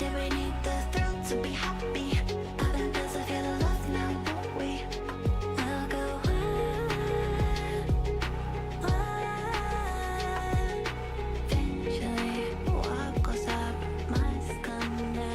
did we need the thrill to be happy? Popping pills to feel the love now, don't we? I'll go wild. Eventually, what goes up must come down.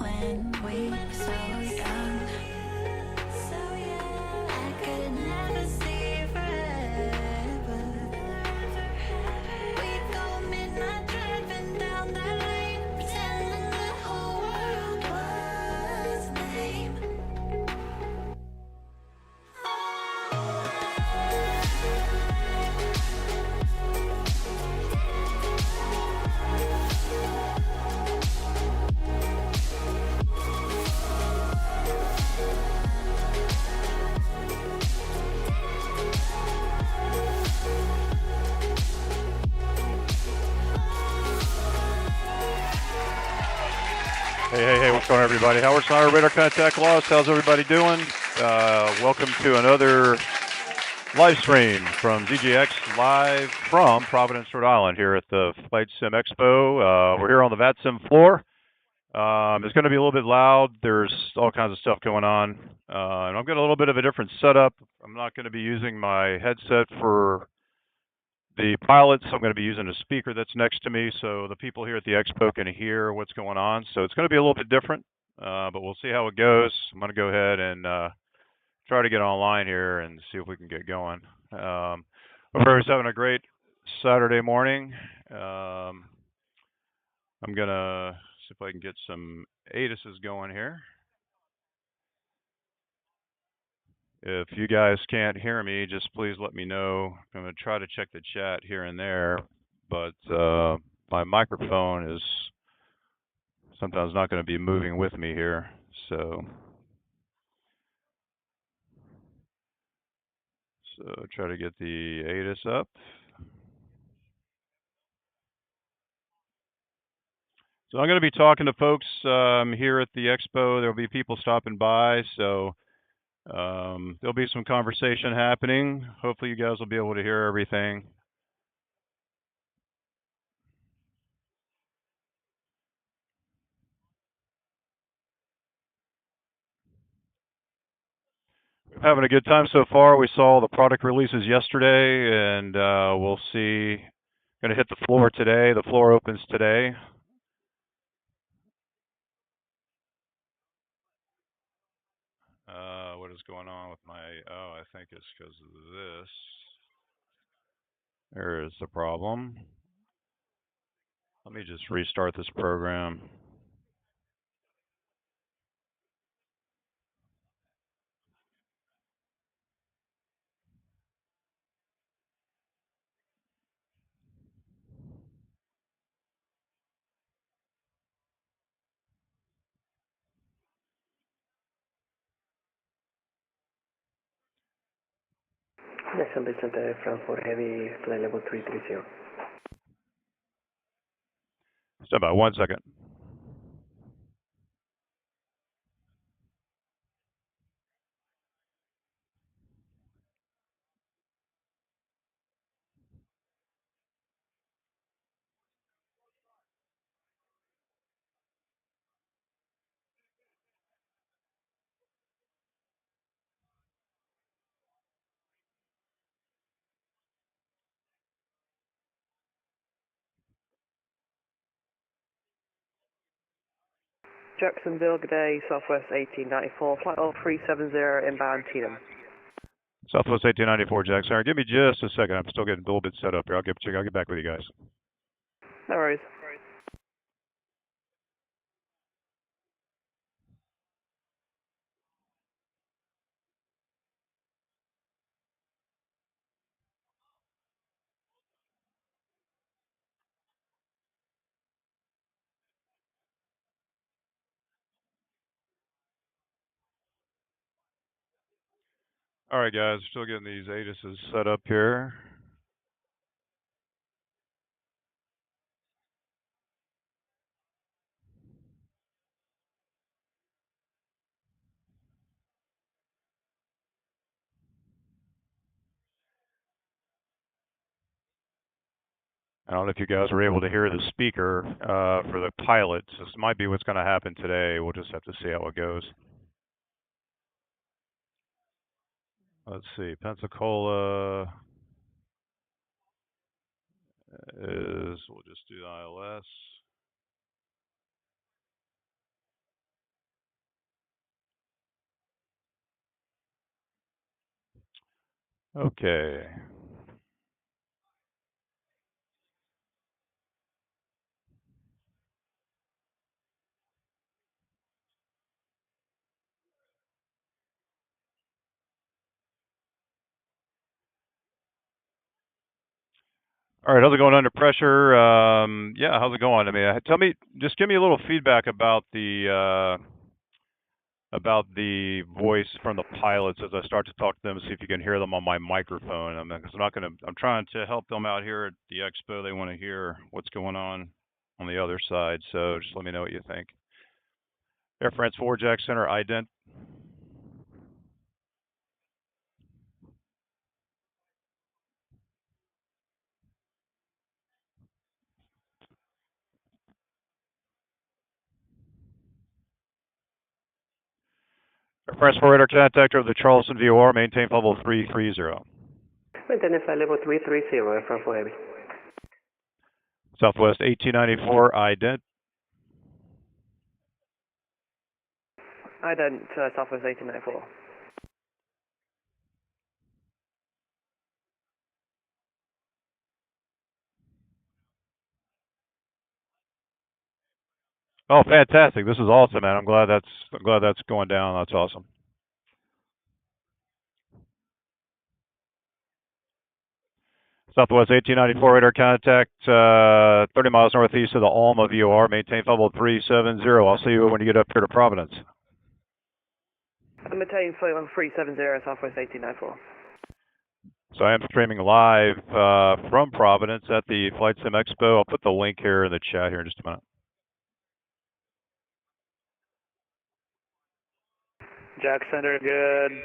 When we were so young, I could never see forever. We'd go midnight driving down that lane, pretending the whole world was lame. Hey, what's going on, everybody? Howard Snyder, Radar Contact Lost. How's everybody doing? Welcome to another live stream from ZJX, live from Providence, Rhode Island, here at the FlightSim Expo. We're here on the VATSIM floor. It's going to be a little bit loud. There's all kinds of stuff going on. And I've got a little bit of a different setup. I'm not going to be using my headset for the pilots. I'm going to be using a speaker that's next to me, so the people here at the Expo can hear what's going on. So it's going to be a little bit different, but we'll see how it goes. I'm going to go ahead and try to get online here and see if we can get going. Hope everyone's having a great Saturday morning. I'm going to see if I can get some ATCs going here. If you guys can't hear me, just please let me know. I'm going to try to check the chat here and there, but my microphone is sometimes not going to be moving with me here. So try to get the ATC up. So I'm going to be talking to folks here at the Expo. There'll be people stopping by, so there'll be some conversation happening. Hopefully you guys will be able to hear everything. Having a good time so far. We saw the product releases yesterday, and we'll see. Going to hit the floor today. The floor opens today. What is going on with my, oh, I think it's because of this. There is the problem. Let me just restart this program. Jackson Base Center, Frankfurt Heavy, flight level 330. Stand by 1 second. Jacksonville, good day, Southwest 1894, flight 0370, inbound Cheatham. Southwest 1894, Jackson. All right, give me just a second. I'm still getting a little bit set up here. I'll get back with you guys. No worries. All right, guys. Still getting these ATCs set up here. I don't know if you guys were able to hear the speaker for the pilots. This might be what's going to happen today. We'll just have to see how it goes. Let's see. Pensacola is, we'll just do ILS. Okay. All right, how's it going under pressure? Yeah, how's it going? I mean, just give me a little feedback about the voice from the pilots as I start to talk to them. See if you can hear them on my microphone. I'm trying to help them out here at the Expo. They want to hear what's going on the other side. So just let me know what you think. Air France 4 Jack Center ident. Air France 4 radar contact over the Charleston VOR. Maintain level 330. Maintain flight level 330, Frankfurt Heavy. Southwest 1894 ident. Ident, Southwest 1894. Oh, fantastic! This is awesome, man. I'm glad that's going down. That's awesome. Southwest 1894 radar contact, 30 miles northeast of the Alma VOR. Maintain level 370. I'll see you when you get up here to Providence. Maintain flight level 370, Southwest 1894. So I am streaming live from Providence at the FlightSim Expo. I'll put the link here in the chat here in just a minute. Jack Center, good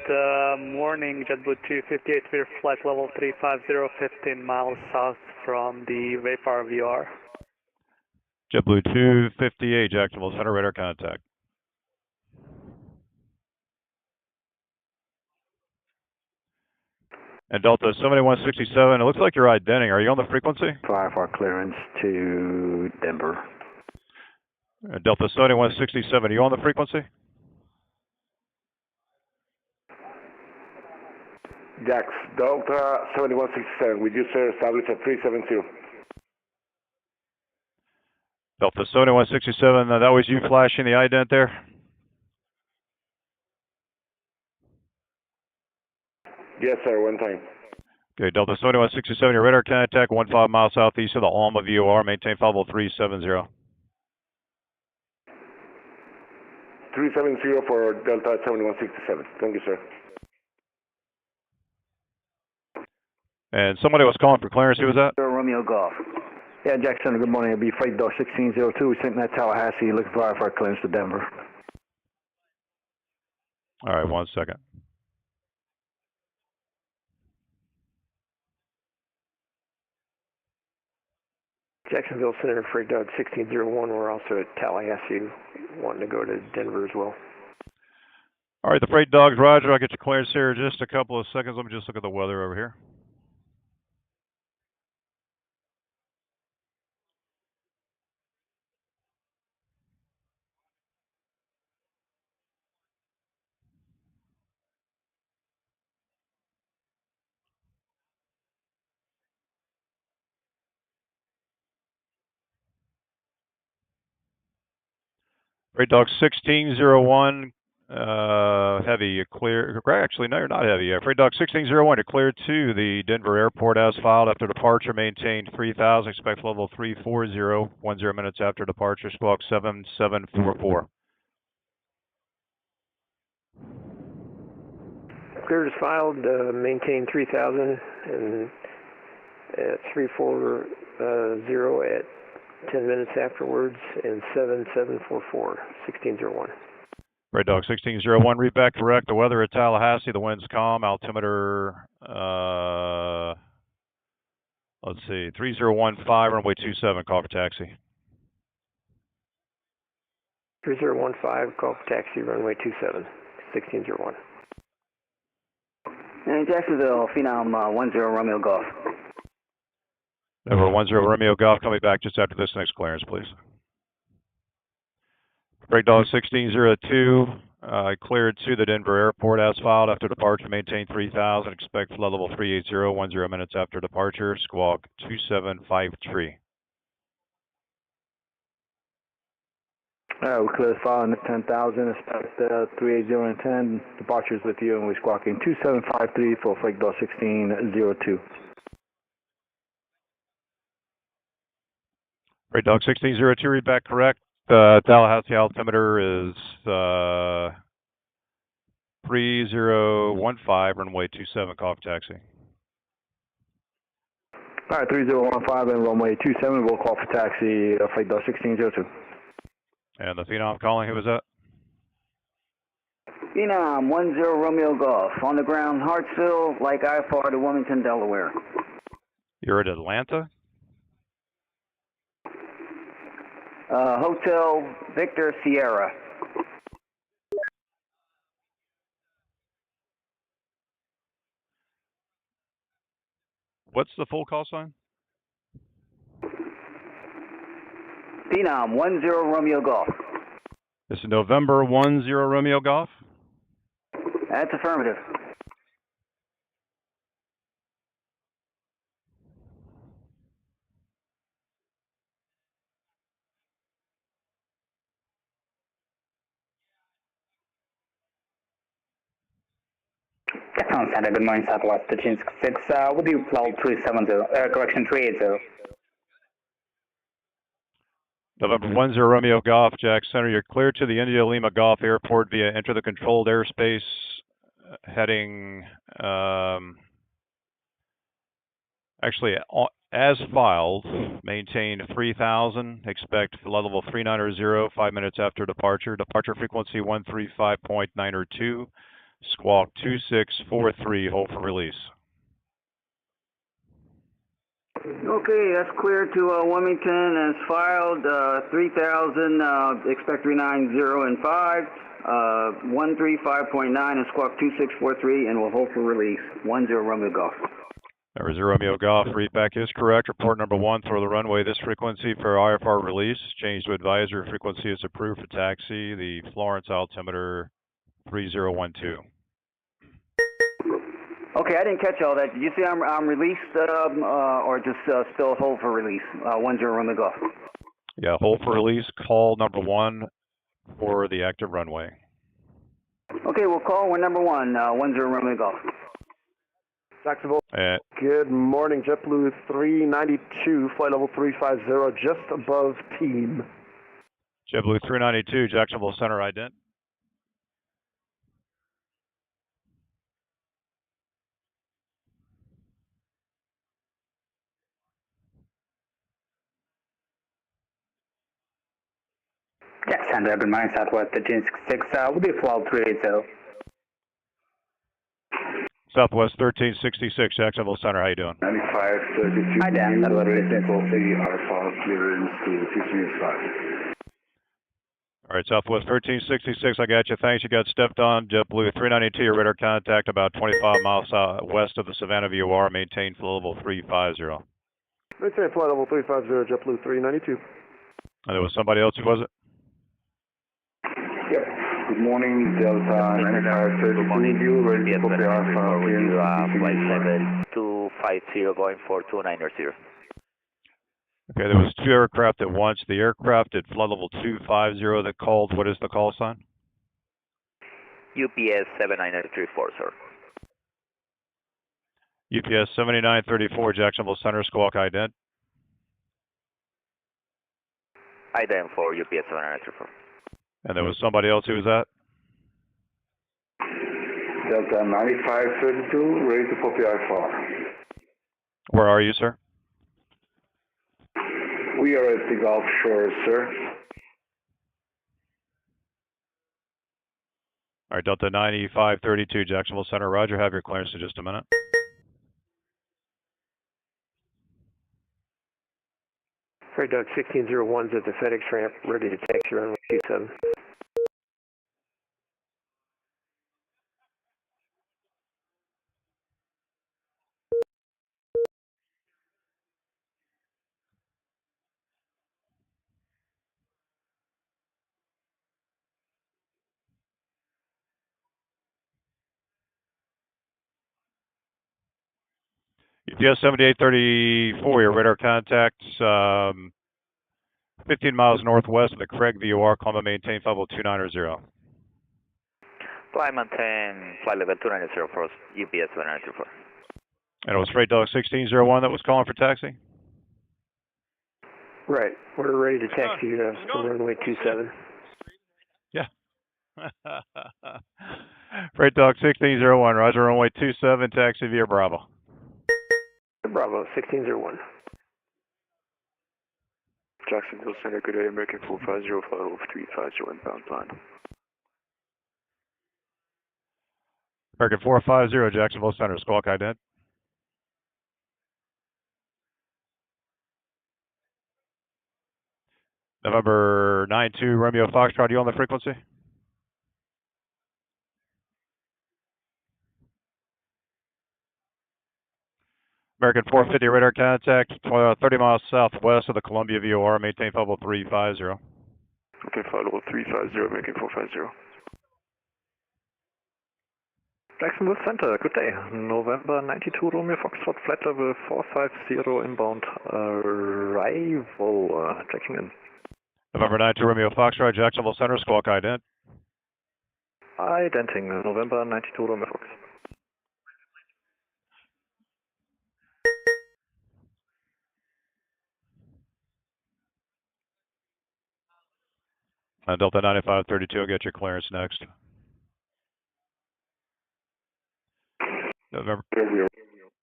morning. JetBlue 258, clear flight level 350, 15 miles south from the Wayfar VR. JetBlue 258, Jacksonville Center, radar contact. And Delta 7167, it looks like you're identing. Are you on the frequency? For clearance to Denver. Delta 7167, are you on the frequency? Jax, Delta 7167, we just established at 370. Delta 7167, that was you flashing the ident there? Yes, sir, one time. Okay, Delta 7167, your radar contact 15 miles southeast of the Alma VOR, maintain flight level 370. 370 for Delta 7167. Thank you, sir. And somebody was calling for clearance, who was that? Romeo Golf. Yeah, Jackson, good morning. It'll be Flight Dog 1602. We're sitting at Tallahassee looking for our clearance to Denver. All right, 1 second. Jacksonville Center, Freight Dog 1601. We're also at Tallahassee, wanting to go to Denver as well. All right, the Freight Dogs, roger. I'll get your clearance here in just a couple of seconds. Let me just look at the weather over here. Freight Dog 1601, heavy, clear. Actually, no, you're not heavy. Freight Dog 1601, you're cleared to the Denver airport as filed. After departure, maintain 3000. Expect level 340, 10 minutes after departure. Squawk 7744. Cleared is filed, maintain 3000 and at 340 at 10 minutes afterwards, and 7744, 1601. Freight Dog 1601, read back correct. The weather at Tallahassee, the wind's calm. Altimeter, let's see, 3015, runway 27, call for taxi. 3015, call for taxi, runway 27, 1601. And Jacksonville, Phenom 10 Romeo Golf. Over 10 Romeo Golf, coming back just after this next clearance, please. Freight Dog 1602, cleared to the Denver airport as filed. After departure, maintain 3000. Expect flight level 380, 10 minutes after departure. Squawk 2753. We clear the file in 10,000. Expect 380 and 10. Departures with you, and we're squawking 2753 for Freight Dog 1602. Freight Dog 1602, read back correct. Tallahassee altimeter is 3015, runway 27, call for taxi. All right, 3015 and runway 27. We'll call for taxi, Freight Dog 1602. And the Phenom calling, who was that? Phenom 10 Romeo Golf. On the ground, Hartsville, like I-4 to Wilmington, Delaware. You're at Atlanta? Hotel Victor Sierra. What's the full call sign? Phenom 10 Romeo Golf. This is November 10 Romeo Golf? That's affirmative. Jackson Center, good morning, Southwest 6, with you, cloud 370, correction 380. November 10 Romeo Golf, Jack Center. You're cleared to the India Lima Golf Airport via enter the controlled airspace heading, actually As filed, maintain 3000, expect flight level 390, 5 minutes after departure. Departure frequency 135.902, squawk 2643, hold for release. Okay, that's clear to Wilmington as filed. 3000, expect 390 and 5. 135.9 and squawk 2643, and we'll hold for release. 10 Romeo Golf. Number 0 Romeo Golf, readback is correct. Report number 1 for the runway. This frequency for IFR release. Change to advisory frequency is approved for taxi. The Florence altimeter 3012. Okay, I didn't catch all that. Did you say I'm released or just still hold for release? 10 Romeo Golf. Yeah, hold for release. Call number 1 for the active runway. Okay, we'll call number 1, 10 Romeo Golf. Jacksonville. Good morning, JetBlue 392, flight level 350, just above team. JetBlue 392, Jacksonville Center ident. Jackson, good morning, Southwest 1366, we'll be flight 380. Southwest 1366, Jacksonville Center, how you doing? 9532. Hi, Dan. City Alpha clearance to 6 minutes 5. All right, Southwest 1366, I got you. Thanks. You got stepped on. JetBlue 392, your radar contact about 25 miles west of the Savannah VOR. Maintain flight level 350. Maintain flight level 350, JetBlue 392. And there was somebody else, who was it? Yep. Good morning, Delta 9532. Good morning. Ready to copy Alpha clearance to 6 minutes 5. 250 going for 290. Okay, there was 2 aircraft at once. The aircraft at flight level 250 that called, what is the call sign? UPS 7934, sir. UPS 7934, Jacksonville Center, squawk ident. Ident for UPS 7934. And there was somebody else who was that? Delta 9532, ready to copy Alpha. Where are you, sir? We are at the Gulf Shores, sir. All right, Delta 9532, Jacksonville Center, roger. Have your clearance in just a minute. Freight Dog 1601's at the FedEx ramp, ready to taxi runway 27. UPS 7834, your radar contacts 15 miles northwest of the Craig VOR, Columbia, maintain flight level 290. Flight maintain flight level 290 for UPS 7934. And it was Freight Dog 1601 that was calling for taxi? Right, we're ready to taxi to runway 27. Yeah. Freight Dog 1601, roger, runway 27, taxi via Bravo. Bravo 1601. Jacksonville Center, good day, American 450, flight level 350, inbound plan. American 450, Jacksonville Center, squawk ident. November 92, Romeo Foxtrot, you on the frequency? American 450 radar contact, 30 miles southwest of the Columbia VOR, maintain flight level 350. Okay, flight level 350, American 450. Jacksonville Center, good day. November 92 Romeo Foxtrot, flight level 450, inbound arrival, checking in. November 92 Romeo Foxtrot, Jacksonville Center, squawk ident. Identing, November 92 Romeo Fox. Delta 9532, I'll get your clearance next. November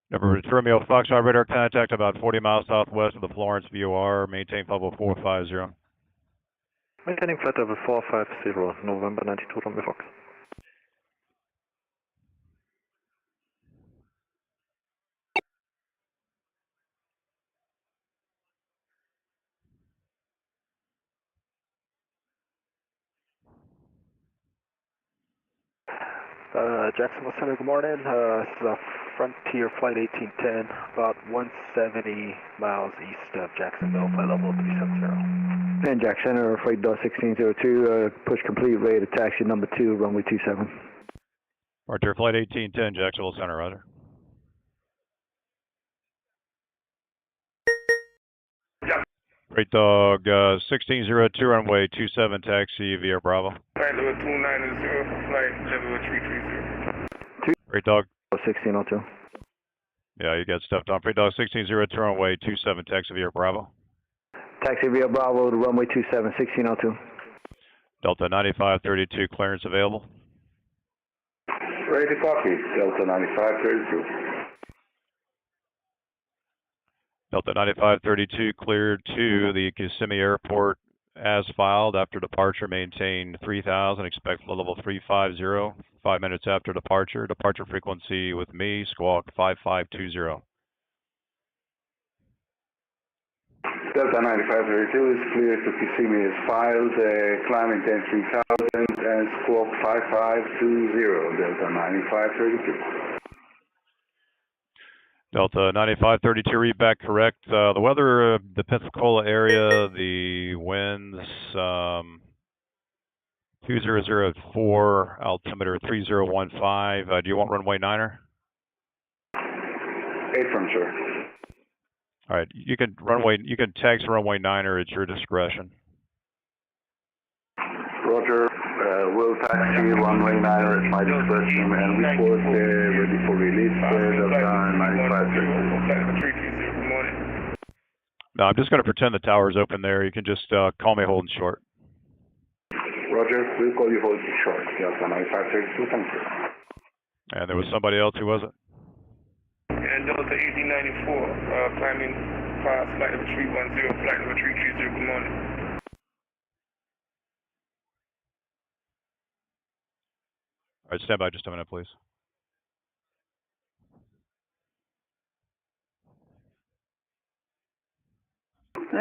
Number Romeo Foxtrot radar contact about 40 miles southwest of the Florence VOR. Maintain level 450. Maintaining flight level 450, November 92 Romeo Fox. Jacksonville Center, good morning. This is Frontier Flight 1810, about 170 miles east of Jacksonville, flight level 370. And Jack Center, flight 1602, push complete, ready to taxi number 2, runway 27. Frontier Flight 1810, Jacksonville Center, roger. Great Dog, 1602, runway 27, taxi via Bravo. Flight level 290 for flight level 330. Great Dog. 1602. Yeah, you got stuff on. Great Dog, 1602, runway 27, taxi via Bravo. Taxi via Bravo to runway 27, 1602. Delta 9532, clearance available. Ready to copy, Delta 9532. Delta 9532 cleared to the Kissimmee Airport as filed. After departure, maintain 3000, expect level 350. 5 minutes after departure. Departure frequency with me, squawk 5520. Delta 9532 is clear to Kissimmee is filed, climb maintain 3000 and squawk 5520, Delta 9532. Delta 9532, read back correct. The weather, the Pensacola area, the winds, 2004, altimeter 3015. Do you want runway 9er? 8 from sir. All right, you can taxi runway 9er at your discretion. Roger, we'll taxi runway 9er at my discretion and report ready for release, Delta 9532. No, I'm just going to pretend the tower's open there. You can just call me holding short. Roger, we'll call you holding short, Delta 9532, thank you. And there was somebody else, who was it? And Delta 1894, climbing flight level 310, flight level 330, good morning. All right, stand by just a minute, please.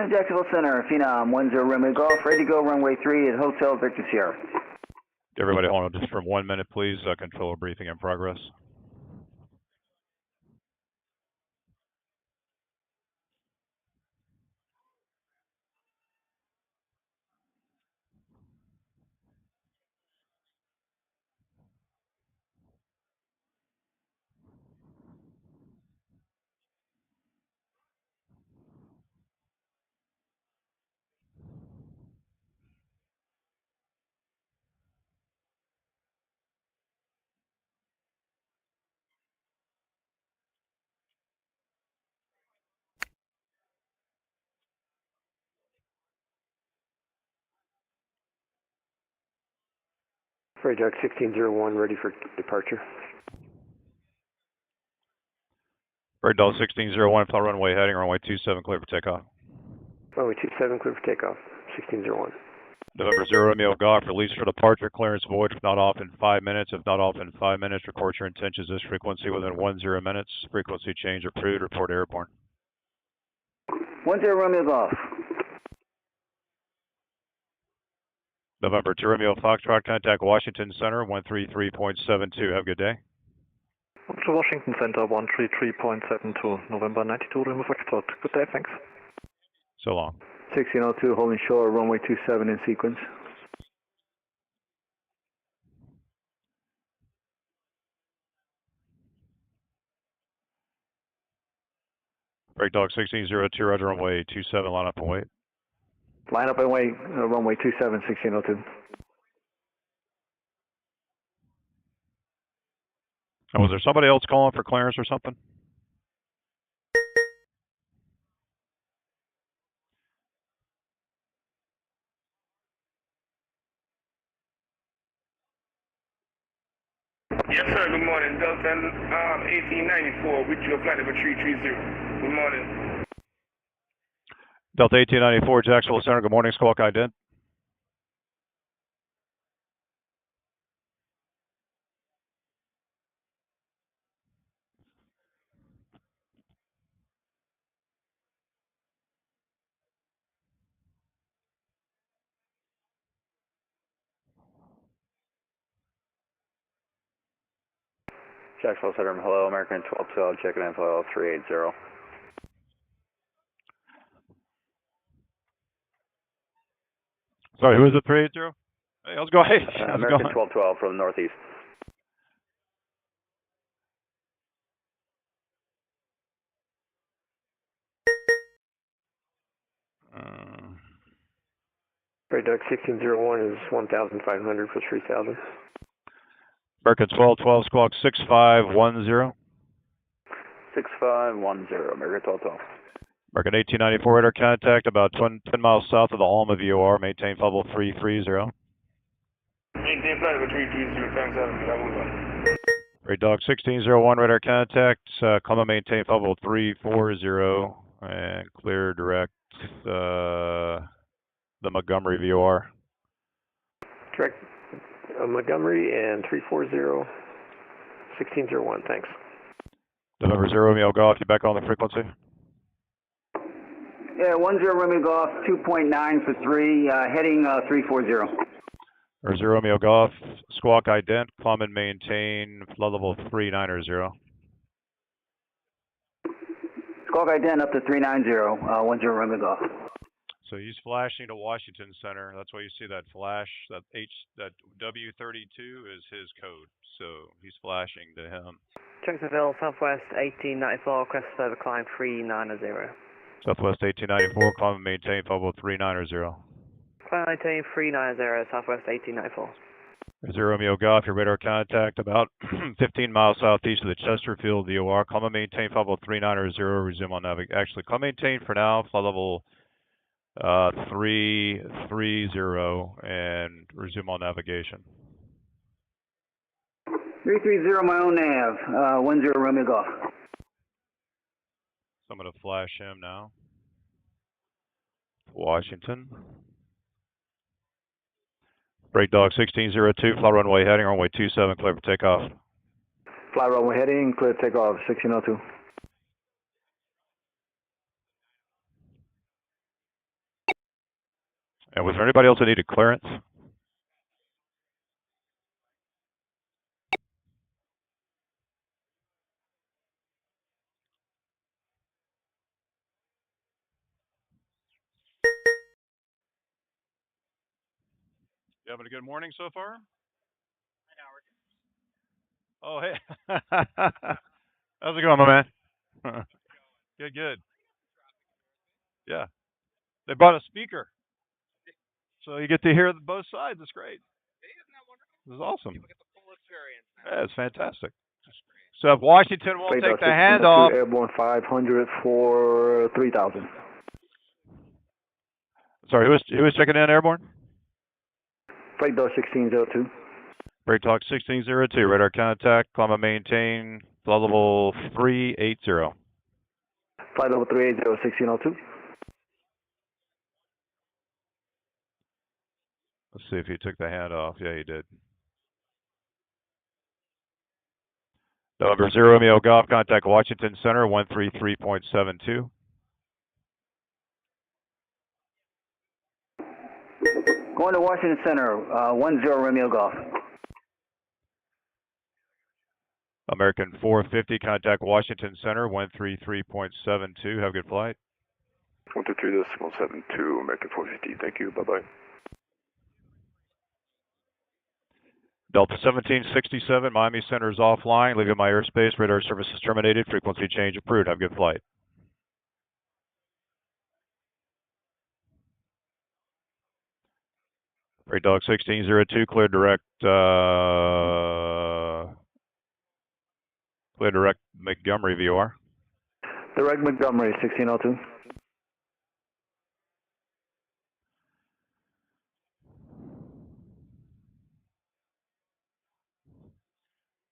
Jacksonville Center, Phenom 10 Romeo Golf, ready to go runway 3 at Hotel Victor Sierra. Everybody hold on just for 1 minute, please. Controller briefing in progress. Freight Jack 1601, ready for departure. Bird Dog 1601, fly runway heading, runway 27, clear for takeoff. Runway 27, clear for takeoff, 1601. November 0 Romeo Golf, release for departure, clearance void, if not off in 5 minutes. If not off in 5 minutes, record your intentions this frequency within 10 minutes. Frequency change approved, report airborne. 10 Romeo Golf. November 2 Romeo Foxtrot, contact Washington Center, 133.72. Have a good day. To Washington Center, 133.72, November 92 Romeo Foxtrot. Good day, thanks. So long. 1602, holding short, runway 27 in sequence. Break Dog 1602, roger, runway 27, line up and wait. Line up and wait, runway 27, 1602. And was there somebody else calling for clearance or something? Yes, sir. Good morning. Delta 1894 with your flight level 330. Good morning. Delta 1894, Jacksonville Center. Good morning, squawk ident. Jacksonville Center, hello, American 1212, checking in flight level 380. Sorry, who is it, 380? Hey, how's it going? Hey, how's it American going? 1212 from the northeast. Freight Duck 1601 is 1,500 for 3,000. American 1212, squawk 6510. 6510, American 1212. American 1894, radar contact about 10 miles south of the Alma VOR. Maintain level 330. Maintain flight level 330. Thanks, Adam. Great Dog 1601, radar contact. Come and maintain level 340 and clear direct the Montgomery VOR. Direct Montgomery and 340, 1601, thanks. November 0, Romeo Golf, you back on the frequency? Yeah, 10 Romeo Golf, 2.9 for 3, heading 340. Or 0 Romeo Golf, squawk ident, climb and maintain flood level 390. Squawk ident up to 390, 10 Romeo Golf. So he's flashing to Washington Center. That's why you see that flash. That W32 is his code. So he's flashing to him. Jacksonville, Southwest 1894, crest over climb 390. Southwest 1894, climb and maintain level 390. Climb maintain 390, Southwest 1894. 0 Romeo Golf, your radar contact about 15 miles southeast of the Chesterfield VOR. Climb and maintain level 390, resume on navigation. Actually, climb maintain for now, flight level 330 and resume on navigation. 330, my own nav, 10 Romeo Golf. So I'm going to flash him now. Washington. Break Dog 1602, fly runway heading, runway 27, clear for takeoff. Fly runway heading, clear takeoff, 1602. And was there anybody else that needed clearance? You having a good morning so far? Oh, hey. How's it going, my man? Good, good. Yeah. They brought a speaker. So you get to hear both sides. It's great. This is awesome. Yeah, it's fantastic. So if Washington won't take the handoff. Airborne 500 for 3,000. Sorry, who was checking in, Airborne? Flight Dog 1602. Break Talk 1602, radar contact, climb and maintain, flight level 380. Flight level 380, 1602. Let's see if he took the handoff. Yeah, he did. November 0 Romeo Golf, contact Washington Center, 133.72. Going to Washington Center, 10 Romeo Golf. American 450, contact Washington Center, 133.72. Have a good flight. 123.72, American 450, thank you, bye-bye. Delta 1767, Miami Center is offline. Leaving my airspace. Radar service is terminated. Frequency change approved. Have a good flight. Freight Dog 1602, clear direct Montgomery VOR. Direct Montgomery 1602.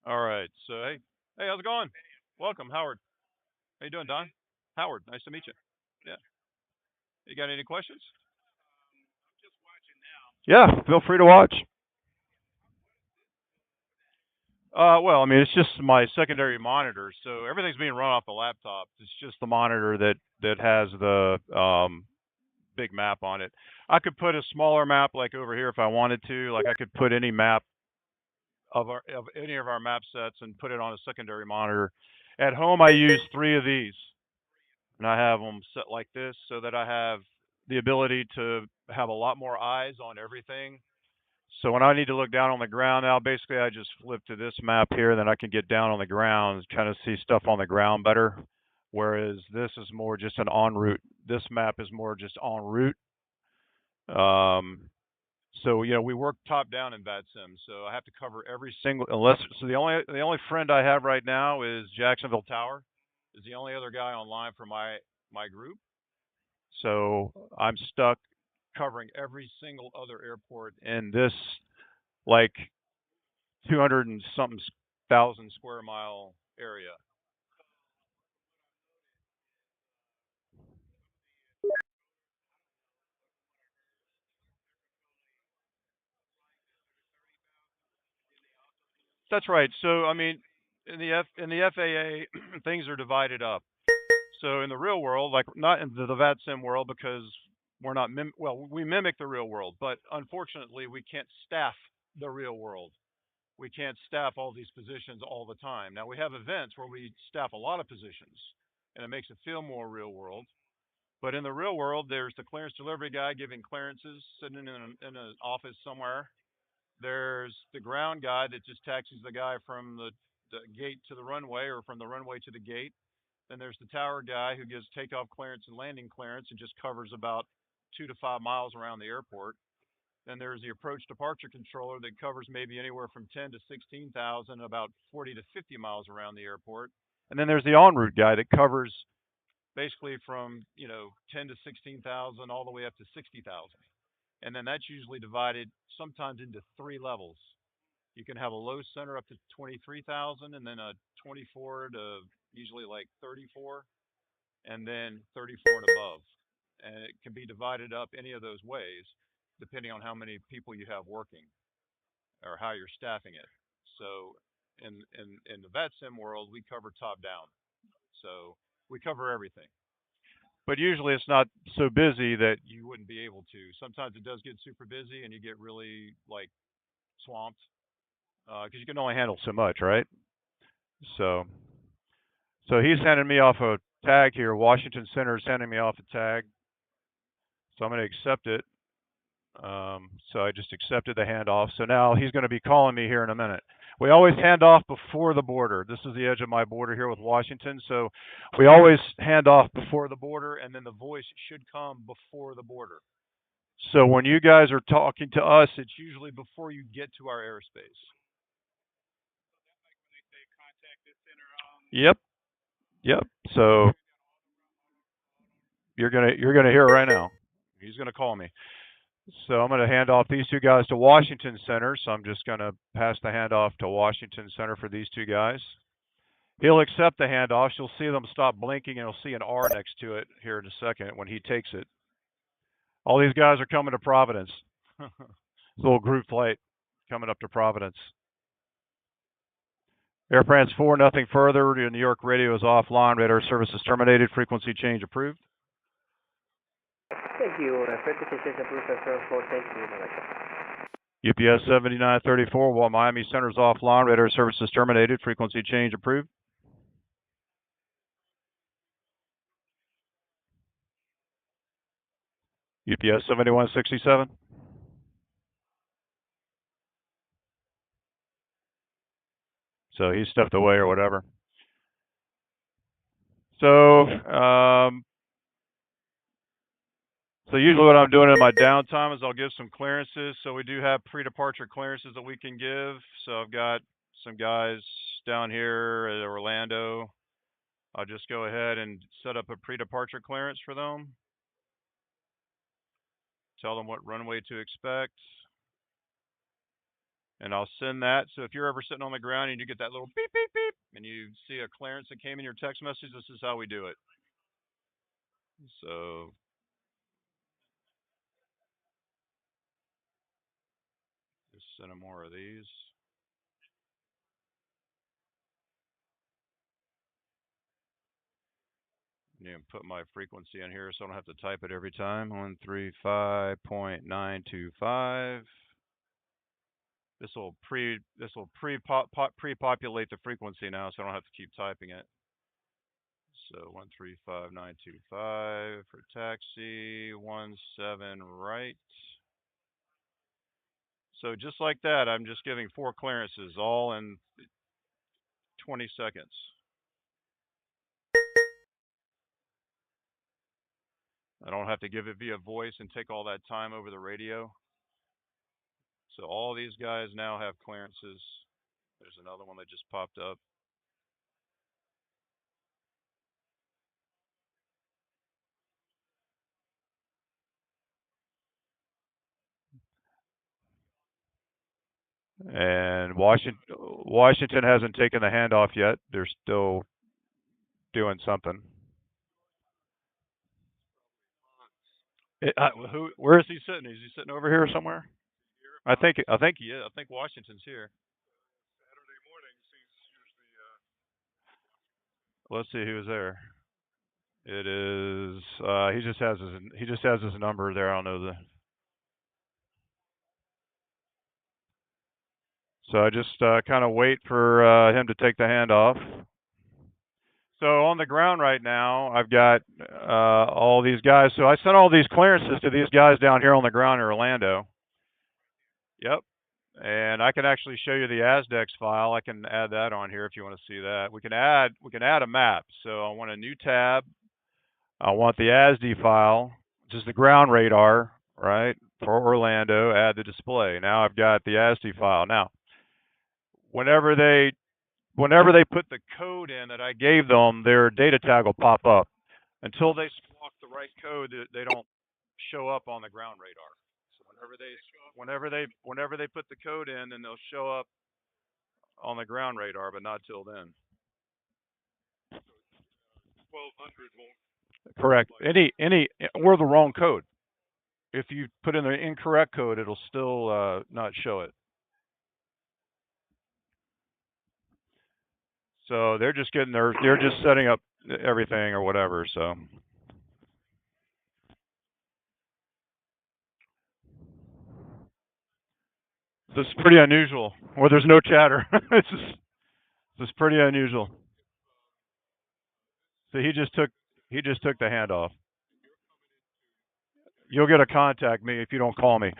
All right. So hey, how's it going? Welcome, Howard. How you doing, Don? Howard, nice to meet you. Yeah. You got any questions? Yeah, feel free to watch. Well, I mean, it's just my secondary monitor, so everything's being run off the laptop. It's just the monitor that has the big map on it. I could put a smaller map like over here if I wanted to. Like I could put any map of any of our map sets and put it on a secondary monitor. At home, I use 3 of these, and I have them set like this so that I have the ability to have a lot more eyes on everything. So when I need to look down on the ground now, basically I just flip to this map here, then I can get down on the ground and kind of see stuff on the ground better. Whereas this is more just an en route. This map is more just en route. So you know, we work top down in VATSIM, so I have to cover every single so the only friend I have right now is Jacksonville Tower, is the only other guy online for my group. So I'm stuck covering every single other airport in this like 200 and something thousand square mile area. That's right. So I mean, in the FAA, things are divided up. So in the real world, like not in the VATSIM world, because we're not we mimic the real world, but unfortunately we can't staff the real world. We can't staff all these positions all the time. Now we have events where we staff a lot of positions, and it makes it feel more real world. But in the real world, there's the clearance delivery guy giving clearances, sitting in an office somewhere. There's the ground guy that just taxis the guy from the gate to the runway or from the runway to the gate. Then there's the tower guy who gives takeoff clearance and landing clearance and just covers about 2 to 5 miles around the airport. Then there's the approach departure controller that covers maybe anywhere from 10 to 16,000, about 40 to 50 miles around the airport. And then there's the en route guy that covers basically from 10 to 16,000 all the way up to 60,000. And then that's usually divided sometimes into 3 levels. You can have a low center up to 23,000, and then a 24 to usually like 34, and then 34 and above. And it can be divided up any of those ways, depending on how many people you have working or how you're staffing it. So in the VATSIM world, we cover top down. So we cover everything. But usually it's not so busy that you wouldn't be able to. Sometimes it does get super busy and you get really like swamped because you can only handle so much, right? So he's handing me off a tag here. Washington Center is handing me off a tag. So I'm going to accept it. So I just accepted the handoff. So now he's going to be calling me here in a minute. We always hand off before the border. This is the edge of my border here with Washington. So we always hand off before the border, and then the voice should come before the border. So when you guys are talking to us, it's usually before you get to our airspace. Yep. So you're gonna hear it right now. He's gonna call me. So I'm gonna hand off these 2 guys to Washington Center. So I'm just gonna pass the handoff to Washington Center for these 2 guys. He'll accept the handoff. You'll see them stop blinking, and you'll see an R next to it here in a second when he takes it. All these guys are coming to Providence. Little group flight coming up to Providence. Air France 4, nothing further. New York radio is offline. Radar service is terminated. Frequency change approved. Thank you. Frequency change approved. Thank you. UPS 7934, while Miami Center is offline. Radar service is terminated. Frequency change approved. UPS 7167. So he stepped away or whatever. So usually what I'm doing in my downtime is I'll give some clearances. So we do have pre-departure clearances that we can give. So I've got some guys down here at Orlando. I'll just go ahead and set up a pre-departure clearance for them. Tell them what runway to expect. and I'll send that. So if you're ever sitting on the ground and you get that little beep, beep, beep, and you see a clearance that came in your text message, this is how we do it. So just send them more of these. You can put my frequency in here so I don't have to type it every time. 135.925. This will pre-populate the frequency now, so I don't have to keep typing it. So 135.925 for taxi, 17 right. So just like that, I'm just giving 4 clearances, all in 20 seconds. I don't have to give it via voice and take all that time over the radio. So all these guys now have clearances. There's another one that just popped up. And Washington hasn't taken the handoff yet. They're still doing something. Where is he sitting? Is he sitting over here somewhere? I think he is. I think Washington's here. Let's see who's there. It is he just has his number there. I don't know the. So I just kind of wait for him to take the handoff. So on the ground right now, I've got all these guys. So I sent all these clearances to these guys down here on the ground in Orlando. Yep. And I can actually show you the ASDEX file. I can add that on here if you want to see that. We can add a map. So I want a new tab. I want the ASD file, which is the ground radar, right, for Orlando. Add the display. Now I've got the ASD file. Now, whenever they put the code in that I gave them, their data tag will pop up. Until they squawk the right code, they don't show up on the ground radar. So whenever they put the code in, then they'll show up on the ground radar, but not till then. 1200 won't. Correct. Any or the wrong code. If you put in the incorrect code, it'll still not show it. So they're just they're just setting up everything or whatever. So. This is pretty unusual. Or there's no chatter. This is pretty unusual. So he just took the handoff. You'll get a contact me if you don't call me.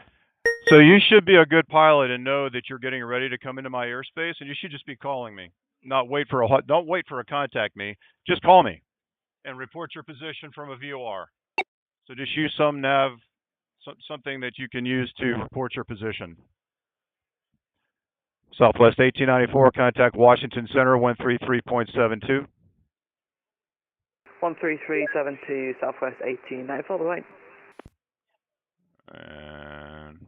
So you should be a good pilot and know that you're getting ready to come into my airspace, and you should just be calling me. Don't wait for a contact me. Just call me and report your position from a VOR. So just use some nav, something that you can use to report your position. Southwest 1894, contact Washington Center 133.72. 13372, Southwest 1894, the right. And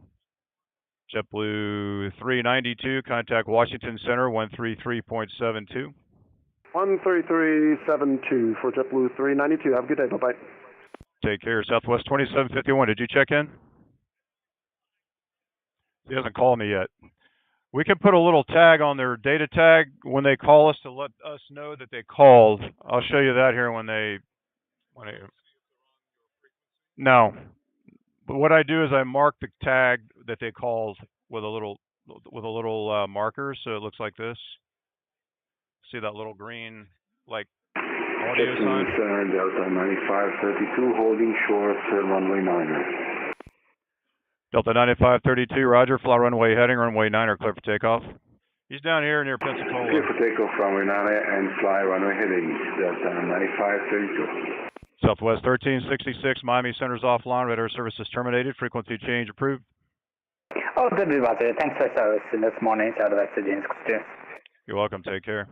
JetBlue 392, contact Washington Center 133.72. 13372 for JetBlue 392. Have a good day. Bye-bye. Take care. Southwest 2751, did you check in? He hasn't called me yet. We can put a little tag on their data tag when they call us to let us know that they called. I'll show you that here when they no. But what I do is I mark the tag that they called with a little marker, so it looks like this. See that little green like audio sign? Delta 9532 holding short runway 9. Delta 9532, roger, fly runway heading, runway 9 clear for takeoff. He's down here near Pensacola. Clear for takeoff, runway 9 and fly runway heading, Delta 9532. Southwest 1366, Miami Center's offline, radar services terminated, frequency change approved. Oh, good, Roger. Thanks for service this morning, Southwest ZJX. You're welcome, take care.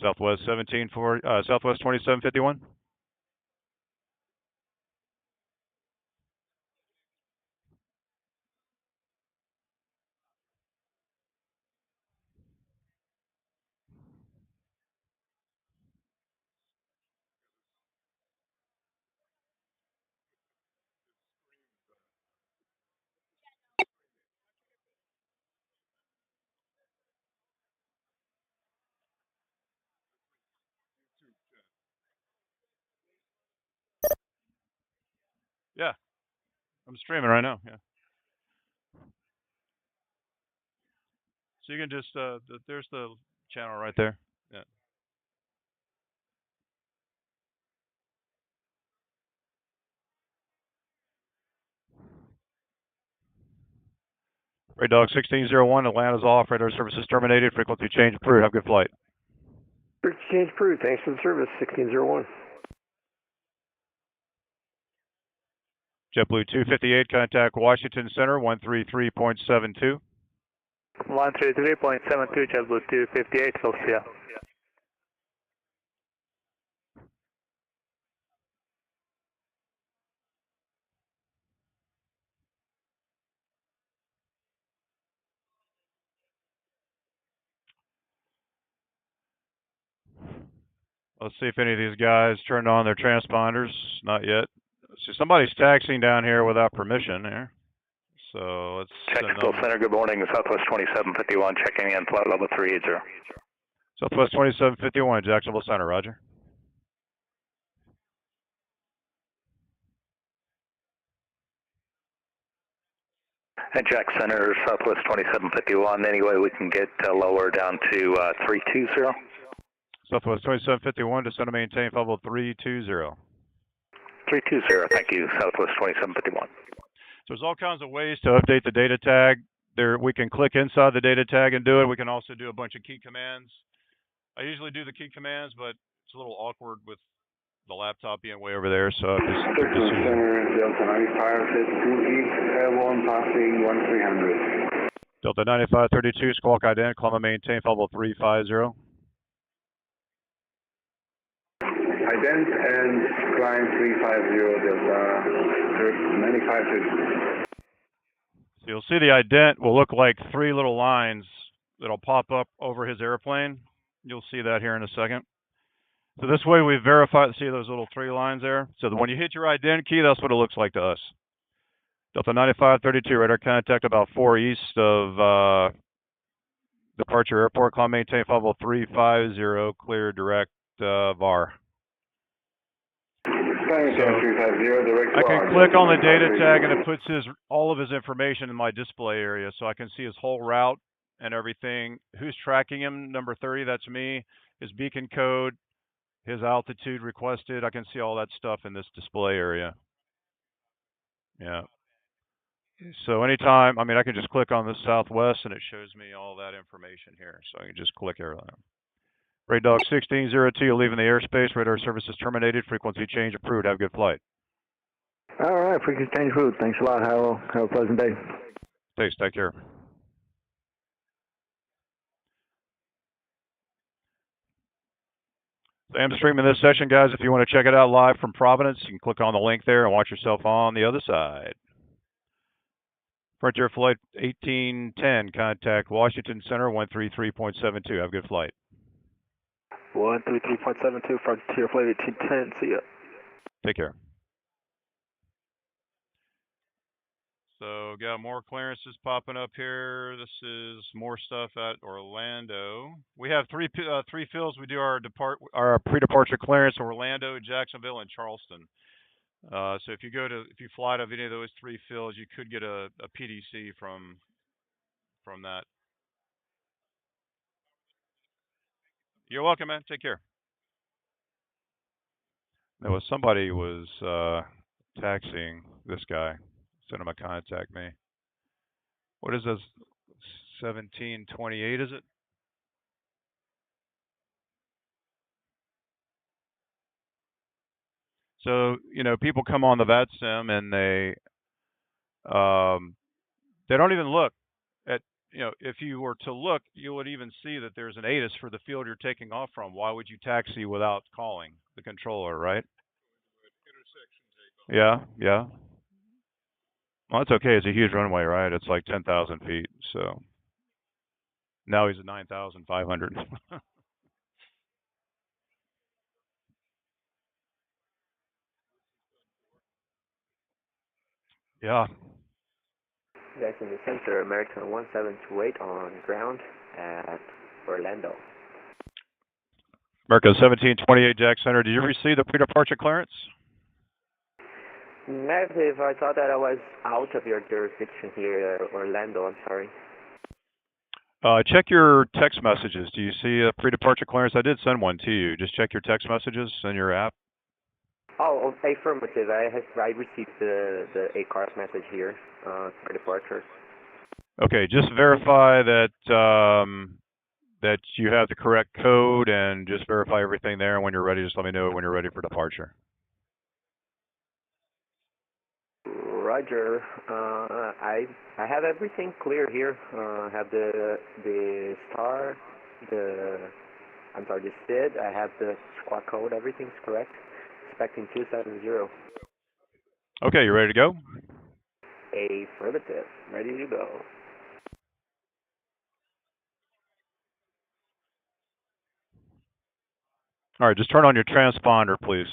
Southwest 2751. Yeah, I'm streaming right now. Yeah. So you can just there's the channel right there. Yeah. Red Dog 1601, Atlanta's off. Radar services terminated. Frequency change approved. Have a good flight. Frequency change approved. Thanks for the service. 1601. JetBlue 258, contact Washington Center 133.72. 133.72, JetBlue 258, Philadelphia. Let's see if any of these guys turned on their transponders. Not yet. See, somebody's taxiing down here without permission there. So let's Jacksonville Center, good morning. Southwest 2751, checking in, flight level 380. Southwest 2751, Jacksonville Center, roger. At Jack Center, Southwest 2751, any way we can get lower down to 320? Southwest 2751, descend and maintain flight level 320. 320, thank you, Southwest 2751. So there's all kinds of ways to update the data tag. There, we can click inside the data tag and do it. We can also do a bunch of key commands. I usually do the key commands, but it's a little awkward with the laptop being way over there. So just Center, Delta 9532 East, Airborne passing 1300. Delta 9532, squawk ident, climb and maintain flight level 350. Ident and climb 350, Delta 9532. So you'll see the ident will look like three little lines that'll pop up over his airplane. You'll see that here in a second. So this way we verify, see those little three lines there? So that when you hit your ident key, that's what it looks like to us. Delta 9532, radar contact about 4 east of departure airport, climb maintain flight level 350, clear direct VAR. So I can click on the data tag and it puts all of his information in my display area, so I can see his whole route and everything. Who's tracking him? Number 30, that's me. His beacon code, his altitude requested. I can see all that stuff in this display area. Yeah. So anytime, I mean, I can just click on the Southwest and it shows me all that information here. So I can just click everything. Ray Dog 1602, you're leaving the airspace. Radar services terminated. Frequency change approved. Have a good flight. All right, frequency change approved. Thanks a lot. Have a pleasant day. Thanks. Take care. So I'm streaming this session, guys. If you want to check it out live from Providence, you can click on the link there and watch yourself on the other side. Frontier Flight 1810, contact Washington Center 133.72. Have a good flight. 133.72, Frontier Flight 1810, see ya. Take care. So got more clearances popping up here. This is more stuff at Orlando. We have three fields. We do our pre-departure clearance: Orlando, Jacksonville, and Charleston. So if you fly to any of those three fields, you could get a PDC from that. You're welcome, man. Take care. Somebody was taxiing this guy. Sent him a contact me. What is this? 1728, is it? So, people come on the VATSIM and they don't even look at, if you were to look, you would even see that there's an ATIS for the field you're taking off from. Why would you taxi without calling the controller, right? Yeah. Well, that's okay. It's a huge runway, right? It's like 10,000 feet. So now he's at 9,500. Yeah. Jacksonville Center, American 1728 on ground at Orlando. American 1728, Jack Center. Did you receive the pre-departure clearance? Negative, I thought that I was out of your jurisdiction here, Orlando, I'm sorry. Check your text messages. Do you see a pre-departure clearance? I did send one to you. Just check your text messages in your app. Oh, affirmative. I received the ACARS message here for departure. Okay, just verify that that you have the correct code, and just verify everything there. And when you're ready, just let me know when you're ready for departure. Roger. I have everything clear here. I have the star, the SID. I have the squawk code. Everything's correct. Expecting 270. Okay, you ready to go? Affirmative. Ready to go. All right, just turn on your transponder, please.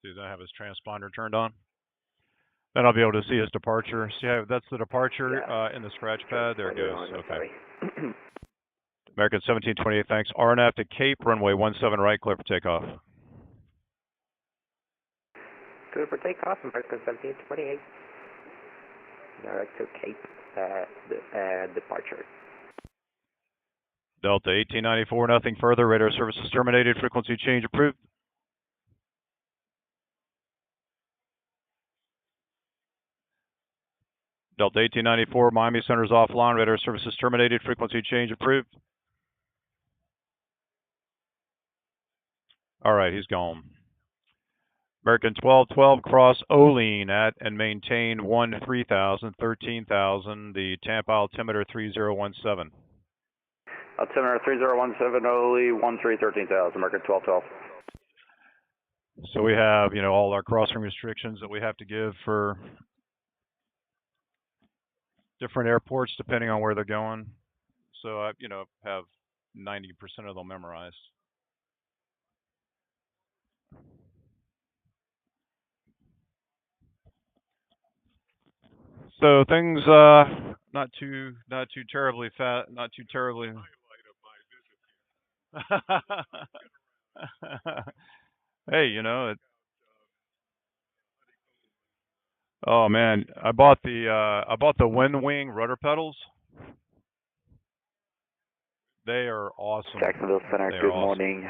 Does I have his transponder turned on? Then I'll be able to see his departure. See how that's the departure in the scratch pad. There it goes. Okay. American 1728, thanks. RNAV to Cape, runway 17 right, clear for takeoff. Clear for takeoff, American 1728. Direct to Cape, departure. Delta 1894, nothing further. Radar services terminated. Frequency change approved. Delta 1894, Miami Center is offline. Radar services terminated. Frequency change approved. All right, he's gone. American 1212, cross Olean at and maintain 13,000, 13,000. The Tampa altimeter 3017. Altimeter 3017, Ole 13,000, American 1212. So we have, you know, all our crossing restrictions that we have to give for different airports depending on where they're going. So I, you know, have 90% of them memorized. So things not too terribly fat, not too terribly. Hey, you know it. Oh man, I bought the wind wing rudder pedals. They are awesome. Jacksonville Center, They good awesome. morning.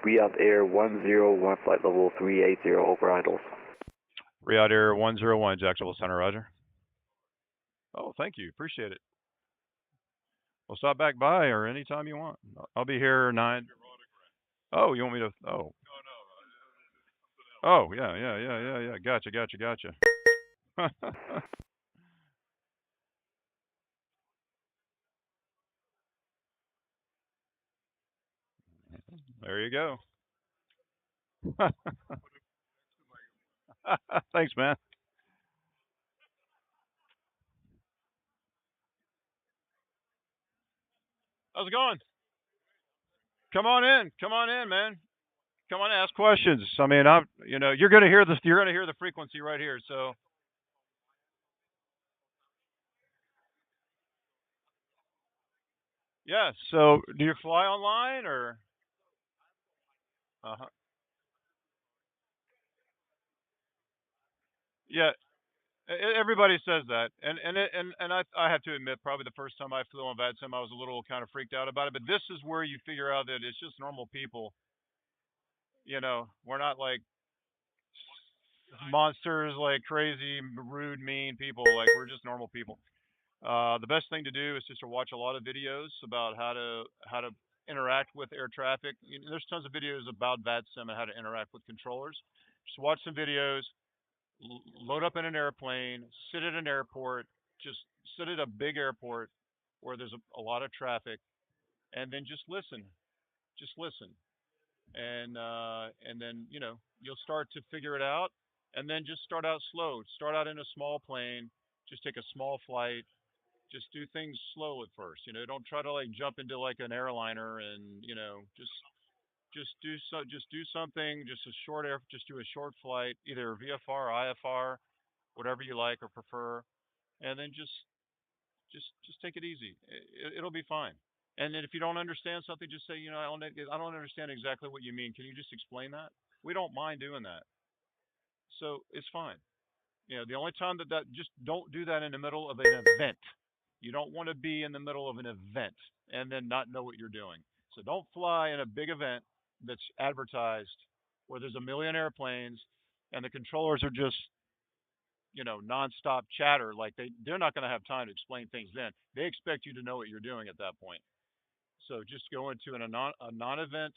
Riyadh Air 101, flight level 380 over idles. Riyadh Air 101, Jacksonville Center, roger. Oh, thank you. Appreciate it. Well, stop back by or anytime you want. I'll be here 9. Oh, you want me to? Oh. Oh, yeah. Gotcha. There you go. Thanks, man. How's it going? Come on in, man. Come on, ask questions. I mean, you're gonna hear this. You're gonna hear the frequency right here. So, yeah. So, do you fly online or? Yeah. Everybody says that, and I have to admit, probably the first time I flew on VATSIM, I was a little kind of freaked out about it. But this is where you figure out that it's just normal people. You know, we're not like monsters, like crazy, rude, mean people. Like we're just normal people. The best thing to do is just to watch a lot of videos about how to interact with air traffic. There's tons of videos about VATSIM and how to interact with controllers. Just watch some videos. Load up in an airplane, sit at an airport, just sit at a big airport where there's a lot of traffic, and then just listen, and then you'll start to figure it out, and then just start out slow. Start out in a small plane, just take a small flight, just do things slow at first. Don't try to like jump into like an airliner and just do something, just do a short flight, either VFR, IFR, whatever you like or prefer, and then just take it easy. It'll be fine. And then if you don't understand something, just say, I don't understand exactly what you mean. Can you just explain that? We don't mind doing that. So it's fine. You know, the only time that just don't do that in the middle of an event. You don't want to be in the middle of an event and then not know what you're doing. So don't fly in a big event that's advertised where there's a million airplanes and the controllers are just, you know, nonstop chatter. Like they're not going to have time to explain things then. They expect you to know what you're doing at that point. So just go into a non-event,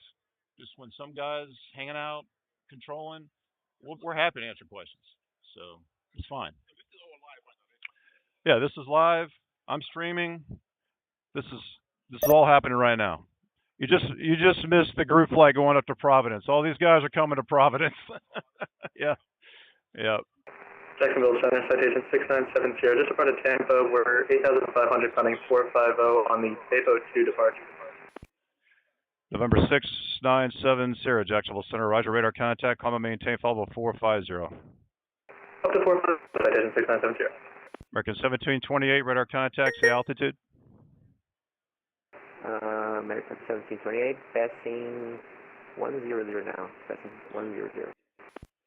just when some guy's hanging out, controlling, we're happy to answer questions. So it's fine. Yeah, this is live. I'm streaming. This is all happening right now. You just missed the group flight going up to Providence. All these guys are coming to Providence. Yeah. Yeah. Jacksonville Center, citation 6970. Just about to Tampa. We're 8,500 pounding 450 on the Bevo 2 departure. November 697 Sierra, Jacksonville Center. Roger, radar contact. Comma maintain, follow 450. Up to 450, citation 6970. American 1728, radar contact. Say altitude. American 1728, passing 100 now. Passing 100.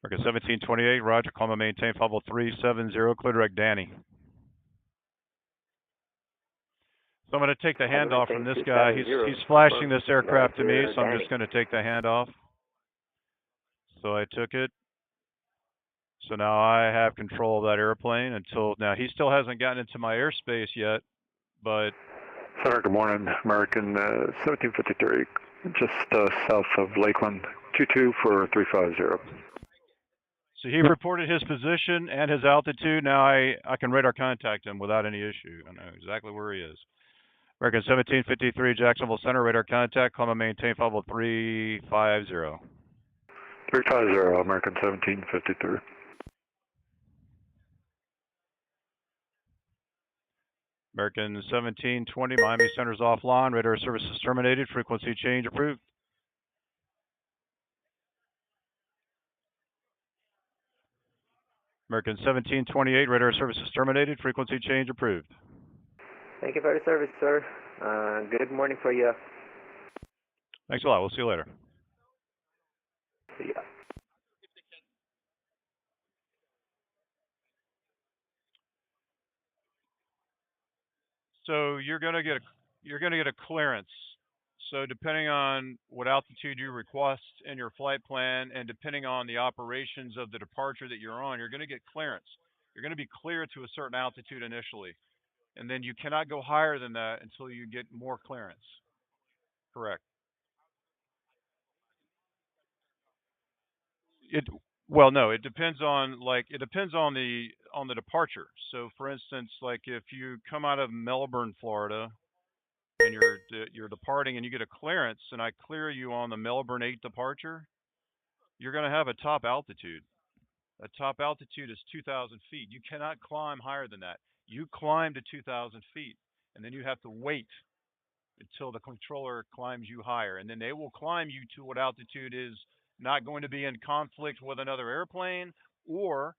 American 1728, Roger, comma maintain, follow 370, clear direct Danny. So I'm going to take the handoff from this guy. He's flashing this aircraft to me, so I'm just going to take the handoff. So I took it. So now I have control of that airplane until now. He still hasn't gotten into my airspace yet, but. Center, good morning. American 1753, just south of Lakeland, 22 for 350. So he reported his position and his altitude. Now I can radar contact him without any issue. I know exactly where he is. American 1753, Jacksonville Center, radar contact, comma maintain, follow 350. 350, American 1753. American 1720, Miami Center's offline, radar services terminated, frequency change approved. American 1728, radar services terminated, frequency change approved. Thank you for the service, sir. Good morning for you. Thanks a lot. We'll see you later. See ya. So you're gonna get a clearance. So depending on what altitude you request in your flight plan, and depending on the operations of the departure that you're on, you're gonna get clearance. You're gonna be clear to a certain altitude initially, and then you cannot go higher than that until you get more clearance. Correct. Well, no, it depends on the departure. So for instance, like if you come out of Melbourne, Florida, and you're departing and you get a clearance, and I clear you on the Melbourne 8 departure, you're going to have a top altitude. A top altitude is 2,000 feet. You cannot climb higher than that. You climb to 2,000 feet, and then you have to wait until the controller climbs you higher, and then they will climb you to what altitude is not going to be in conflict with another airplane or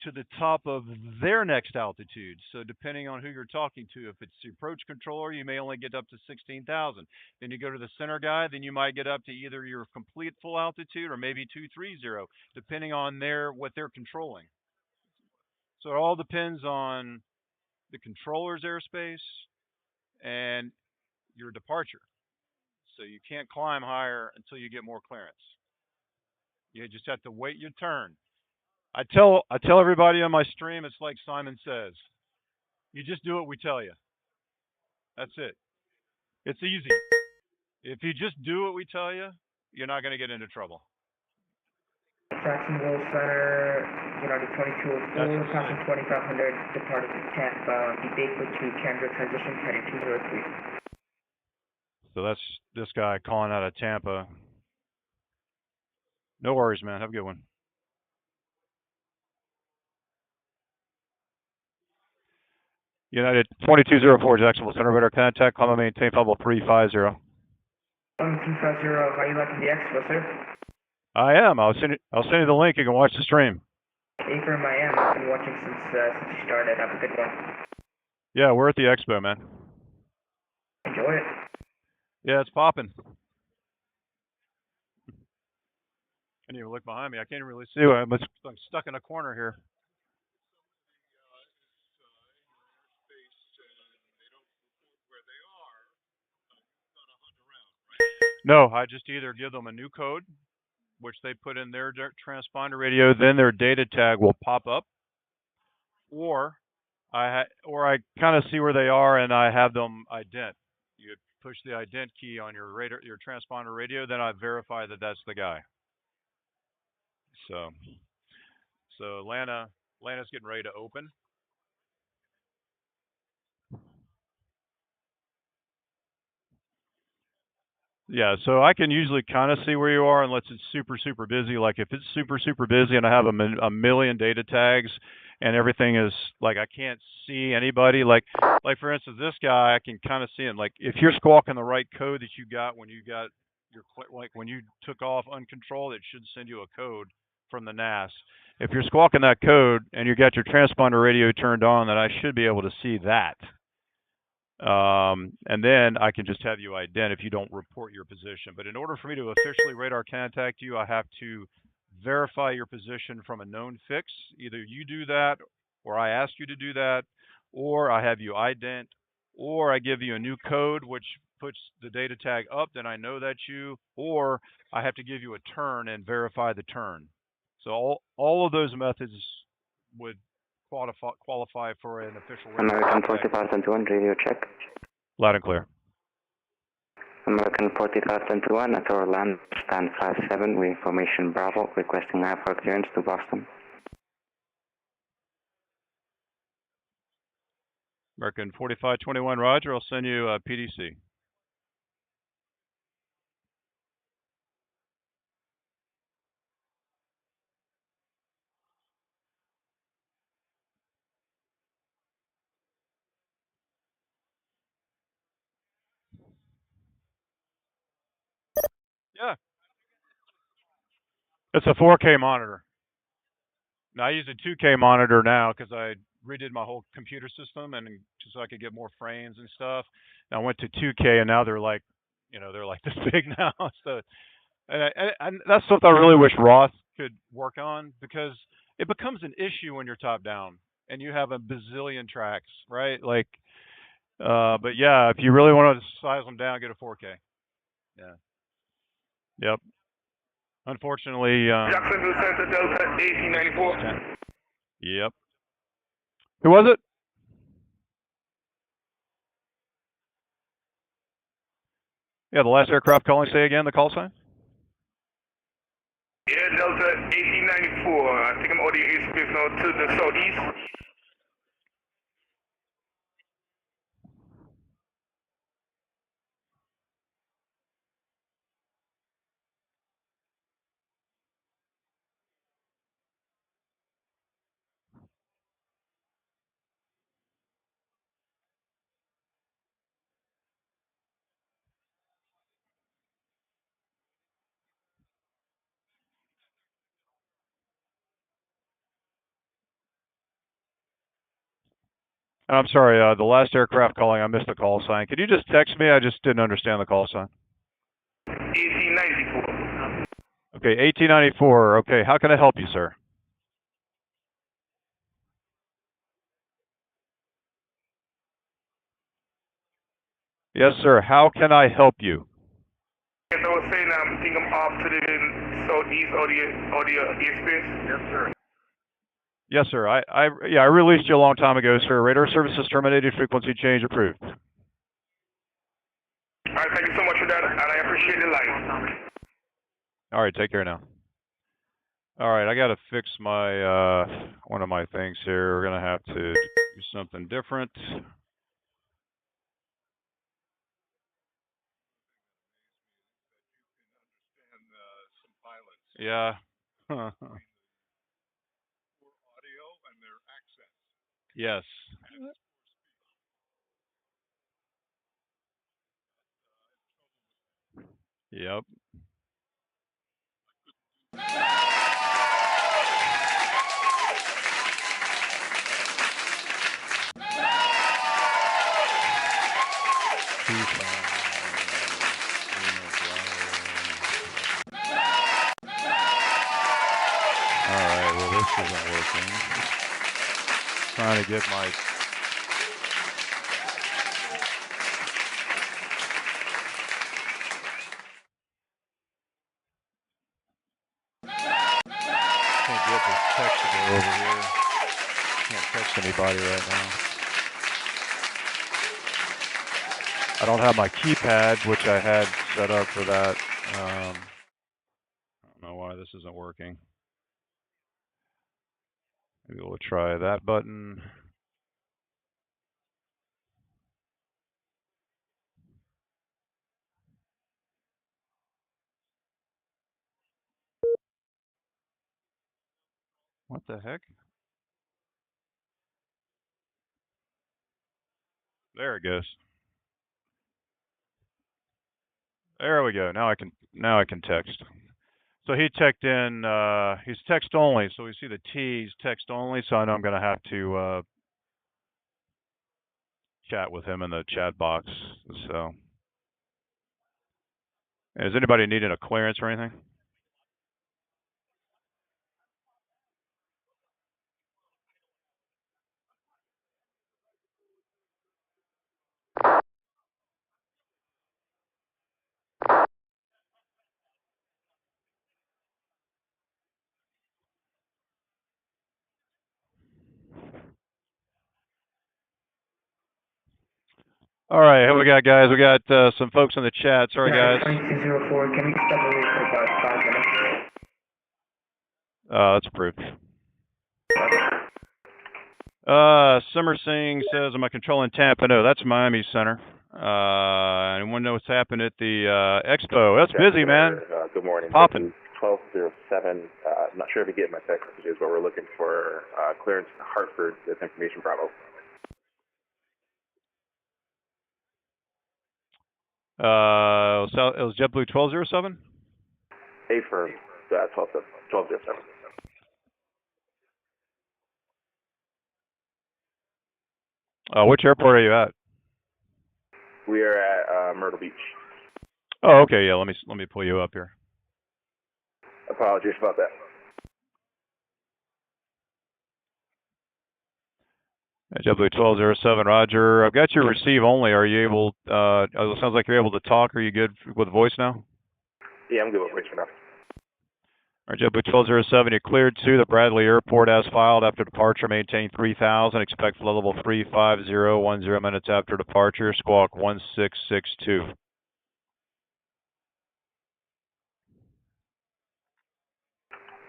to the top of their next altitude. So depending on who you're talking to, if it's the approach controller, you may only get up to 16,000. Then you go to the center guy, then you might get up to either your complete full altitude or maybe 230, depending on what they're controlling. So it all depends on the controller's airspace and your departure. So you can't climb higher until you get more clearance. You just have to wait your turn. I tell everybody on my stream, it's like Simon says. You just do what we tell you. That's it. It's easy. If you just do what we tell you, you're not going to get into trouble. Jacksonville Center, United 2204, passing 2500, departed to Tampa, the Bakewood to Canberra transition, heading 203. So that's this guy calling out of Tampa. No worries, man. Have a good one. United 2204, Jacksonville Center, radar contact, comma maintain, follow 350. 250, how you liking the Expo, sir? I am. I'll send you the link. You can watch the stream. Affirm I am. I've been watching since you started. Have a good one. Yeah, we're at the Expo, man. Enjoy it. Yeah, it's popping. Couldn't even look behind me. I can't even really see. I'm stuck in a corner here. No, I just either give them a new code, which they put in their transponder radio, then their data tag will pop up, or I kind of see where they are and I have them ident. You push the ident key on your radar, your transponder radio, then I verify that that's the guy. So Atlanta's getting ready to open. Yeah, so I can usually kind of see where you are unless it's super, super busy. Like if it's super, super busy and I have a million data tags and everything is like I can't see anybody. Like for instance, this guy, I can kind of see him. Like if you're squawking the right code that you got when you got like when you took off uncontrolled, it should send you a code from the NAS. If you're squawking that code and you got your transponder radio turned on, then I should be able to see that. And then I can just have you ident if you don't report your position. But in order for me to officially radar contact you, I have to verify your position from a known fix. Either you do that, or I ask you to do that, or I have you ident, or I give you a new code which puts the data tag up, then I know that's you, or I have to give you a turn and verify the turn. So all of those methods would qualify for an official radar American contact. 4521, radio check. Loud and clear. American 4521, that's our land, stand 57, with information Bravo, requesting airport clearance to Boston. American 4521, roger, I'll send you a PDC. Yeah. It's a 4K monitor. Now I use a 2K monitor now because I redid my whole computer system and just so I could get more frames and stuff. And I went to 2K and now they're like, they're like this big now. So, and that's something I really wish Roth could work on because it becomes an issue when you're top down and you have a bazillion tracks, right? Like, but yeah, if you really want to size them down, get a 4K. Yeah. Yep. Unfortunately, Jacksonville Center Delta 1894. Yep. Who was it? Yeah, the last aircraft calling. Say again the call sign. Yeah, Delta 1894. I think I'm audio airspace now to the southeast. I'm sorry, the last aircraft calling, I missed the call sign. Could you just text me? I just didn't understand the call sign. 1894. Okay, 1894. Okay, how can I help you, sir? Yes, sir. How can I help you? Yes, I was saying I think I'm off to the southeast audio airspace. Yes, sir. Yes, sir. I released you a long time ago, sir. Radar services terminated. Frequency change approved. All right, thank you so much for that, and I appreciate the light. All right, take care now. All right, I got to fix my one of my things here. We're gonna have to do something different. Yeah. Yes. Yep. this isn't working. Trying to get my... Can't get this text to go over here. Can't text anybody right now. I don't have my keypad, which I had set up for that. I don't know why this isn't working. Maybe we'll try that button. What the heck? There it goes. There we go. Now I can text. So he checked in. He's text only. So we see the T's text only. So I know I'm going to have to chat with him in the chat box. So, is anybody needing a clearance or anything? All right, what we got, guys? We got some folks in the chat. Sorry, guys. 2204, can we step away for about 5 minutes? That's approved. Simmer Singh says, am I controlling Tampa? No, that's Miami Center. Anyone know what's happened at the Expo? That's busy, man. Good morning. Popping. 1207. I'm not sure if you get my text messages, but we're looking for clearance to Hartford. That's information Bravo. It was JetBlue 1207? A firm, 1207. Which airport are you at? We are at Myrtle Beach. Oh, okay. Yeah, let me pull you up here. Apologies about that. JetBlue 1207, Roger. I've got your receive only. Are you able? It sounds like you're able to talk. Are you good with voice now? Yeah, I'm good with voice for now. All right, JetBlue 1207, you're cleared to the Bradley Airport as filed after departure. Maintain 3000. Expect flight level 350. 10 minutes after departure. Squawk 1662.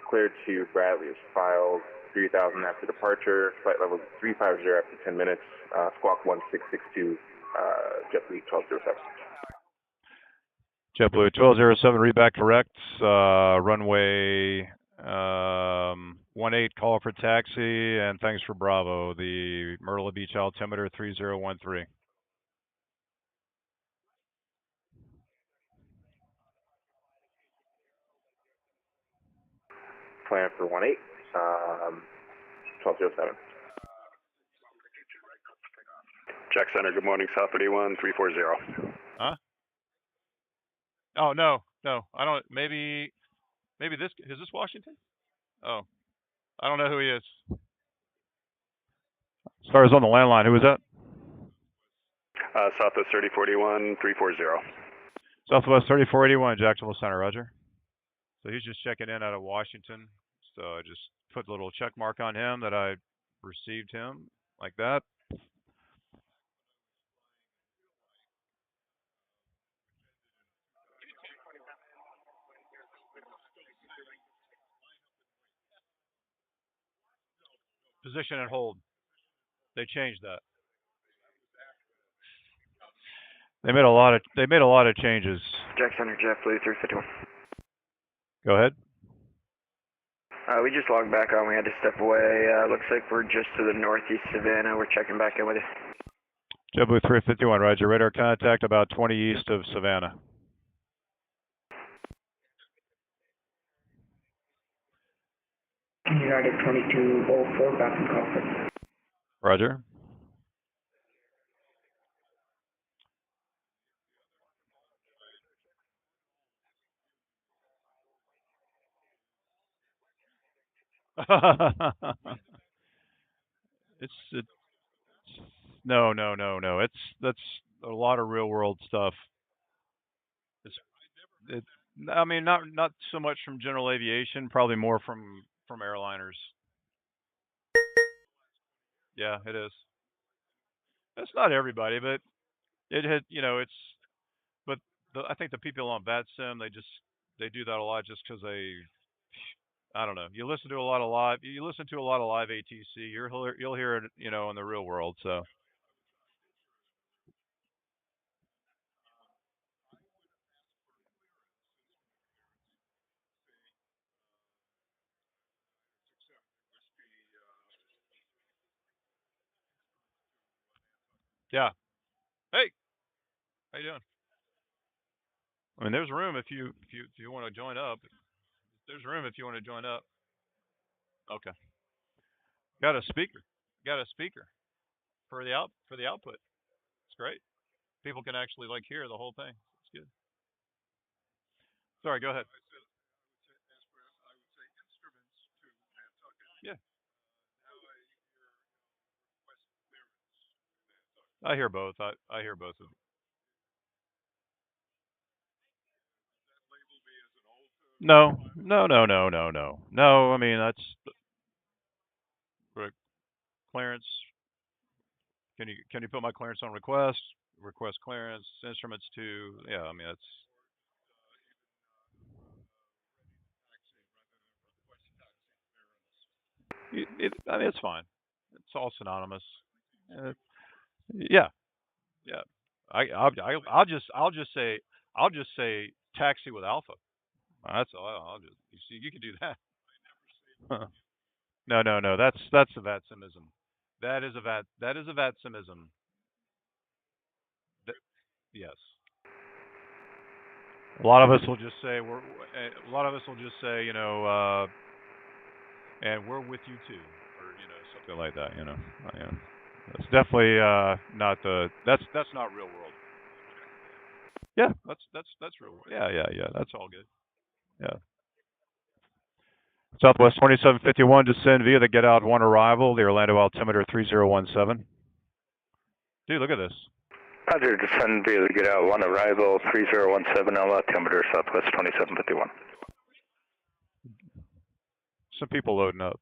Cleared to Bradley is filed 3000 after departure. Flight level 350 after 10 minutes. Squawk 1662. JetBlue 1207. JetBlue 1207, read back correct. Runway 18, call for taxi, and thanks for Bravo. The Myrtle Beach altimeter 3013. Plan for 18, 1207. Jack Center, good morning, South 31, 340. Huh? Oh, no. I don't, maybe this, is this Washington? Oh, I don't know who he is. As far as on the landline, who was that? Southwest 3041, 340. Southwest 3481, Jacksonville Center, Roger. So he's just checking in out of Washington. So I just put a little check mark on him that I received him like that. Position and hold. They changed that. They made a lot of changes. Jack Center, JetBlue 351. Go ahead. We just logged back on. We had to step away. Looks like we're just to the northeast Savannah. We're checking back in with you. JetBlue 351, Roger. Radar contact about 20 east of Savannah. United 2204, back in conference. Roger. It's no. That's a lot of real world stuff. It's it. I mean, not so much from general aviation, probably more from airliners. Yeah, it is. That's not everybody, but it had, it's, but I think the people on VATSIM, they do that a lot just because I don't know. You listen to a lot of live ATC. You'll hear it, in the real world. So yeah. Hey, how you doing? I mean, there's room if you want to join up. There's room if you want to join up. Okay. Got a speaker. Got a speaker for the output. It's great. People can actually hear the whole thing. It's good. Sorry, go ahead. Yeah, I hear both. I hear both of them. No, no, no, no, no, no, no. I mean, that's clearance. Can you put my clearance on request? Request clearance. Instruments too. Yeah, I mean that's. I mean it's fine. It's all synonymous. Uh, yeah, yeah. I'll just say taxi with alpha. That's all. I'll just you see you can do that. No, no, no. That's a vatsimism. That is a vatsimism. Th- yes. A lot of us will just say a lot of us will just say, and we're with you too, or something like that. Yeah. That's definitely not that's not real world. Yeah, that's real world. Yeah. That's all good. Yeah. Southwest 2751, descend via the get out one arrival, the Orlando altimeter 3017. Dude, look at this. Roger, descend via the get out one arrival 3017 on altimeter Southwest 2751. Some people loading up.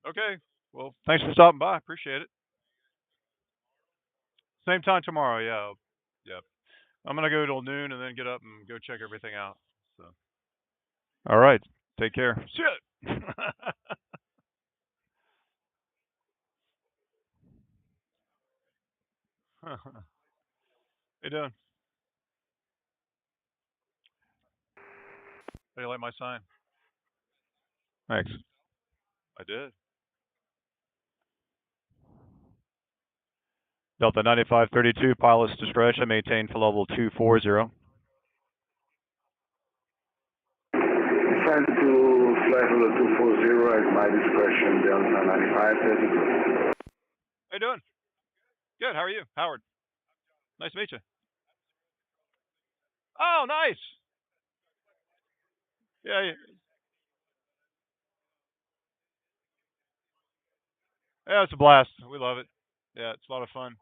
Okay. Well, thanks for stopping by. Appreciate it. Same time tomorrow. Yeah. Yeah. I'm gonna go till noon and then get up and go check everything out. So. All right. Take care. Shit. How you doing? How do you like my sign? Thanks. I did. Delta 9532, pilot's discretion, maintain for level 240. Descend to flight level 240 at my discretion, Delta 9532. How you doing? Good. How are you? Howard. Nice to meet you. Oh, nice. Yeah. Yeah, it's a blast. We love it. Yeah, it's a lot of fun.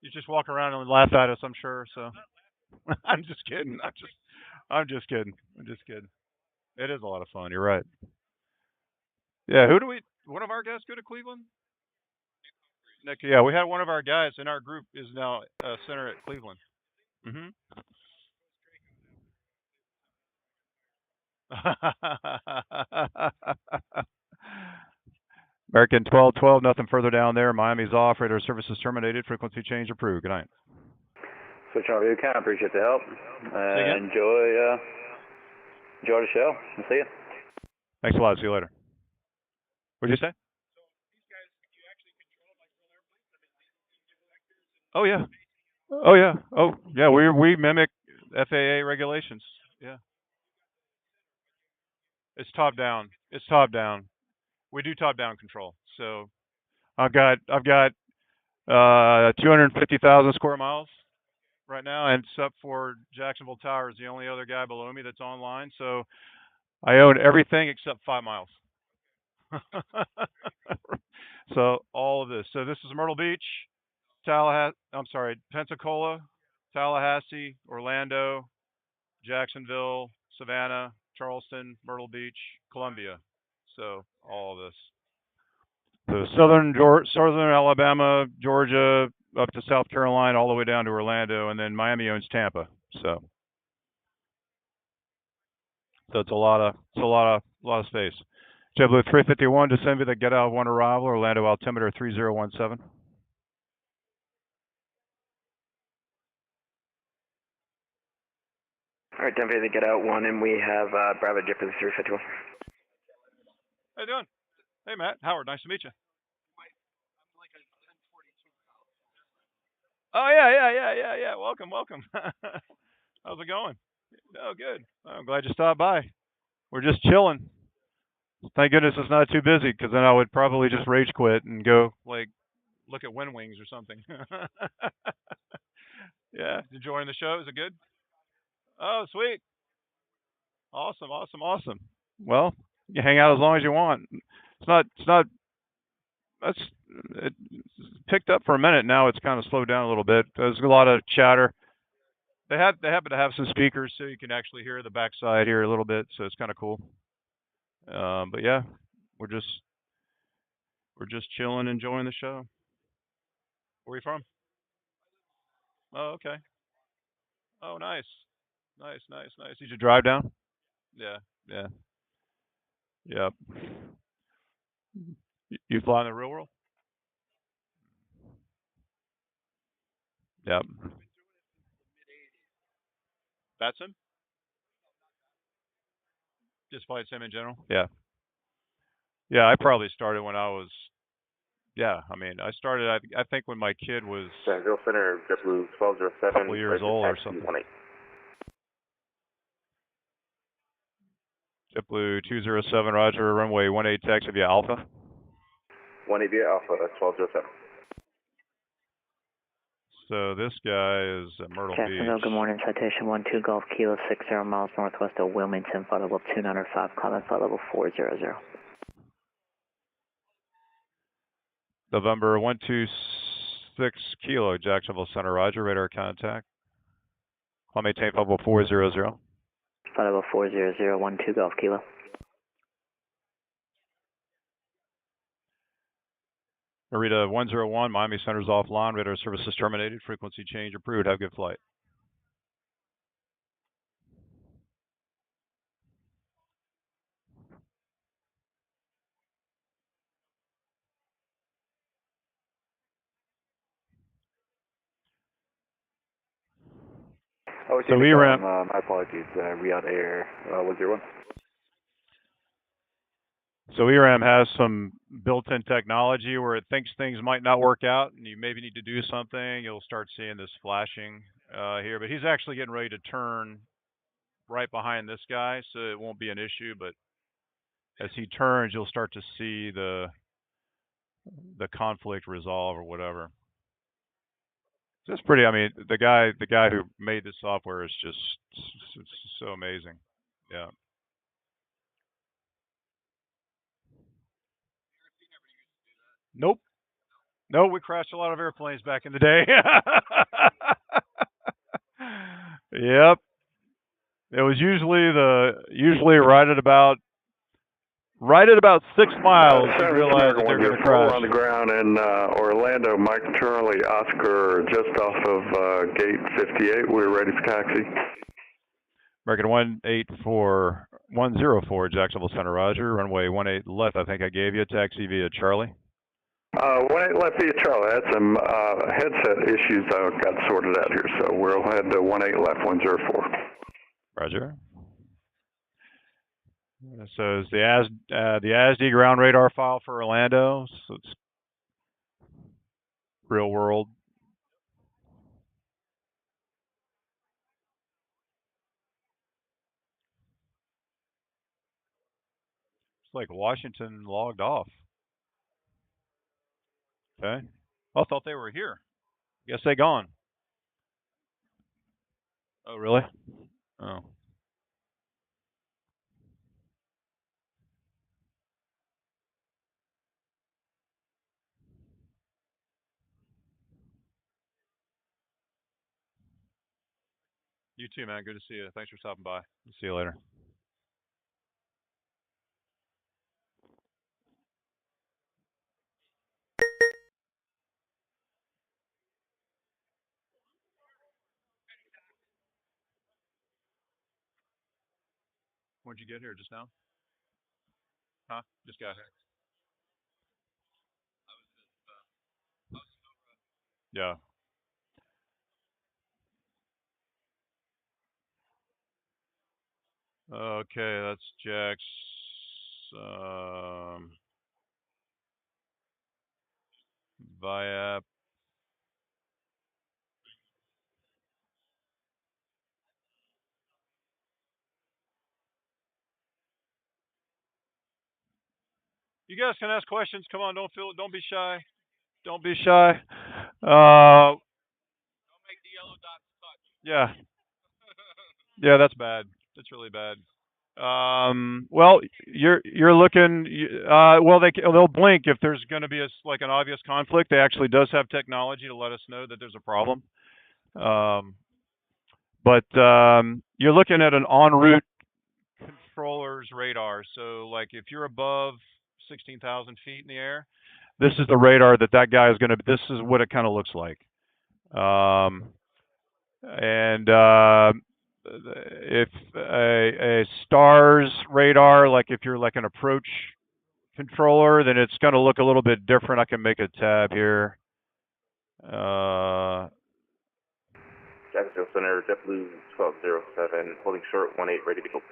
You just walk around and laugh at us, I'm sure. So I'm just kidding. I'm just kidding. I'm just kidding. It is a lot of fun. You're right. Yeah. One of our guys go to Cleveland? Nick. Yeah, we had one of our guys in our group is now a center at Cleveland. Hmm. American 1212, nothing further down there. Miami's off. Radar services terminated. Frequency change approved. Good night. Switch on view count. Appreciate the help. Enjoy the show. We'll see you. Thanks a lot. See you later. What'd you say? Oh yeah. Oh yeah. Oh yeah. We mimic FAA regulations. Yeah. It's top down. It's top down. We do top down control. So I've got 250,000 square miles right now, and except for Jacksonville Tower is the only other guy below me that's online. So I own everything except 5 miles. So all of this. So this is Myrtle Beach, Pensacola, Tallahassee, Orlando, Jacksonville, Savannah, Charleston, Myrtle Beach, Columbia. So all of this. So southern Alabama, Georgia, up to South Carolina, all the way down to Orlando, and then Miami owns Tampa. So it's a lot of space. JetBlue 351, descend via the get out of 1 arrival, Orlando altimeter 3017. All right, Denver, they get out 1, and we have Bravo JetBlue 351. How you doing? Hey, Matt. Howard, nice to meet you. Oh, yeah. Welcome. How's it going? Oh, good. I'm glad you stopped by. We're just chilling. Thank goodness it's not too busy, because then I would probably just rage quit and go, like, look at Wind Wings or something. Yeah, enjoying the show? Is it good? Oh, sweet. Awesome. Well, you hang out as long as you want. It picked up for a minute. Now it's kind of slowed down a little bit. There's a lot of chatter. They happen to have some speakers, so you can actually hear the backside here a little bit. So it's kind of cool. But yeah, we're just chilling, enjoying the show. Where are you from? Oh, okay. Oh, nice. Did you drive down? Yeah. Yep. You fly in the real world? Yep. VATSIM? Just FlightSim in general? Yeah. Yeah, I probably started when I was, I started, I think when my kid was Jacksonville Center, JetBlue 1207. a couple years old or something. JetBlue 207, roger, runway 18 taxi via Alpha. 18 via Alpha, that's 1207. So this guy is at Myrtle Jacksonville, Beach. good morning, citation 12 Golf Kilo 60 miles northwest of Wilmington, flight level 205, climb flight level 400. November 126 Kilo, Jacksonville Center, roger, radar contact. Climb maintain flight level 400. Flight level 400, 12 Golf Kilo. Narita 101, Miami Center's offline, radar services terminated, frequency change approved, have a good flight. So ERAM, my apologies, Riyadh Air 101. So ERAM has some built-in technology where it thinks things might not work out and you maybe need to do something. You'll start seeing this flashing here, but he's actually getting ready to turn right behind this guy, so it won't be an issue, but as he turns, you'll start to see the conflict resolve or whatever. So it's pretty, the guy who made this software is just so amazing. Yeah. Nope. No, we crashed a lot of airplanes back in the day. Yep. It was usually right at about 6 miles you realize that they're going to crash. On the ground in Orlando, Mike Charlie, Oscar, just off of gate 58. We're ready for taxi. American 104, Jacksonville Center, roger. Runway 18 left, I think I gave you. Taxi via Charlie. 18 left via Charlie. I had some headset issues I got sorted out here, so we'll head to 18 left, 104. Roger. So it's the ASD ground radar file for Orlando. So it's real world. It's like Washington logged off. Okay. I thought they were here. Guess they gone. Oh, really? Oh. You too, man. Good to see you. Thanks for stopping by. See you later. When'd you get here? Just now? Huh? Just got here. Yeah. Okay, that's Jack's. Via. You guys can ask questions. Come on, don't be shy. Don't be shy. Don't make the yellow dots touch. Yeah. Yeah, that's bad. That's really bad. Well, you're looking. Well, they'll blink if there's going to be like an obvious conflict. They actually does have technology to let us know that there's a problem. But you're looking at an en route controller's radar. So, like, if you're above 16,000 feet in the air, this is the radar that guy is going to. This is what it kind of looks like. And if a STARS radar, like if you're like an approach controller, then it's going to look a little bit different. I can make a tab here. Jacksonville Center, JetBlue 1207, holding short 18, ready to go.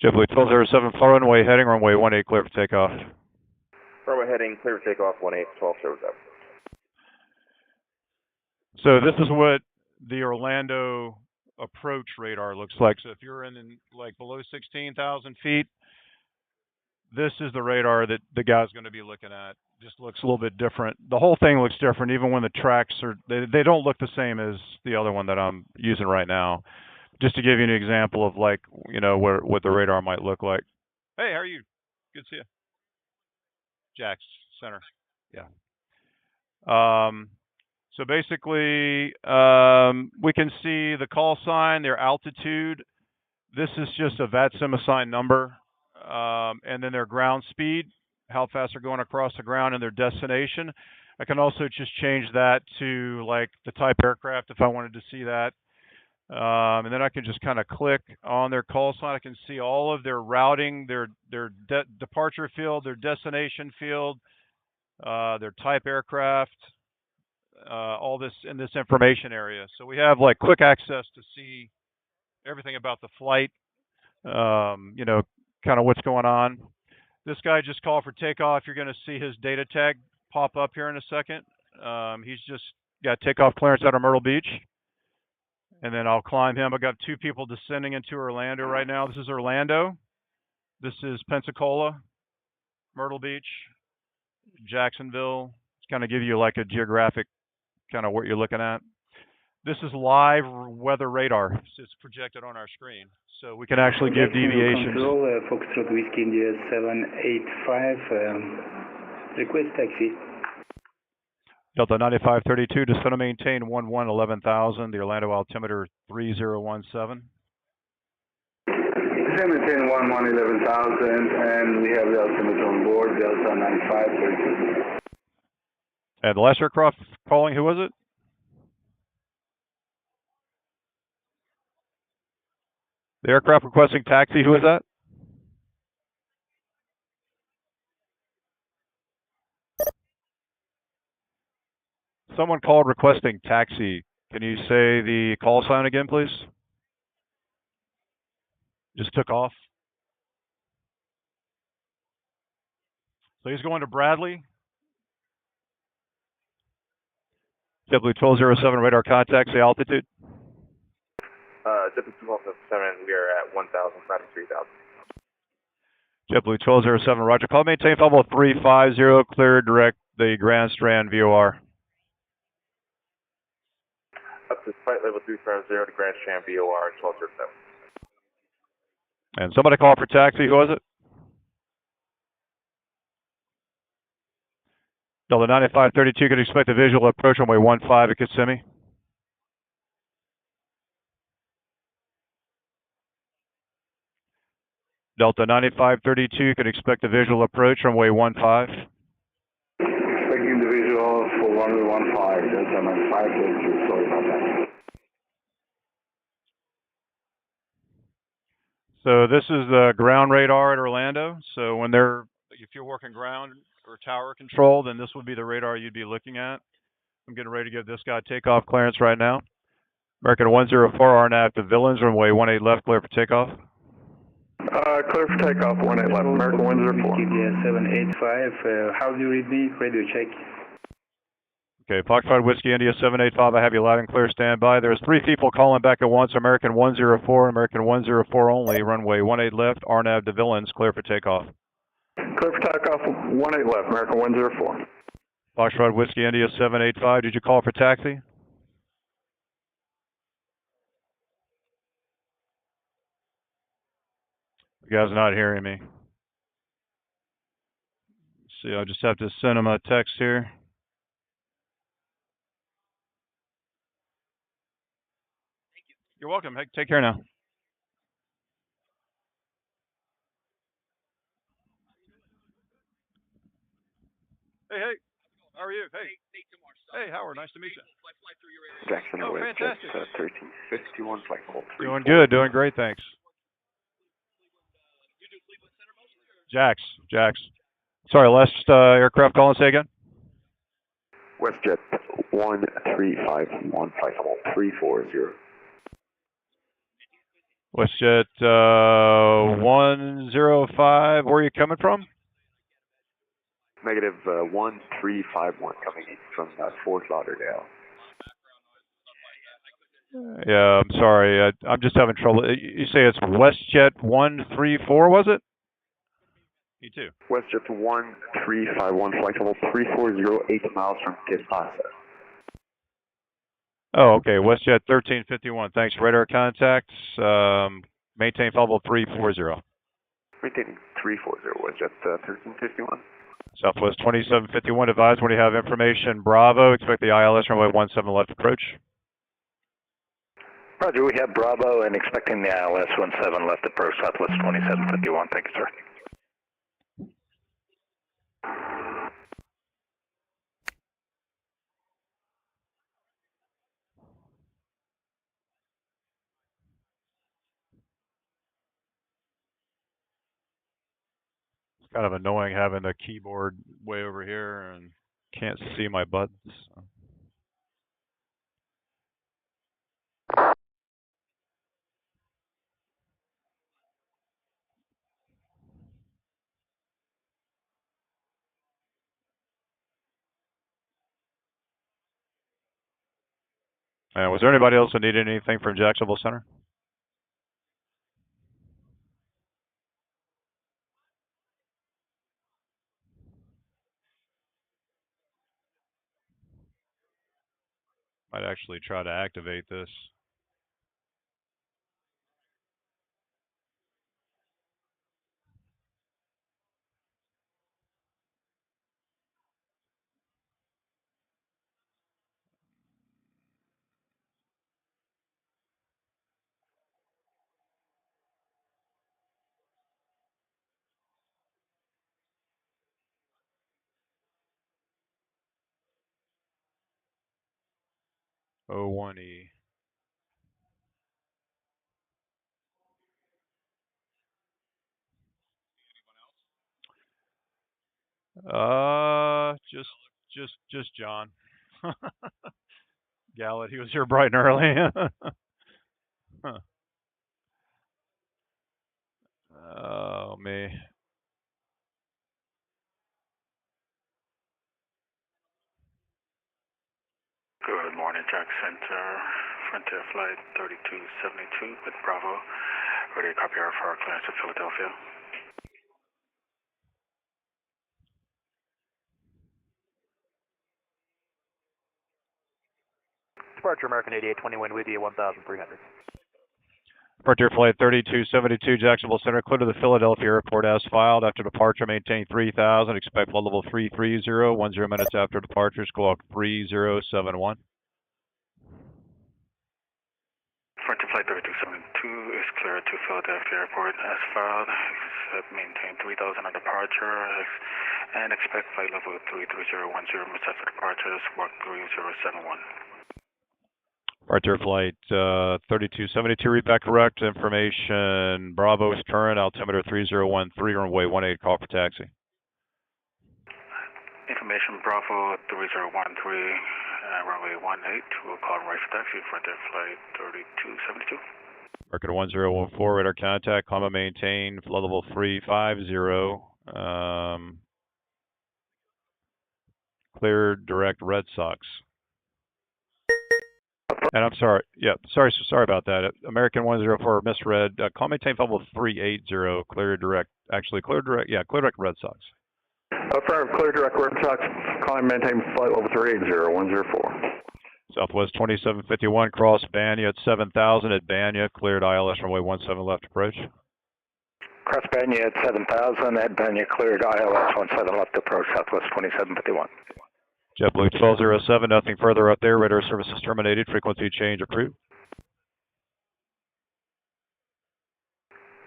JetBlue 1207, fly runway heading, runway 18, clear for takeoff. Runway heading, clear for takeoff, 18, 1207. So this is what the Orlando approach radar looks like. So if you're in like below 16,000 feet, this is the radar that the guy's going to be looking at. Just looks a little bit different. The whole thing looks different, even when the tracks are, they don't look the same as the other one that I'm using right now. Just to give you an example of like, you know, what the radar might look like. Hey, how are you? Good to see you. Jack's Center. Yeah. So basically, we can see the call sign, their altitude. This is just a VATSIM assigned number. And then their ground speed, how fast they're going across the ground, and their destination. I can also just change that to like the type aircraft if I wanted to see that. And then I can just kind of click on their call sign. I can see all of their routing, their departure field, their destination field, their type aircraft, all this in this information area. So we have like quick access to see everything about the flight, you know, kind of what's going on. This guy just called for takeoff. You're going to see his data tag pop up here in a second. He's just got takeoff clearance out of Myrtle Beach. And then I'll climb him. I've got two people descending into Orlando right now. This is Orlando. This is Pensacola, Myrtle Beach, Jacksonville. It's kind of give you like a geographic kind of what you're looking at. This is live weather radar. It's projected on our screen. So we can actually give deviations. Control, Foxtrot Whiskey India 785, request taxi. Delta 9532, descend and maintain 11,000, the Orlando altimeter 3017. Descend and maintain 11,000, and we have the altimeter on board, Delta 9532. And the last aircraft calling, who was it? The aircraft requesting taxi, who is that? Someone called requesting taxi. Can you say the call sign again, please? Just took off. So he's going to Bradley. JetBlue 1207, radar contact, say altitude. JetBlue 1207, we are at 1,000, flapping 3,000. JetBlue 1207, roger. Call maintain flight level 350, clear direct the Grand Strand VOR. Up to flight level 350 to Grand Strand VOR 1207. And somebody call for taxi, who was it? Delta 9532 could expect a visual approach runway 15 at Kissimmee. Delta 9532 could expect a visual approach runway 15. Expecting the visual for runway 15, Delta 9532, sorry about that. So this is the ground radar at Orlando. So when if you're working ground or tower control, then this would be the radar you'd be looking at. I'm getting ready to give this guy takeoff clearance right now. American 104, RNAV to Villains, runway 18 left, clear for takeoff. Clear for takeoff, 18 left, American 104. India 785, how do you read me? Radio check. Okay, Foxtrot Whiskey India 785, I have you loud and clear, stand by. There's 3 people calling back at once, American 104, American 104 only, runway 18 left, RNAV to Villains, clear for takeoff. Clear for takeoff, 18 left, American 104. Foxtrot Whiskey India 785, did you call for taxi? You guys are not hearing me. Let's see, I'll just have to send him a text here. You're welcome. Hey, take care now. Hey, how are you? Hey, Howard, nice to meet you. Jackson, oh, fantastic. fantastic. 1351, flight level 3. Doing good, doing great, thanks. Jax. Sorry, last aircraft calling, say again? WestJet 1351, flight level 340. WestJet 105, where are you coming from? Negative 1351 coming in from Fort Lauderdale. Yeah, I'm sorry. I'm just having trouble. You say it's WestJet 134, was it? Me too. WestJet 1351, flight level 340, 8 miles from Kiss Plaza. Oh, okay. WestJet 1351. Thanks. Radar contacts. Maintain flight level 340. Maintaining 340, WestJet 1351. Southwest 2751, advise when you have information. Bravo, expect the ILS runway 17 left approach. Roger, we have Bravo and expecting the ILS 17 left approach, Southwest 2751. Thank you, sir. It's kind of annoying having the keyboard way over here and can't see my buttons. So. Was there anybody else that needed anything from Jacksonville Center? Might actually try to activate this. O1E. Just Jon. Galed, he was here bright and early. Huh. Oh, me. Good morning, Jack Center. Frontier Flight 3272 with Bravo. Ready to copy our for our clearance to Philadelphia. Departure American 8820, wind with you 1,300. Departure flight 3272, Jacksonville Center, clear to the Philadelphia airport as filed. After departure, maintain 3000. Expect flight level 330, 10 minutes after departure, squawk 3071. Departure flight 3272 is clear to Philadelphia airport as filed. Maintain 3000 on departure and expect flight level 330, 10 minutes after departure, squawk 3071. Departure flight 3272, read back correct. Information Bravo is current, altimeter 3013, runway 18, call for taxi. Information Bravo 3013, runway 18, we'll call right for taxi, Frontier flight 3272. American 1014, radar contact, comma maintain, flight level 350. Clear direct Red Sox. And I'm sorry, yeah, sorry about that. American 104 misread. Call maintain flight level 380, clear direct. Actually, clear direct. Yeah, clear direct Red Sox. Affirmative, clear direct Red Sox. Calling maintain flight level 380, 104. Southwest 2751, cross Banya at 7000 at Banya, cleared ILS runway 17 left approach. Cross Banya at 7000 at Banya, cleared ILS 17 left approach, Southwest 2751. JetBlue 1207, nothing further up there. Radar services terminated. Frequency change approved.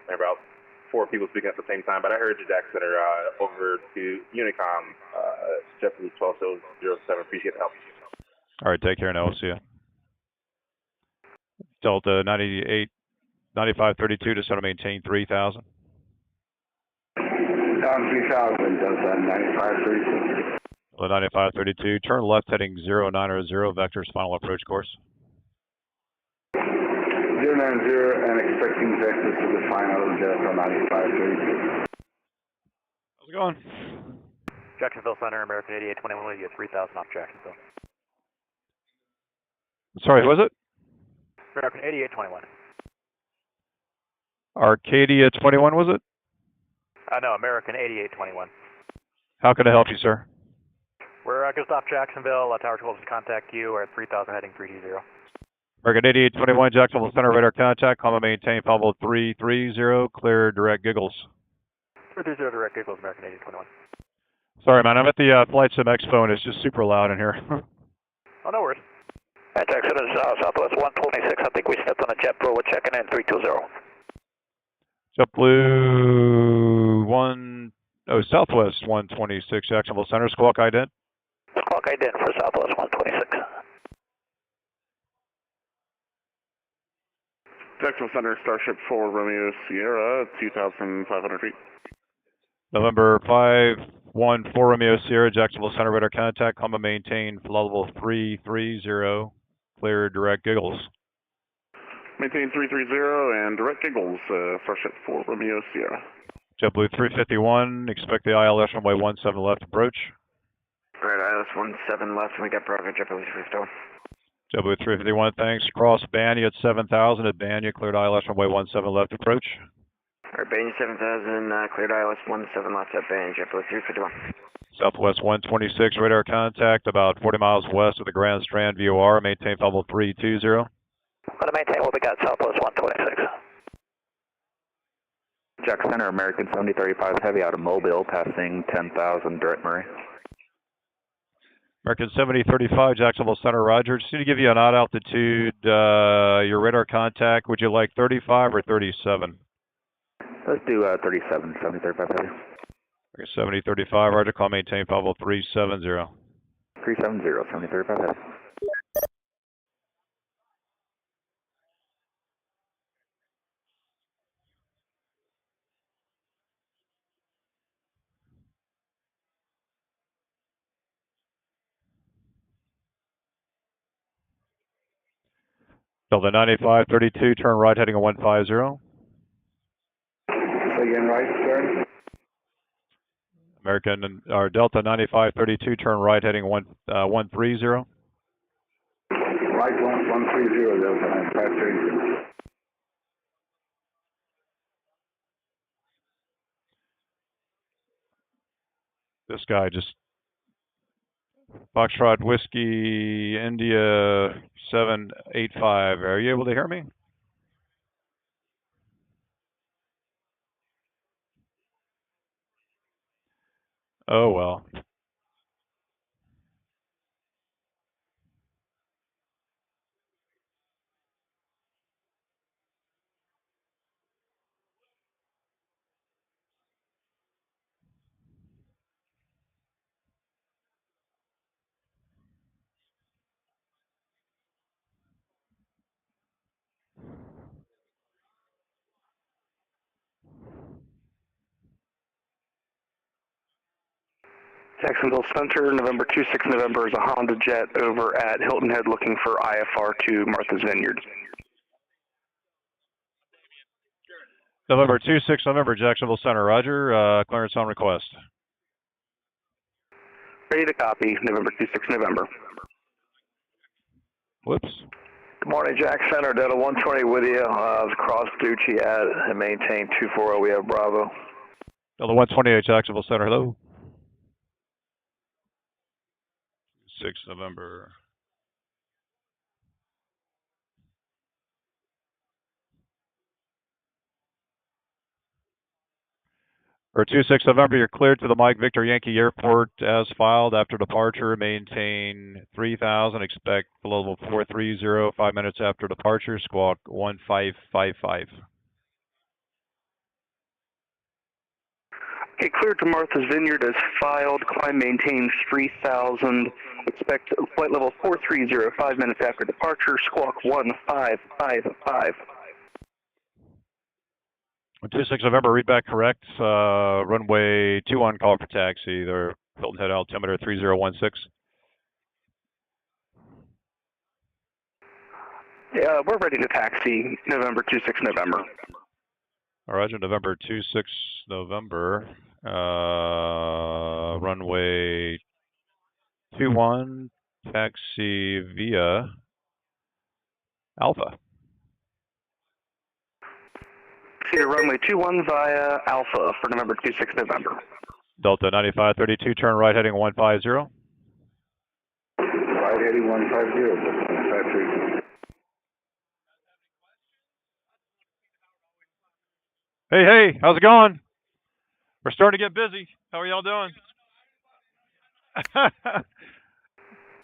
There are about 4 people speaking at the same time, but I heard you, Jack Center, over to Unicom, JetBlue 1207. Appreciate the help. All right, take care now. We'll see you. Delta 9532 to center maintain 3000. Down 3000, Delta 9532. 9532, turn left heading 090, vectors final approach course. 090 and expecting vectors to the final Delta 9532. How's it going? Jacksonville Center, American 8821, with you at 3000 off Jacksonville. Sorry, who was it? American 8821. Arcadia 21, was it? No, American 8821. How can I help you, sir? We're just off Jacksonville. Tower 12 to contact you. We're at 3000 heading 320. American 8821, Jacksonville Center, radar contact, comma maintain, follow 330, clear direct Giggles. 330 direct Giggles, American 8821. Sorry, man, I'm at the FlightSim Expo and it's just super loud in here. Oh, no worries. Jackson is Southwest 126. I think we stepped on a JetBlue. We're checking in 320. JetBlue Southwest 126, Jacksonville Center, squawk ident. Squawk ident for Southwest 126. Jacksonville Center, Starship 4, Romeo Sierra, 2,500 feet. November 514, Romeo Sierra, Jacksonville Center, radar contact, comma maintain, flight level 330, clear direct Giggles. Maintain 330 and direct Giggles, Starship 4, Romeo Sierra. JetBlue 351, expect the ILS runway 17 left approach. Right, ILS 17 left, and we got Bravo, JetBlue 351. JetBlue 351, thanks. Cross Banya at 7000 at Banya, cleared ILS runway 17 left approach. Alright, Banya 7000, cleared ILS 17 left at Banya, JetBlue 351. Southwest 126, radar contact, about 40 miles west of the Grand Strand VOR, maintain level 320. I'm going to maintain what we got, Southwest 126. Jack Center, American 7035 Heavy out of Mobile, passing 10,000, direct Murray. American 7035, Jacksonville Center, Roger. Just need to give you an odd altitude, your radar contact. Would you like 35 or 37? Let's do 37, 7035 Heavy. Okay, 7035, Roger, call maintain level 370. 370, 7035 Heavy. Delta 9532, turn right heading 150. Say again, right, turn. American, or Delta 9532, turn right heading 130. Right 130, Delta 9532. This guy just Foxtrot Whiskey, India 785. Are you able to hear me? Oh, well. Jacksonville Center, November 26 November is a Honda Jet over at Hilton Head looking for IFR to Martha's Vineyard. November 26 November, Jacksonville Center. Roger. Clearance on request. Ready to copy, November 26 November. Whoops. Good morning, Jack Center, Delta 120 with you. Cross Ducci at and maintain 240, we have Bravo. Delta 128, Jacksonville Center, hello. 6 November. For 26 November, you're cleared to the Mike Victor Yankee Airport as filed. After departure, maintain 3000. Expect level 430. 5 minutes after departure, squawk 1555. Okay, cleared to Martha's Vineyard as filed. Climb maintains 3000. Expect flight level 430. 5 minutes after departure, squawk 1555. 26 November, read back correct. Runway 21, call for taxi. They're Hilton Head altimeter 3016. Yeah, we're ready to taxi, November 26 November. All right, November 26 November. Runway 21, taxi via Alpha. Cedar runway 21 via Alpha for November 26 November. Delta 9532, turn right heading 150. Right heading 150, Delta 9532. Hey, how's it going? We're starting to get busy. How are y'all doing?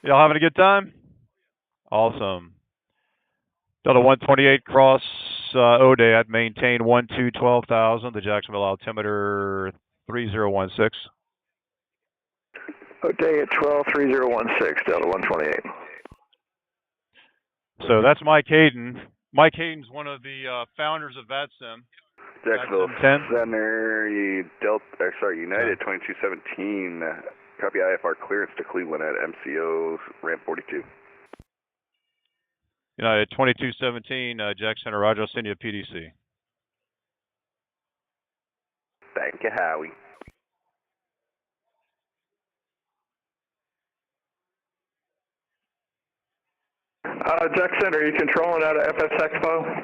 Y'all having a good time? Awesome. Delta 128, cross O'Day at maintain 12,000. The Jacksonville altimeter 3016. O'Day at 123016, Delta 128. So that's Mike Hayden. Mike Hayden's one of the founders of VATSIM. Jacksonville VATSIM 10. Center, United 2217. Copy IFR clearance to Cleveland at MCO ramp 42. United 2217, Jack Center, Roger. I'll send you a PDC. Thank you, Howie. Jack Center, are you controlling out of FS Expo?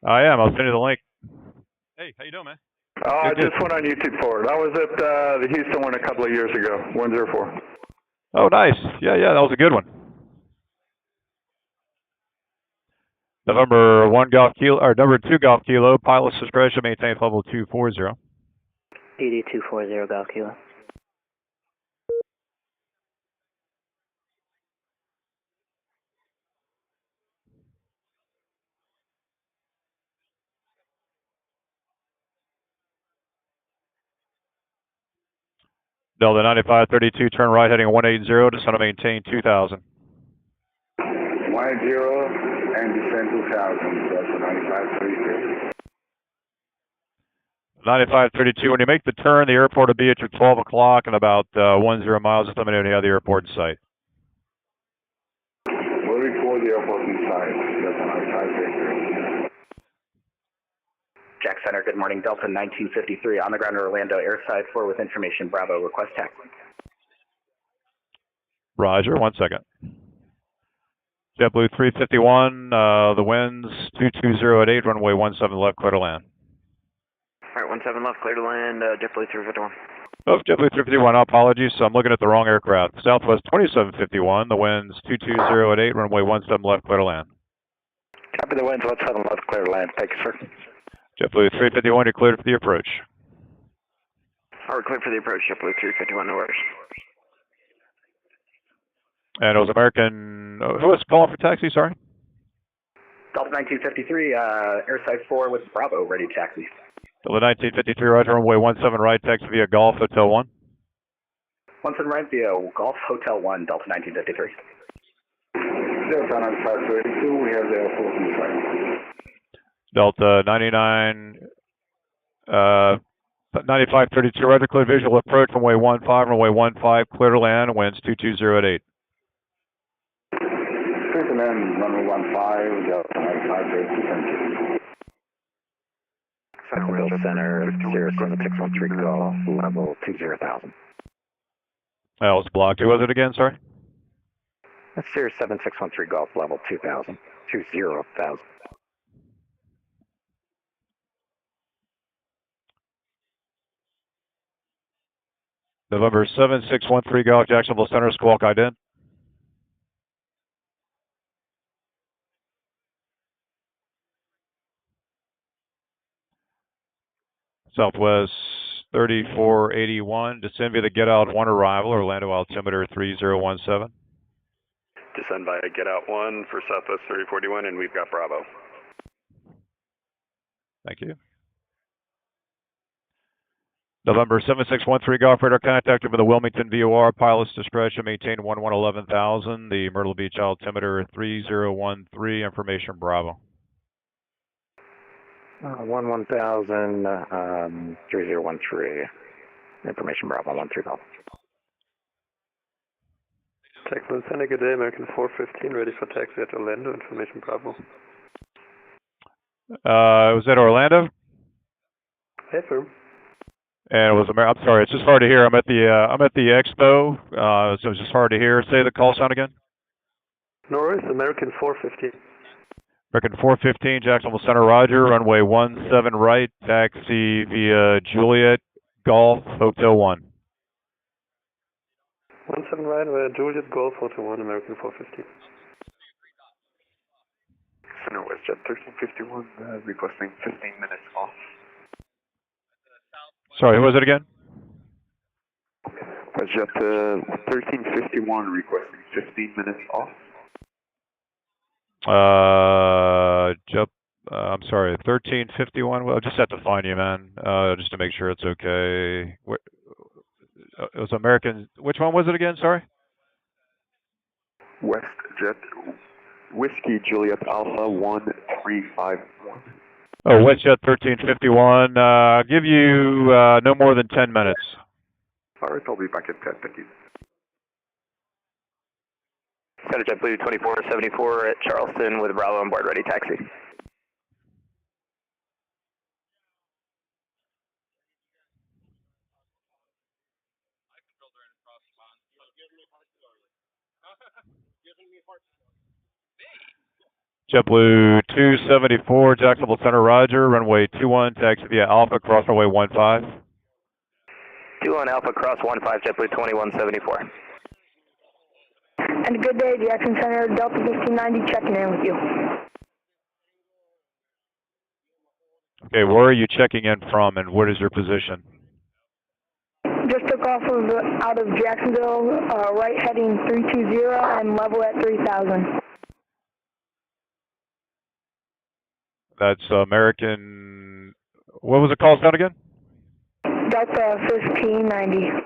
I am. I'll send you the link. Hey, how you doing, man? I just went on YouTube for it. I was at the Houston one a couple of years ago, 104. Oh, nice. Yeah, that was a good one. November 1 Golf Kilo, or number 2 Golf Kilo, pilot's discretion, maintain level 240. PD 240 Golf Kilo. Delta 9532, turn right heading 180, descend to maintain 2000. 10 and descend 2000, Delta 9532. 9532, when you make the turn, the airport will be at your 12 o'clock and about 10 miles. Just let me know when you have the airport in sight. We'll report the airport in sight, Delta 9532. Jack Center, good morning. Delta 1953, on the ground in Orlando, airside 4 with information. Bravo, request taxi. Roger, 1 second. JetBlue 351, the winds 220 at 8, runway 17 left, clear to land. Alright, 17 left, clear to land, JetBlue 351. Oh, JetBlue 351, apologies, so I'm looking at the wrong aircraft. Southwest 2751, the wind's 220 at 8, runway 17 left, clear to land. Copy the winds, 17 left, clear to land. Thank you, sir. JetBlue 351, you're cleared for the approach. We're clear for the approach, JetBlue 351, no worries. And it was American, who was calling for taxi, sorry? Delta 1953, airside 4 with Bravo, ready to taxi. Delta 1953, roger, runway 17 right, taxi via Golf, Hotel 1. 17 right via Golf, Hotel 1, Delta 1953. Delta 9532, we have the airport inside. Delta 9532, roger, clear visual approach, runway 15, runway 15, clear to land, winds 220 at 8. Clear to land, runway 15, Delta 9532, thank you. Central Center, 07613 Golf, level 20,000. That was blocked. Who was it again, sorry? That's 07613 Golf, level 2000. November 7613 Golf, Jacksonville Center, squawk ident. Southwest 3481, descend via the get out 1 arrival, Orlando altimeter 3017. Descend by get out 1 for Southwest 3041, and we've got Bravo. Thank you. November 7613 Golf, radar contact with the Wilmington VOR, pilot's discretion, maintain 111000, the Myrtle Beach altimeter 3013, information Bravo. 11,000, 3013. Information Bravo 13 Golf. Jacksonville Center, good day, American 415, ready for taxi at Orlando, information Bravo. Was that Orlando? Hey, firm. And it was I'm sorry, it's just hard to hear. I'm at the Expo, so it's just hard to hear. Say the call sign again. No worries, American 415. American 415, Jacksonville Center, roger, runway 17 right, taxi via Juliet, Golf, Hotel 1. 17 right, Juliet, Golf, Hotel 1, American 415. Center WestJet 1351, requesting 15 minutes off. Sorry, who was it again? WestJet 1351, requesting 15 minutes off. I'm sorry, 1351. Well, I just have to find you, man, just to make sure it's okay. It was American. Which one was it again? Sorry. WestJet Whiskey Juliet Alpha 1351. Oh, WestJet 1351. I'll give you no more than 10 minutes. All right, I'll be back at 10. Thank you. Center JetBlue 2474 at Charleston with Bravo on board, ready taxi. JetBlue 274, Jacksonville Center, roger, runway 21, taxi via Alpha, cross runway 15. 21 Alpha, cross 15, JetBlue 2174. And good day, Jackson Center, Delta 1590, checking in with you. Okay, where are you checking in from, and what is your position? Just took off out of Jacksonville, right heading 320 and level at 3000. That's American. What was the call sign again? Delta 1590.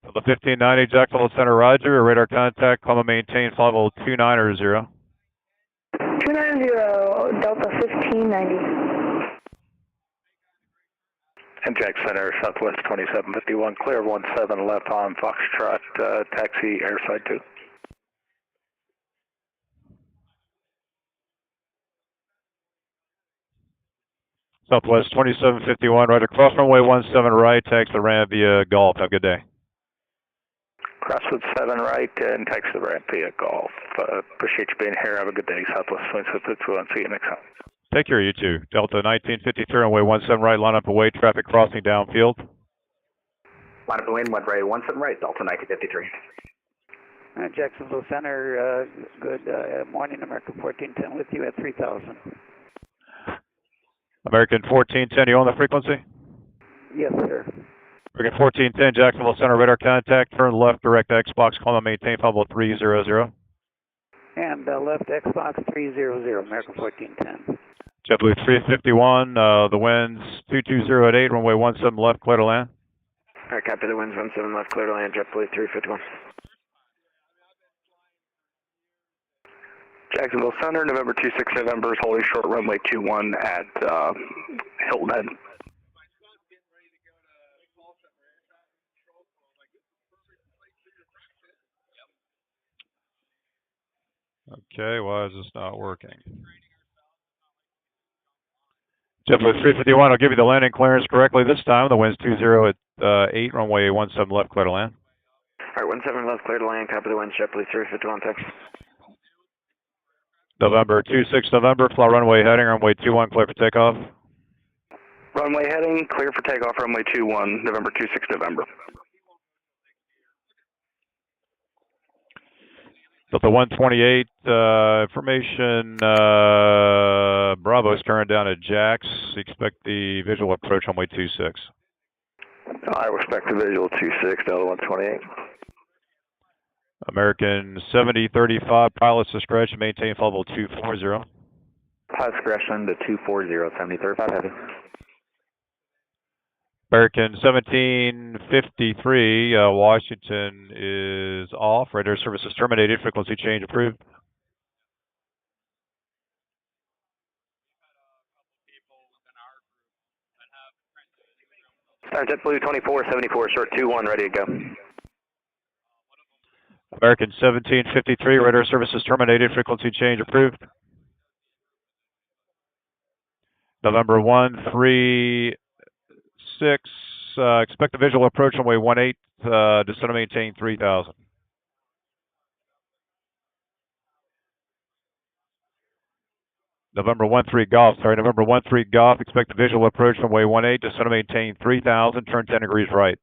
The 1590, Jacksonville Center, roger. Radar contact, call and maintain flight level 290. 290, Delta 1590. And Jack Center, Southwest 2751, clear 17 left on Foxtrot, taxi airside 2. Southwest 2751, roger. Cross runway 17 right, taxi the ramp via Golf. Have a good day. Crosswood 7 right and taxi the ramp via Golf. Appreciate you being here. Have a good day. Southwest 2751. See you next time. Take care, you too. Delta 1953, runway 17 right, line up away, traffic crossing downfield. Line up the wind, went right 17 right, Delta 1953. Jacksonville Center, good morning, American 1410 with you at 3000. American 1410, you on the frequency? Yes, sir. American 1410, Jacksonville Center, radar contact, turn left, direct Xbox, call and maintain flight level 300. And left Xbox 300, American 1410. JetBlue 351, the wind's 2208, runway 17 left, clear to land. All right, copy the winds 17 left, clear to land, JetBlue 351. Jacksonville Center, November 26 November is holding short runway 21 at Hilton Head. Okay, why is this not working? JetBlue 351, I'll give you the landing clearance correctly this time. The wind's 208, runway 17 left, clear to land. All right, 17 left, clear to land, copy the winds, JetBlue 351, thanks. November 26 November, fly runway heading, runway 21, clear for takeoff. Runway heading, clear for takeoff, runway 21, November 26 November. Delta 128, information, Bravo's current down at Jax. Expect the visual approach runway 26. I respect the visual 26, Delta 128. American 7035, pilots discretion, maintain flight level 240. Pilot discretion to 240, 7035, heavy. American 1753, Washington is off, radar services terminated, frequency change approved. JetBlue 2474, short 21, ready to go. American 1753, radar services terminated, frequency change approved. November 136, expect a visual approach runway 18, descend and maintain 3000. November 13 Golf, November 13 Golf, expect a visual approach runway 18, descend and maintain 3000, turn 10 degrees right.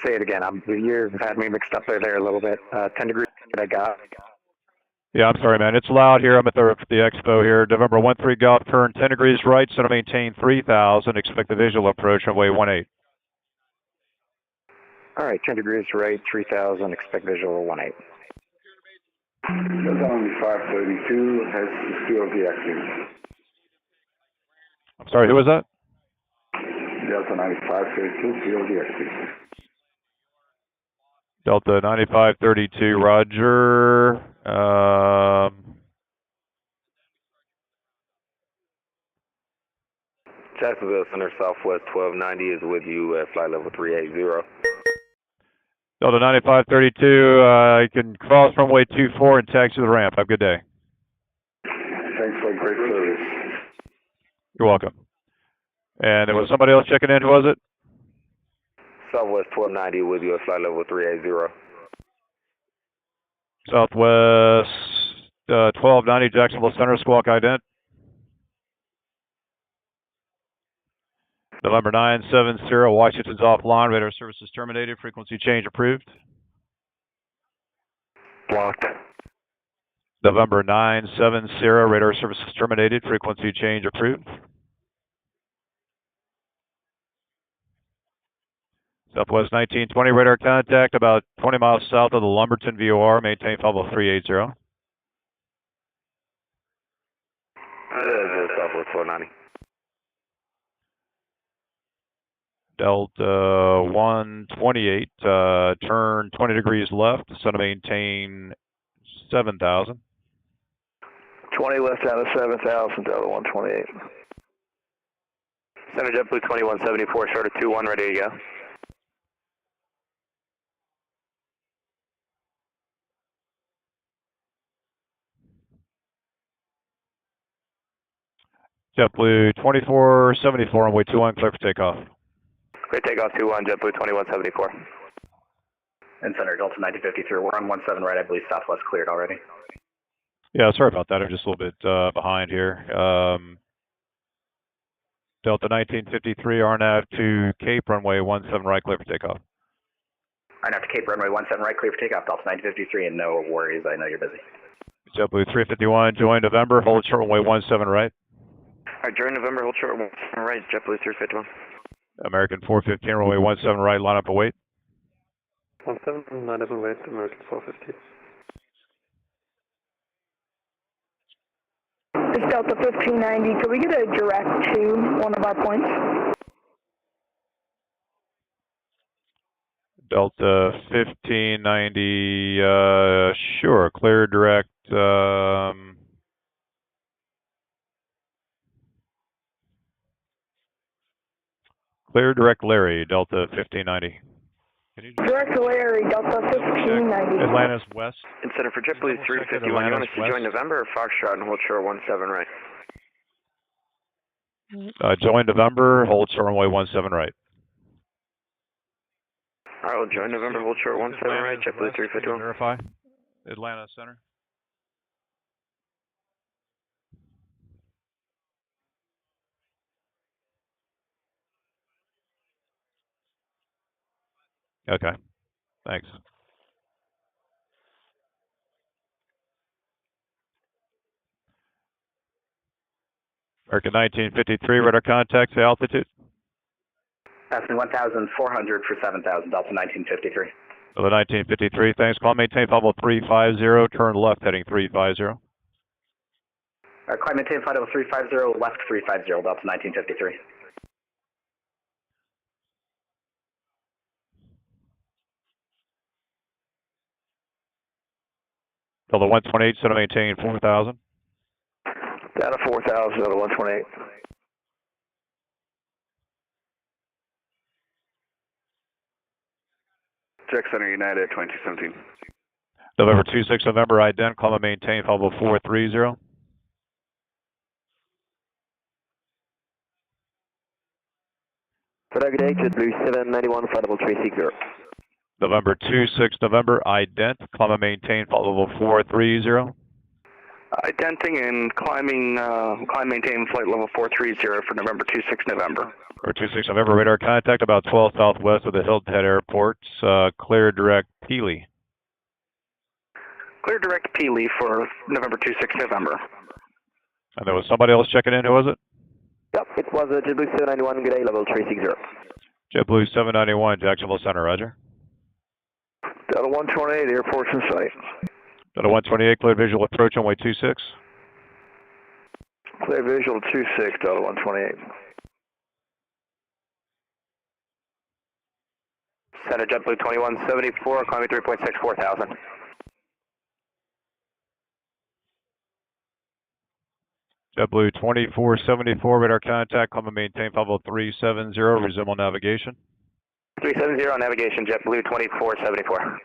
Say it again. You've had me mixed up there a little bit. 10 degrees I got. Yeah, I'm sorry, man. It's loud here. I'm at the Expo here. November 13 Golf, turn 10 degrees right, so to maintain 3000. Expect the visual approach runway 18. All right, 10 degrees right, 3000. Expect visual 18. Delta 9532 has secure deactivated. I'm sorry, who was that? Delta 9532, field deactivated. Delta 9532, roger. Jacksonville Center, Southwest 1290 is with you at flight level 380. Delta 9532, you can cross runway 24 and taxi the ramp. Have a good day. Thanks for great service. You're welcome. And there was somebody else checking in. Who was it? Southwest 1290 with you at flight level 380. Southwest 1290, Jacksonville Center, squawk ident. November 970, Washington's offline, radar services terminated, frequency change approved. Blocked. November 970, radar services terminated, frequency change approved. Southwest 1920, radar contact about 20 miles south of the Lumberton VOR, maintain flight level 380. Southwest 490. Delta 128, turn 20 degrees left, so to maintain 7000. 20 left down to 7000, Delta 128. Center JetBlue 2174, short of 21, ready to go. JetBlue 2474, runway 21, clear for takeoff. Clear takeoff 21, JetBlue 2174. And Center Delta 9053, we're on 17 right, I believe Southwest cleared already. Yeah, sorry about that. I'm just a little bit behind here. Delta 1953, RNAV to Cape, runway 17 right, clear for takeoff. RNAV to Cape, runway 17 right, clear for takeoff, Delta 1953, and no worries, I know you're busy. JetBlue 351, join November, hold short runway 17 right. Alright, join November, hold short 17 right, JetBlue 351. American 415, runway 17 right, line up and wait. 17, line up and wait, American 415. It's Delta 1590. Could we get a direct to one of our points? Delta 1590, sure, clear direct, clear direct Larry, Delta 1590. Direct Larry, Delta 1590. Atlanta's west. And Center for JetBlue 351, you want us to join November or Foxtrot and hold short 17 right? Join November, hold short runway 17 right. Alright, we'll join November, hold short 17 right, JetBlue 351. Verify. Atlanta Center. Okay, thanks. American 1953, radar contact to altitude. Passing 1,400 for 7,000, Delta 1953. Delta 1953, thanks. Climb maintain flight level 350, turn left heading 350. Climb maintain flight level 350, left 350, Delta 1953. Delta 128, center maintain 4,000. Data 4,000, Delta 128. Jack Center United 2217. November 26, November, ident, climb and maintain flight level 430. Good day, JetBlue 791, flight level 360. November 26, November, ident, climb and maintain flight level 430. Identing and climbing, climb maintain flight level 430 for November 26 November. Or 26 November, radar contact about 12 southwest of the Hilton Head Airport. Clear direct Peely. Clear direct Peely for November 26 November. And there was somebody else checking in. Who was it? Yep, it was JetBlue 791, good day, level 360. JetBlue 791, Jacksonville Center, roger. Delta 128, airport's in sight. Delta 128, clear visual approach on way 26. Clear visual 26, Delta 128. Center JetBlue 2174, climbing 3.6, 4,000. JetBlue 2474, radar contact, climb and maintain flight level 370, resume on navigation. 370 on navigation, JetBlue 2474.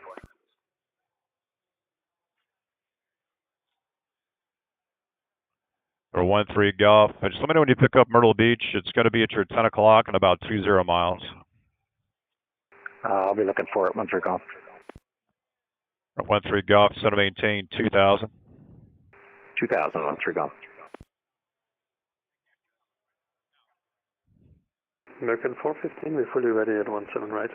Or 13 Golf. Just let me know when you pick up Myrtle Beach. It's going to be at your 10 o'clock and about 20 miles. I'll be looking for it, 13 Golf. Or 13 Golf, center maintain 2000. 2000, 13 Golf. American 415, we're fully ready at 17 right.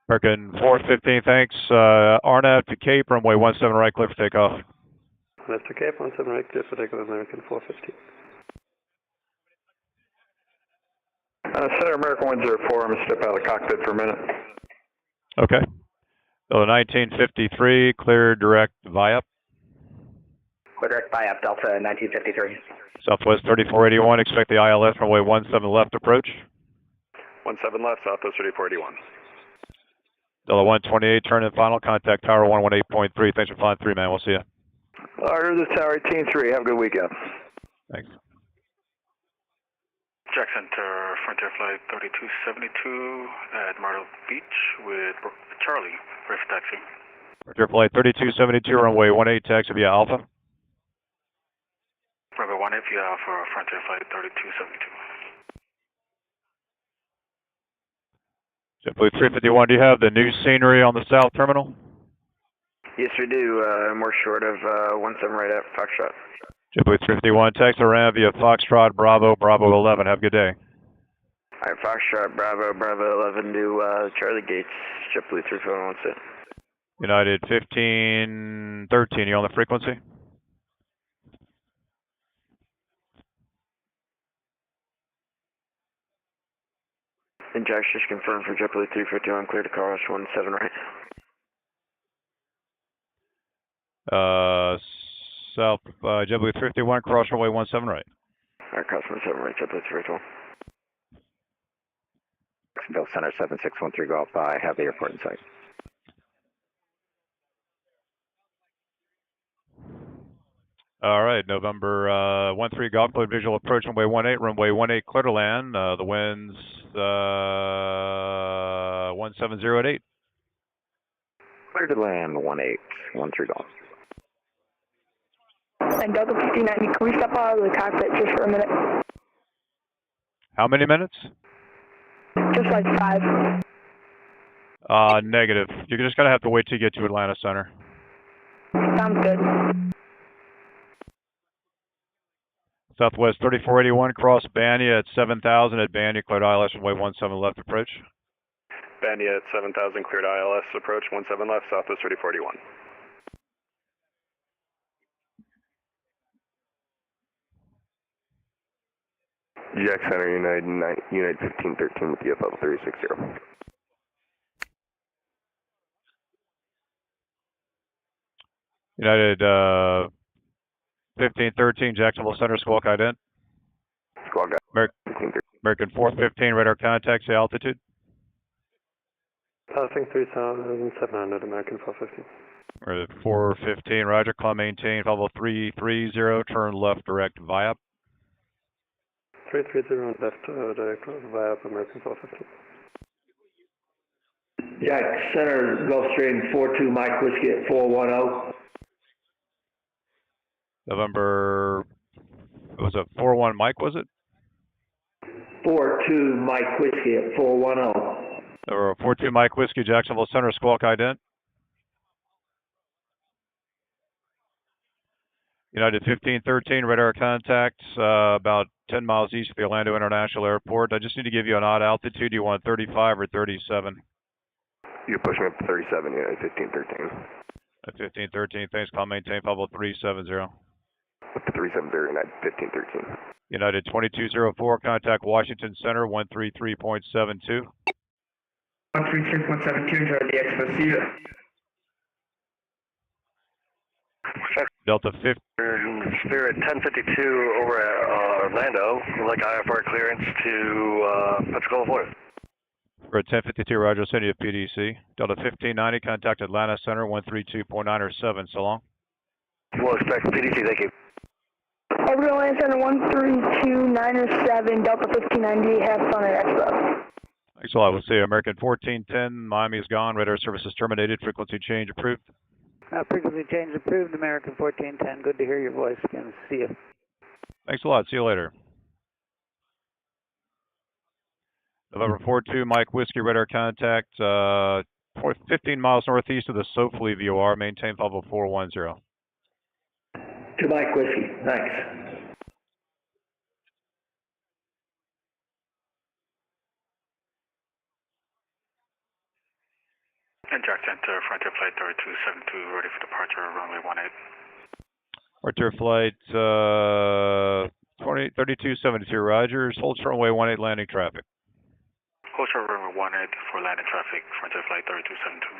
American 415, thanks. RNAV to Cape, runway 17 right, clear for takeoff. Left to Cape, 17 right, clear for takeoff, American 415. Center American 104, I'm going to step out of the cockpit for a minute. Okay. So 1953, clear direct VIAP. Clear direct VIAP, Delta 1953. Southwest 3481, expect the ILS runway 17 left approach. 17 left, Southwest 3481. Delta 128, turn in final, contact tower 118.3. Thanks for flying 3, man. We'll see you. All right, this is Tower 18-3. Have a good weekend. Thanks. Jack Center, Frontier Flight 3272 at Myrtle Beach with Charlie, ready for taxi. Frontier Flight 3272, runway 18, taxi via Alpha. Runway 18 via Alpha, Frontier Flight 3272. JetBlue 351, do you have the new scenery on the south terminal? Yes, we do, and we're short of 17 right at Foxtrot. JetBlue 351, text around via Foxtrot, Bravo, Bravo 11. Have a good day. All right, Foxtrot, Bravo, Bravo 11 to Charlie Gates, JetBlue 351, what's it? United 1513, you on the frequency? And Jack's just confirmed for JetBlue 351, clear to Carlos 17 right. South, JetBlue 351, cross runway 17 right. All right, cross 17 right, JetBlue 351. Jacksonville Center 7613 Golf, I have the airport in sight. All right, November 13 Golf, clear visual approach runway 18, clear to land. The wind's 170 at 8. Clear to land 1813 Golf. And Delta 59, can we step out of the cockpit just for a minute? How many minutes? Just like 5. Negative. You're just going to have to wait till you get to Atlanta Center. Sounds good. Southwest 3481, cross Banya at 7000 at Banya, cleared ILS runway 17 left approach. Banya at 7000, cleared ILS approach 17 left, Southwest 3481. GX Center, United 1513 with EFL 360. United 1513, Jacksonville Center, squawk ident. Squawk American 415, radar contacts, altitude. Passing 3700, American 415. We're at 415, roger, climb maintain, level 330, turn left direct via. 330 left direct via American 415. Jack Center, Gulfstream 42 Mike Whiskey at 410. November, was it 41 Mike, was it? 42 Mike Whiskey at 410. Or 42 Mike Whiskey, Jacksonville Center, squawk ident. United 1513, radar contacts, about 10 miles east of the Orlando International Airport. I just need to give you an odd altitude. Do you want 35 or 37? You push me up to 37, United 1513. At 1513, thanks, call maintain, level 370. Up to 370, United 1513. United 2204, contact Washington Center, 133.72. 133.72, enjoy the Expo, see you. Delta 50. Spirit 1052 over at Orlando. We'd like IFR clearance to Pensacola, Florida. We're at 1052, roger, send you a PDC. Delta 1590, contact Atlanta Center, 132.907, so long. We'll expect PDC, thank you. Over to Atlanta Center 132.907, Delta 1590, have fun at Expo. Thanks a lot, we'll see you. American 1410, Miami is gone, radar services terminated, frequency change approved. Frequency change approved, American 1410. Good to hear your voice again. See you. Thanks a lot. See you later. November 42, Mike Whiskey, radar contact, 15 miles northeast of the Sofley VOR, maintain level 410. To Mike Whiskey, thanks. And Jack Center, Frontier Flight 3272, ready for departure, runway 18. Frontier Flight 3272, Rogers, hold short runway 18, landing traffic. Hold short runway 18 for landing traffic, Frontier Flight 3272.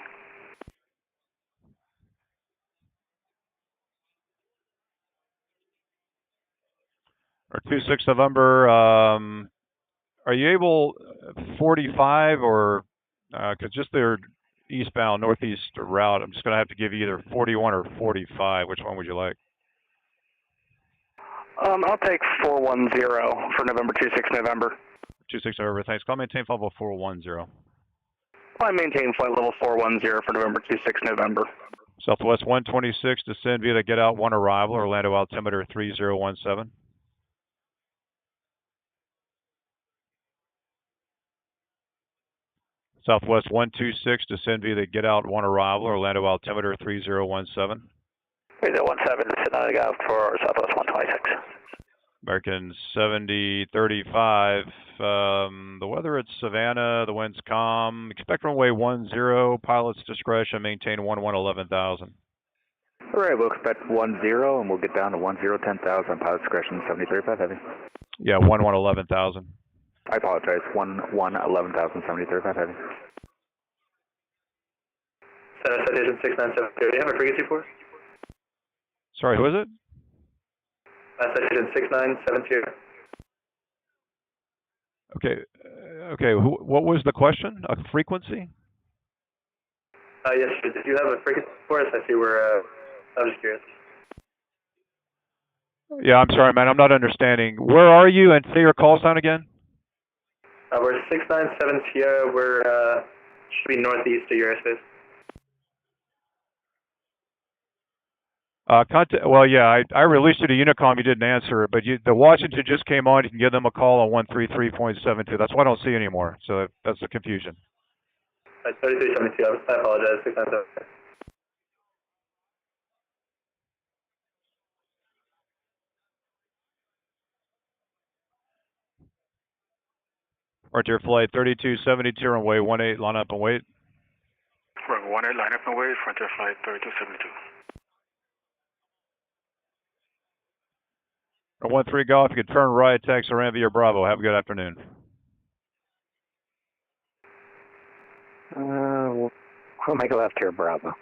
Or 26 November, are you able, 45 or, because just their eastbound northeast route, I'm just going to have to give you either 41 or 45. Which one would you like? I'll take 410 for November 26 November. 26 November, thanks. Call maintain flight level 410. I maintain flight level 410 for November 26 November. Southwest 126, descend via the get out 1 arrival, Orlando altimeter 3017. Southwest 126, descend via the get out 1 arrival, Orlando altimeter 3017. 3017, descend on the go for Southwest 126. American 7035. The weather at Savannah, the wind's calm. Expect runway 10, pilot's discretion, maintain 11,000. All right, we'll expect 10 and we'll get down to 10,000, pilot discretion 7035 heavy. Yeah, 11,000. I apologize, 11,000, 7035 heavy. Center citation 697. Do you have a frequency for us? Sorry, who is it? Citation 6970. Okay, what was the question? A frequency? Yes, sir. Did you have a frequency for us? I see we're, I'm just curious. Yeah, I'm sorry, man, I'm not understanding. Where are you, and say your call sign again? We're 697 Sierra. We're, should be northeast of your airspace. Well, yeah, I released it to Unicom. You didn't answer it, but the Washington just came on. You can give them a call on 133.72. That's why I don't see anymore. So that's the confusion. 3372. I apologize. 697. Frontier Flight 3272, runway 18, line up and wait. Runway 18, line up and wait. Frontier Flight 3272. 13 Golf, you can turn right, taxi around via Bravo. Have a good afternoon. We'll make a left here, Bravo.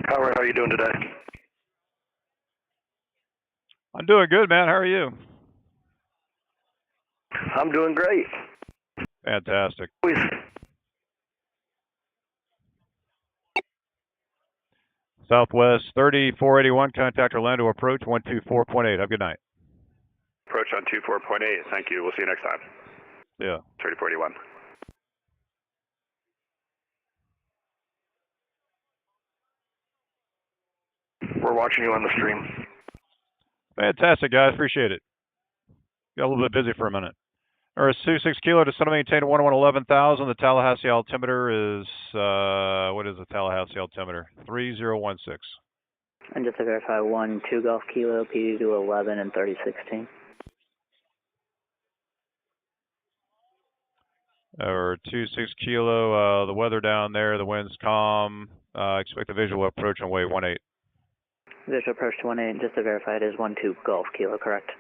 Howard, how are you doing today? I'm doing good, man. How are you? I'm doing great. Fantastic. Southwest 3481, contact Orlando approach 124.8. Have a good night. Approach on 24.8. Thank you. We'll see you next time. Yeah. 3481. We're watching you on the stream. Fantastic, guys. Appreciate it. Got a little bit busy for a minute. Or 26 kilo to center maintain 11,000. The Tallahassee altimeter is, what is the Tallahassee altimeter? 3016. And just to verify, 12 Golf Kilo, PD to 11 and 3016. Or 26 kilo, the weather down there, the wind's calm. Expect a visual approach on way 18. Visual approach to 18, just to verify, it is 12 Golf Kilo, correct?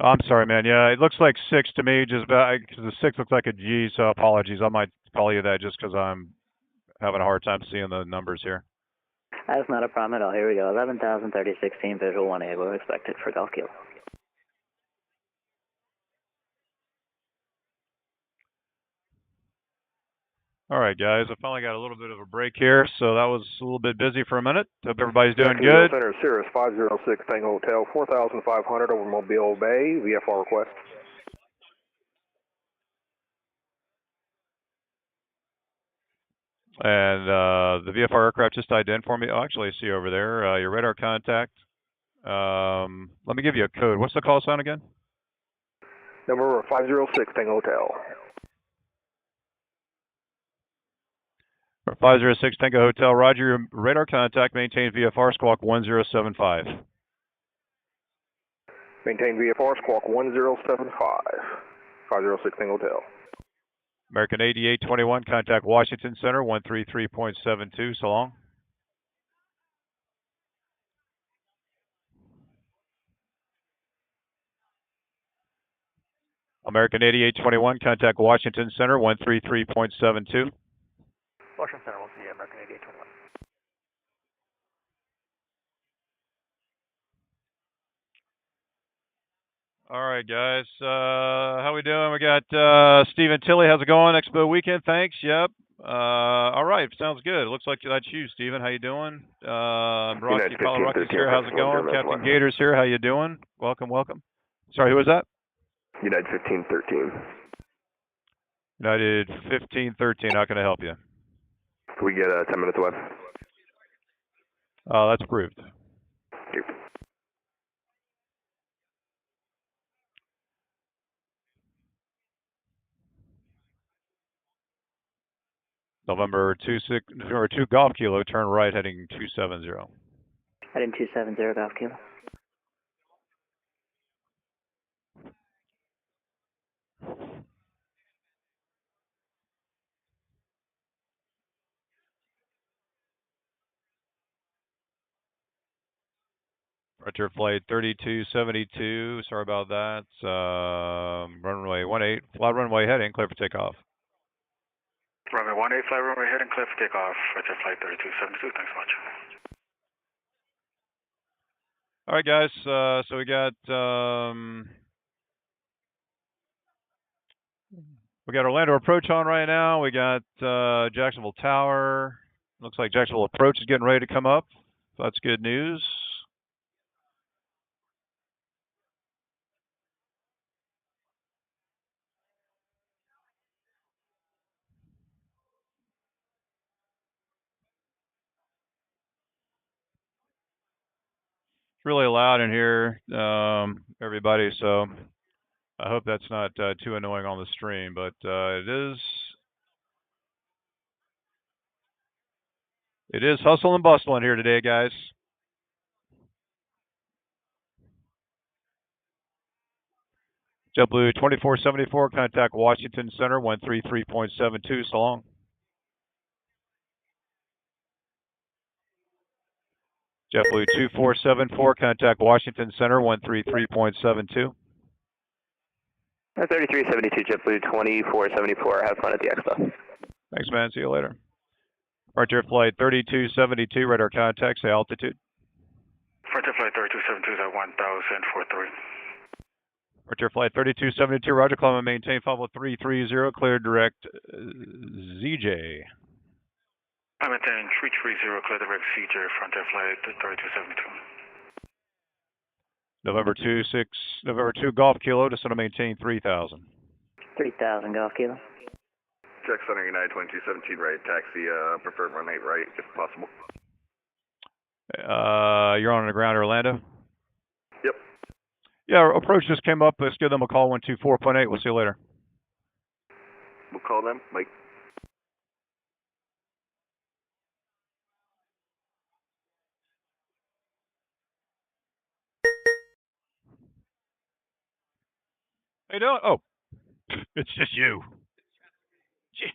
Oh, I'm sorry, man. Yeah, it looks like 6 to me, just because the 6 looks like a G, so apologies. I might call you that just because I'm having a hard time seeing the numbers here. That's not a problem at all. Here we go. 11,000, 3016, visual 18. We'll expect it for Golf Kilo. All right, guys. I finally got a little bit of a break here, so that was a little bit busy for a minute. Hope everybody's doing good. Center Cirrus 506 Tango Hotel 4,500 over Mobile Bay. VFR request. And the VFR aircraft just ident for me. Oh, actually, I see over there your radar contact. Let me give you a code. What's the call sign again? Number 506 Tango Hotel. 506 Tango Hotel. Roger, your radar contact. Maintain VFR squawk 1075. Maintain VFR squawk 1075. 506 Tango Hotel. American 8821, contact Washington Center 133.72. So long. American 8821, contact Washington Center 133.72. Washington Center, we'll see you, American 8821. All right, guys. How we doing? We got Stephen Tilley. How's it going? Expo weekend. Thanks. Yep. All right. Sounds good. It looks like that's you, Stephen. How you doing? Rocky, Apollo Rocky's here. How's it going? Captain Gator's here. How you doing? Welcome, welcome. Sorry, who was that? United 1513. United 1513. How can I help you? Can we get 10 minutes away? That's approved. Thank you. November 2 Golf Kilo, turn right heading 270. Heading 270 Golf Kilo. Departure flight 3272. Sorry about that. Runway 18. Flat runway heading. Clear for takeoff. Runway 18, flat runway heading, clear for takeoff. Departure flight 3272. Thanks so much. All right, guys. So we got Orlando approach on right now. We got Jacksonville Tower. Looks like Jacksonville approach is getting ready to come up. So that's good news. It's really loud in here, everybody. So I hope that's not too annoying on the stream, but it is hustle and bustle in here today, guys. JetBlue 2474, contact Washington Center 133.72. So long. JetBlue 2474, contact Washington Center 133.72. 3372 JetBlue 2474. Have fun at the Expo. Thanks, man. See you later. Departure flight 3272, radar contact, say altitude. Departure flight 3272 is at 1043. Departure flight 3272, roger, climb and maintain, follow 330, clear direct ZJ. I'm maintaining 330, clear direct CJ, frontier flight 3272. November 2 Golf Kilo, descend to maintain 3000. 3000 Golf Kilo. Jack Center United 2217 right, taxi, preferred run 8 right if possible. You're on the ground, Orlando? Yep. Yeah, approach just came up. Let's give them a call, 124.8. We'll see you later. We'll call them, Mike. How you doing? Oh, it's just you. Jeez.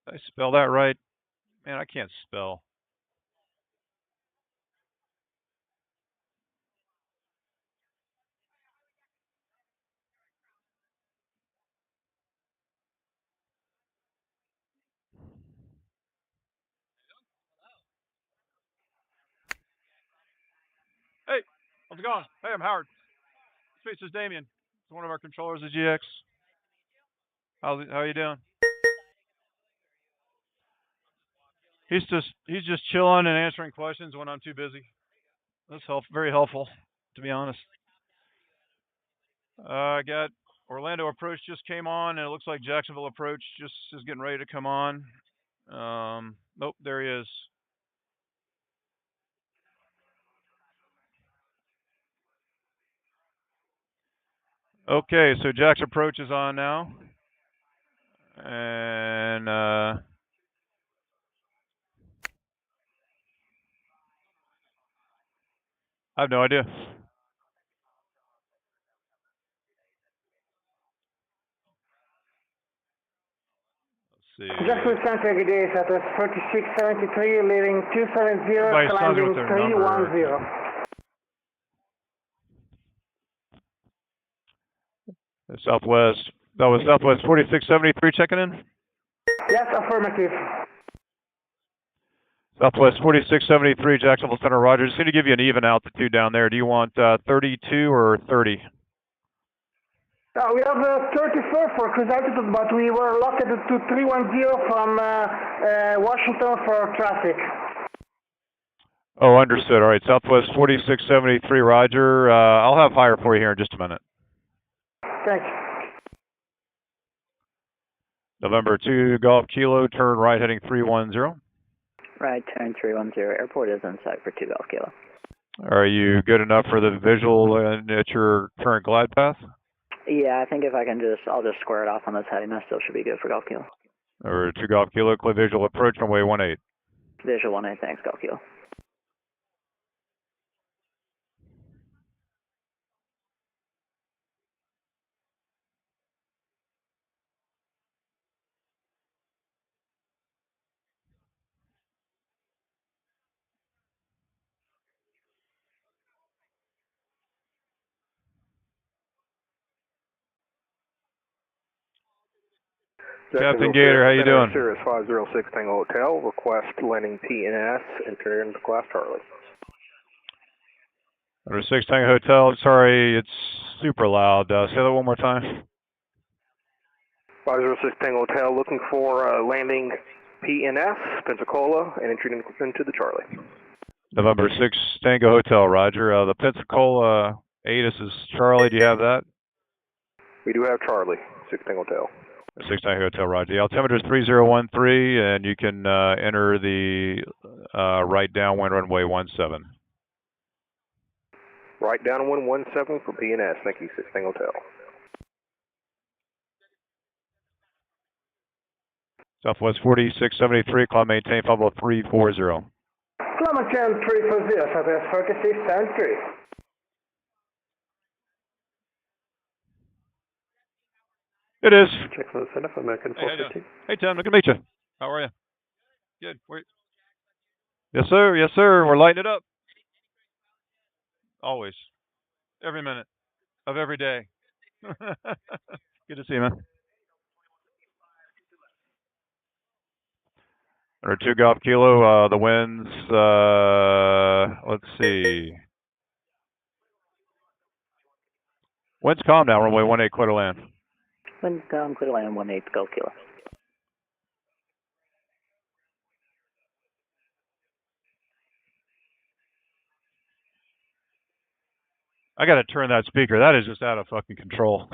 Did I spell that right? Man, I can't spell. Hey, how's it going? Hey, I'm Howard. This is Damien. He's one of our controllers at GX. How are you doing? He's just chilling and answering questions when I'm too busy. That's very helpful, to be honest. I got Orlando approach just came on, and it looks like Jacksonville approach just is getting ready to come on. Nope, there he is. Okay, so Jack's approach is on now, and I have no idea. Jackson Center, good day, Southwest 4673, leaving 270, climbing 310. Southwest, that was Southwest 4673 checking in? Yes, affirmative. Southwest 4673, Jacksonville Center, Roger. Just going to give you an even altitude down there. Do you want 32 or 30? We have 34 for cruise altitude, but we were locked to 310 from Washington for traffic. Oh, understood. All right, Southwest 4673, Roger. I'll have higher for you here in just a minute. Thanks. November 2, Golf Kilo, turn right heading 310. Right, turn 310. Airport is in sight for 2 Golf Kilo. Are you good enough for the visual at your current glide path? Yeah, I think if I can I'll just square it off on this heading. That still should be good for Golf Kilo. Or 2 Golf Kilo, clear visual approach runway 18. Visual 18, thanks, Golf Kilo. Captain Gator, how you doing? Cirrus 506 Tango Hotel, request landing PNS, enter into class Charlie. Under 6 Tango Hotel, sorry, it's super loud. Say that one more time. 506 Tango Hotel, looking for landing PNS, Pensacola, and entering into the Charlie. November 6 Tango Hotel, Roger. The Pensacola ATIS is Charlie, do you have that? We do have Charlie, 6 Tango Hotel. 6 Tango Hotel, Roger. The altimeter is 3013, and you can enter the right downwind runway 17. Right downwind 17 for PNS. Thank you, 6 Tango Hotel. Southwest 4673, climb maintain, level 340. Climate change 340, Southwest 4673. It is. Check for the center for American 450. Hey, Tim, good to meet you. How are you? Good. Yes, sir. Yes, sir. We're lighting it up. Always. Every minute of every day. Good to see you, man. Under 2 Golf Kilo, the winds, let's see. Winds calm now, runway 18, clear to land. Winds calm, clear to land, 18 Golf Kilo. I got to turn that speaker. That is just out of fucking control.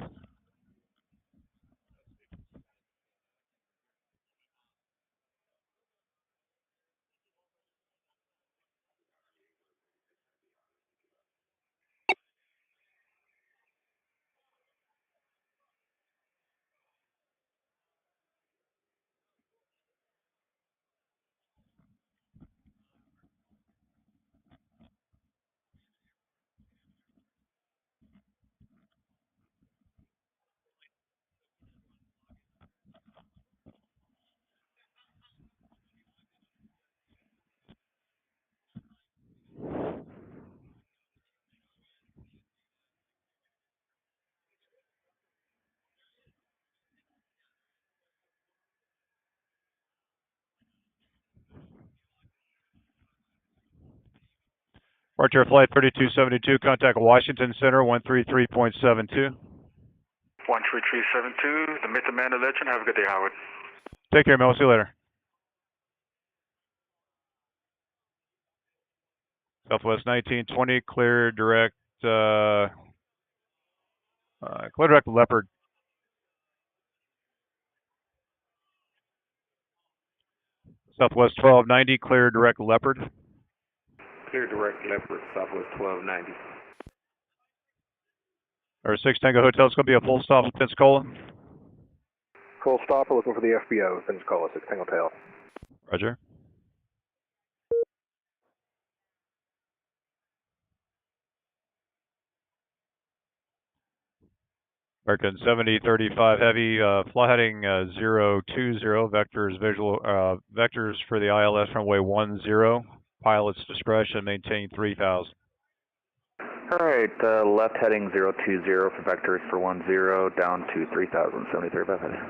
Departure flight 3272, contact Washington Center 133.72. 13372, the Myth Amanda Legend. Have a good day, Howard. Take care, man. We'll see you later. Southwest 1920, clear direct Leopard. Southwest 1290, clear direct Leopard. Clear direct Leopard, Southwest 1290. Or 6 Tango Hotel, it's going to be a full stop in Pensacola. Full stop, we're looking for the FBO, Pensacola, 6 Tango Hotel. Roger. American 7035 heavy, fly heading 020, vectors visual, vectors for the ILS runway 10, pilot's discretion, maintain 3000. Alright, left heading 020 for vectors for 10, down to 3000, 73 above heading.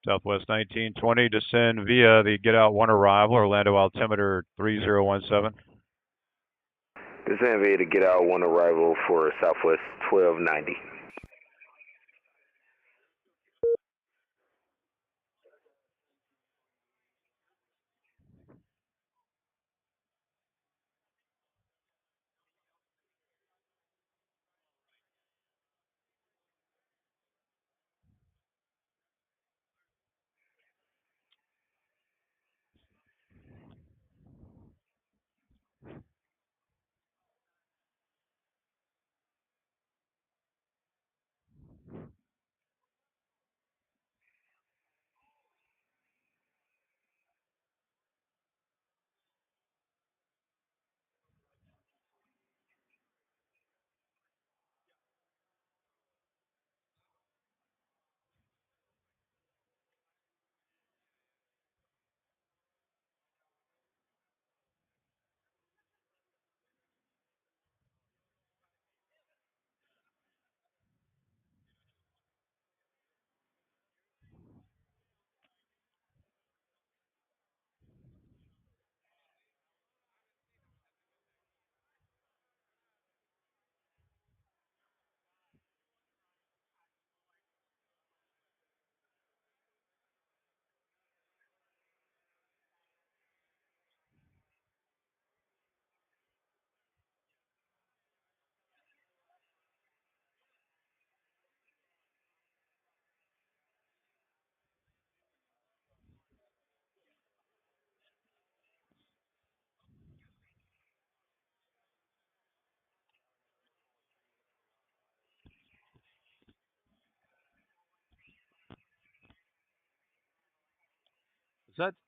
Southwest 1920, descend via the get out 1 arrival, Orlando altimeter 3017. Descend via to get out 1 arrival for Southwest 1290.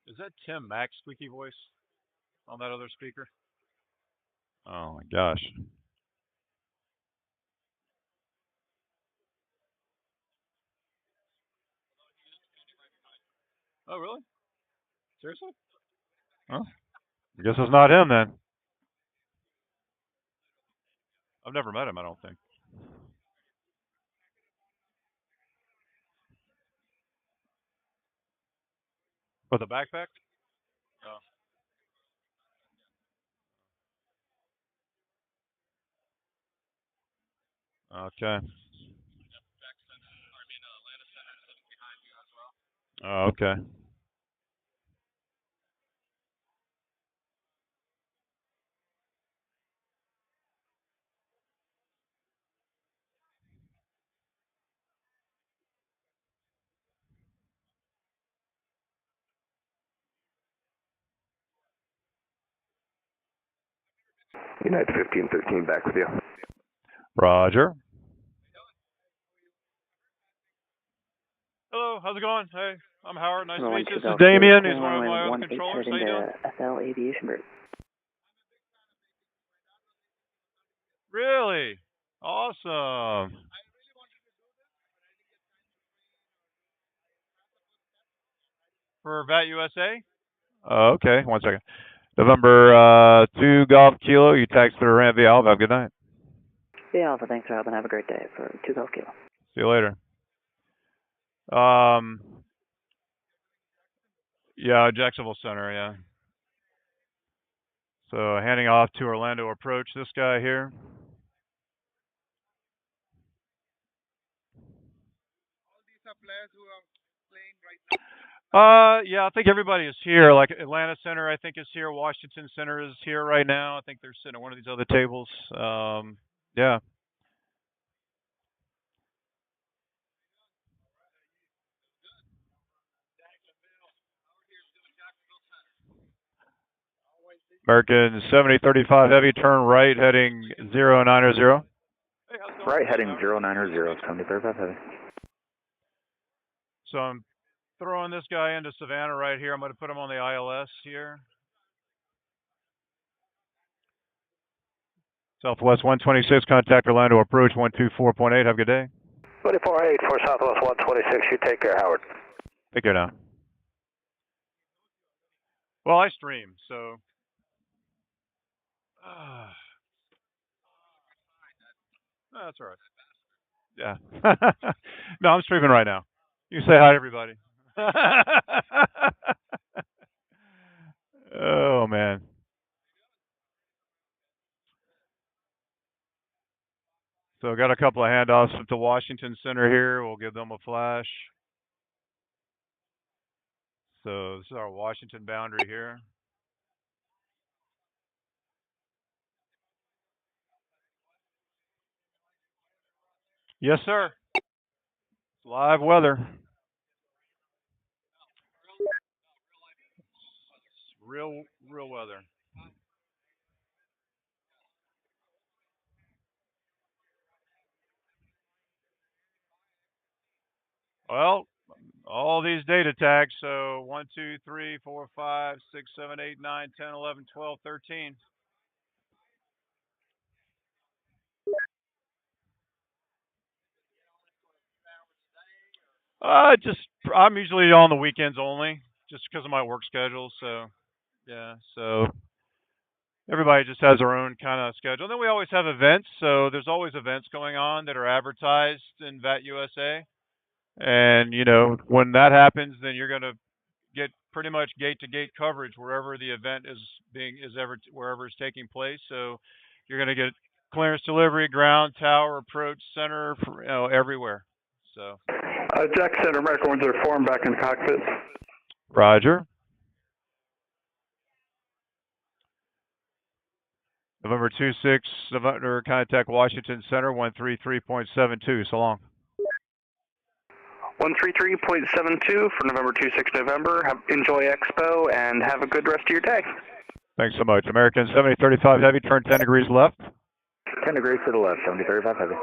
Is that Tim Mack's squeaky voice on that other speaker? Oh my gosh. Oh really? Seriously? Oh, I guess it's not him then. I've never met him, I don't think. With a backpack? Oh. Okay. Oh, okay. United 1513 back with you. Roger. Hello, how's it going? Hey, I'm Howard. Nice to meet you. This is Damien. He's one of my other controllers. How you doing? FL Aviation Group. Really? Awesome. For VAT USA? Okay, 1 second. November 2 Golf Kilo, you taxi to Ramp Alpha. Have a good night. Yeah, Alpha, thanks for helping. Have a great day for 2 Golf Kilo. See you later. Yeah, Jacksonville Center, yeah. So handing off to Orlando approach, this guy here. Yeah, I think everybody is here. Like Atlanta Center, I think is here. Washington Center is here right now. I think they're sitting at one of these other tables. Yeah. American 7035 heavy, turn right, heading 090. Right, heading 090, 7035 heavy. So I'm throwing this guy into Savannah right here. I'm going to put him on the ILS here. Southwest 126, contact Orlando, approach 124.8. Have a good day. 24.8 for Southwest 126. You take care, Howard. Take care now. Well, I stream, so. No, that's all right. Yeah. No, I'm streaming right now. You can say hi to everybody. Oh, man. So got a couple of handoffs at the Washington Center here. We'll give them a flash. So this is our Washington boundary here. Yes, sir. Live weather. Real weather. Well, all these data tags. So 1, 2, 3, 4, 5, 6, 7, 8, 9, 10, 11, 12, 13. I'm usually on the weekends only, just because of my work schedule. So, yeah. So everybody just has their own kind of schedule. And then we always have events. So there's always events going on that are advertised in VAT USA. And when that happens, then you're going to get pretty much gate-to-gate coverage wherever the event wherever it's taking place. So you're going to get clearance, delivery, ground, tower, approach, center, everywhere. So. Jack Center, American 104, I'm back in cockpit. Roger. November 26, November, contact Washington Center, 133.72. So long. 133.72 for November 26 November. Enjoy Expo and have a good rest of your day. Thanks so much. American 7035 Heavy, turn 10 degrees left. 10 degrees to the left, 7035 Heavy.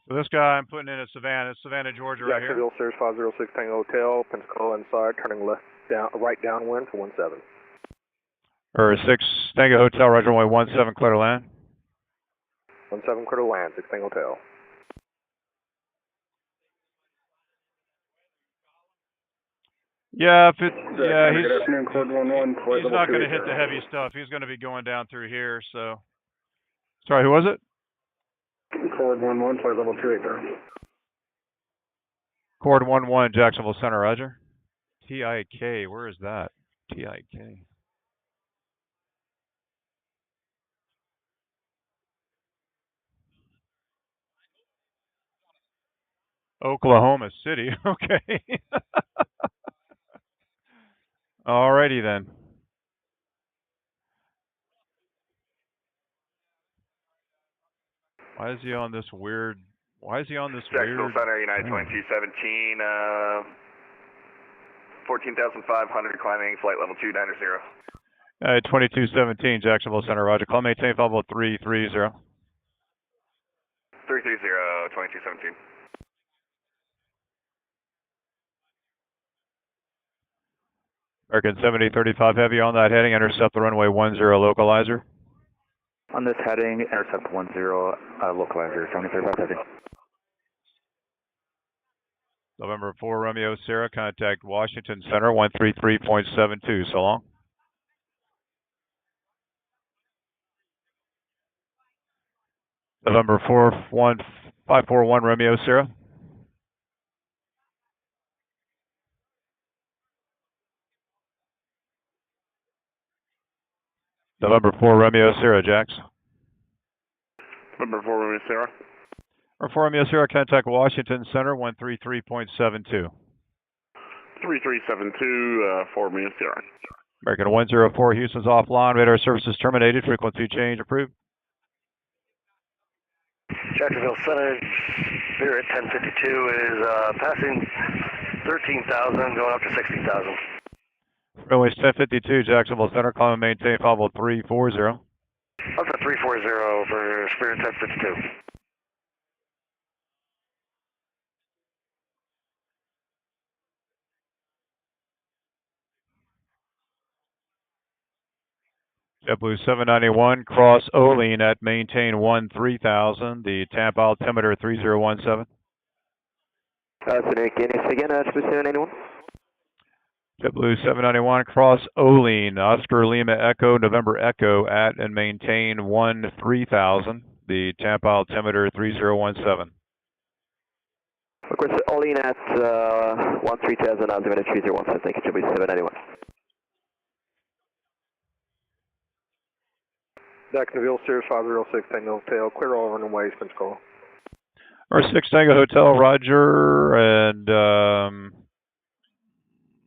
So this guy I'm putting in at Savannah, Georgia, right here. Jacksonville, Sears 506 Tango Hotel, Pensacola inside, turning right downwind to 17. Or 6 Tango Hotel, Roger, runway 17, clear to land. 17, clear to land, 6 Tango Hotel. Yeah, good afternoon, Code 11, he's not going to hit the heavy stuff. He's going to be going down through here, so. Sorry, who was it? Code 11, flight level 280. Cord 11, Jacksonville Center, Roger. TIK, where is that? TIK. Oklahoma City, okay. Alrighty then. Why is he on this weird? Jacksonville Center, United 2217, 14,500, climbing, flight level 290. 2217, Jacksonville Center, Roger. Call maintain flight level 330. 330, 2217. American 7035 Heavy on that heading, intercept the runway 10 localizer. On this heading, intercept 10 localizer, 7035 Heavy. November 4 Romeo Sierra, contact Washington Center, 133.72. So long. November 541 Romeo Sierra. November 4 Romeo Sierra, Jax. November 4 Romeo Sierra. November 4 Romeo Sierra, contact Washington Center, 133.72. 3372, 4 Romeo Sierra. American 104, Houston's offline. Radar services terminated. Frequency change approved. Jacksonville Center, Spirit 1052 is passing 13,000, going up to 16,000. Runway 1052, Jacksonville Center, climb and maintain flight level 340. Up to 340 for Spirit 1052. JetBlue 791, cross Olean at maintain 3000, the Tampa altimeter 3017. Again, JetBlue 791. JetBlue 791, cross Olean, Oscar Lima Echo, November Echo at and maintain 3000, the Tampa altimeter 3017. Request all in at 13,000 altimeter 301, thank you, Jubilee 791. Jacksonville, Sirius 506, Tango Hotel, clear all runways, Pensacola. R6 Tango Hotel, Roger, and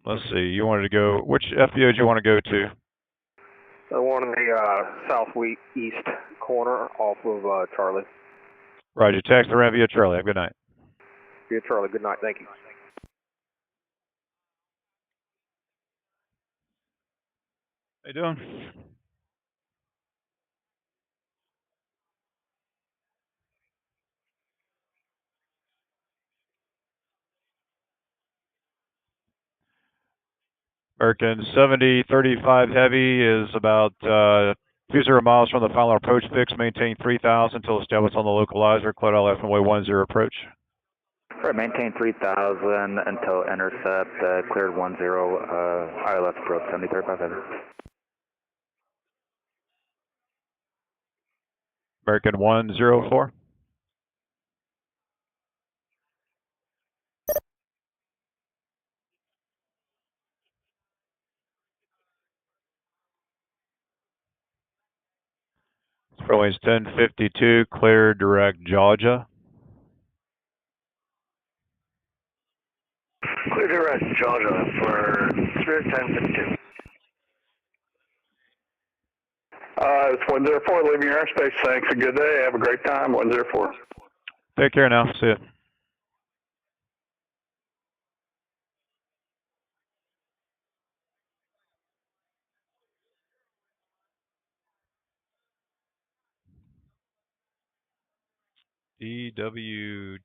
let's see, you wanted to go, which FBO do you want to go to? The one in the southeast corner off of Charlie. Roger, taxi around via Charlie, have a good night. Via Charlie, good night, thank you. How you doing? American 7035 Heavy is about 20 miles from the final approach fix. Maintain 3000 until established on the localizer. Cloud LF runway 10 approach. Right, maintain 3000 until intercept. Cleared 10. ILS approach 7035 Heavy. American 104. Runway's 1052, clear direct Georgia. Clear direct Georgia for Spirit 1052. It's 104, leaving your airspace. Thanks, a good day. Have a great time, 104. Take care now, see ya. DWT.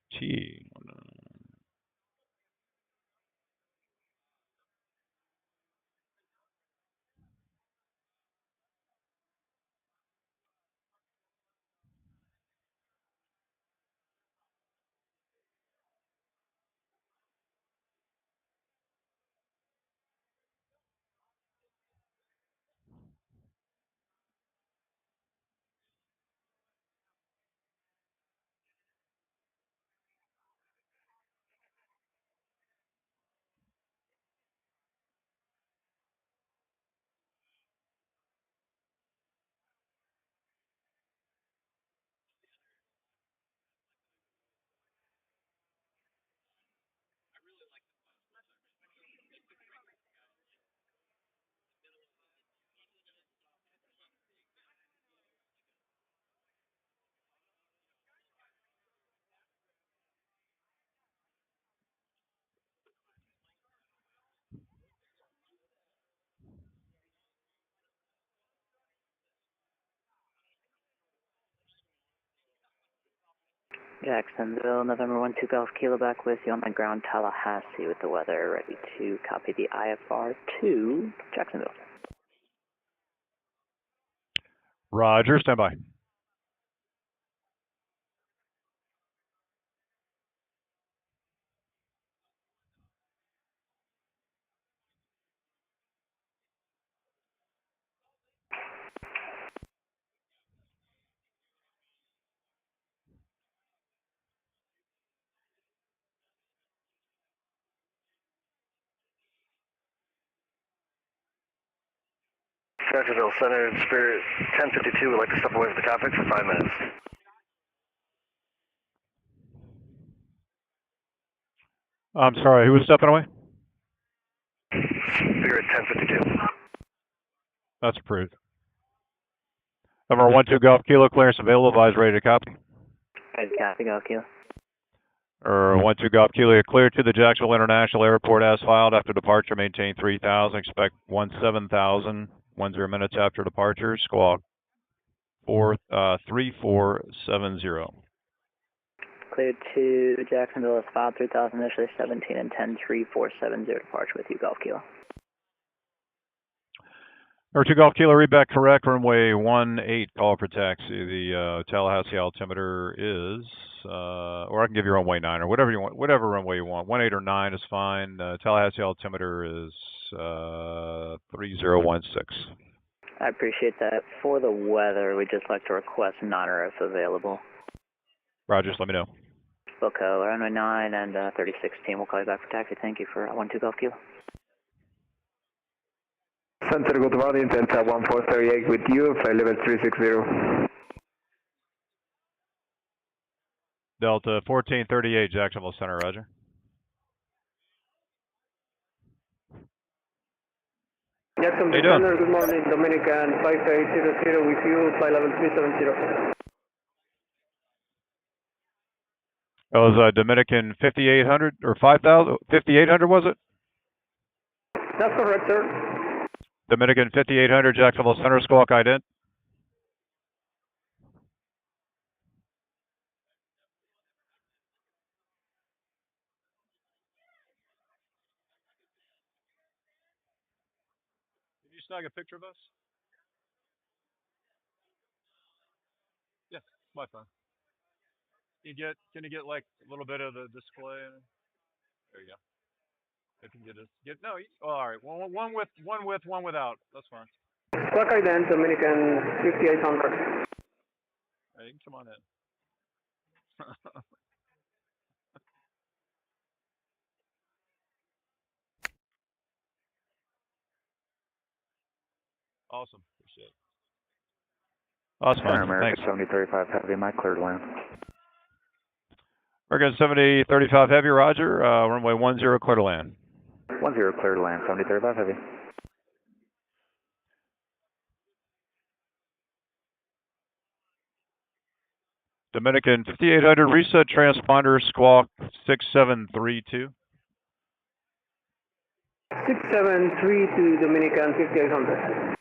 Jacksonville, November 12 Golf Kilo back with you on the ground, Tallahassee with the weather, ready to copy the IFR to Jacksonville. Roger, stand by. Jacksonville Center, Spirit 1052 would like to step away from the cockpit for 5 minutes. I'm sorry, who was stepping away? Spirit 1052. That's approved. Number 12 Golf Kilo, clearance available, advise ready to copy. Ready to copy, Golf Kilo. Or 12 Golf Kilo, you're clear to the Jacksonville International Airport as filed. After departure, maintain 3000, expect 17,000, 10 minutes after departure, squawk 3470. Cleared to Jacksonville as filed, 3000 initially 17 and 10-3470 departure with you, Golf Kilo. Number 2 Golf Kilo, read back correct, runway 18, call for taxi. The Tallahassee altimeter is, or I can give you runway 9 or whatever you want, whatever runway you want. 18 or 9 is fine. Tallahassee altimeter is 3016. I appreciate that. For the weather, we'd just like to request 9 if available. Roger, just let me know. Boco, runway 9 and 3016. We'll call you back for taxi. Thank you for 12 Golf Kilo. Center, good morning, Delta 1438 with you, flight level 360. Delta 1438, Jacksonville Center, roger. Jacksonville Center, good morning, Dominican 5800 with you, flight level 370. That was Dominican 5800 or 5000, 5800 was it? That's correct, sir. Dominican 5800, Jacksonville Center, squawk ident. Can you snag a picture of us? Yeah, my phone. Can you get like a little bit of the display? There you go. If you can all right. One with, one without. That's fine. Squawk ident, Dominican 5800. Hey, you can come on in. Awesome. Appreciate it. That's fine. American Thanks. 7035 Heavy, my cleared land. American 7035 Heavy, roger. Runway 10, clear to land. 10, clear to land, 7035 Heavy. Dominican 5800, reset transponder, squawk 6732. 6732, Dominican 5800.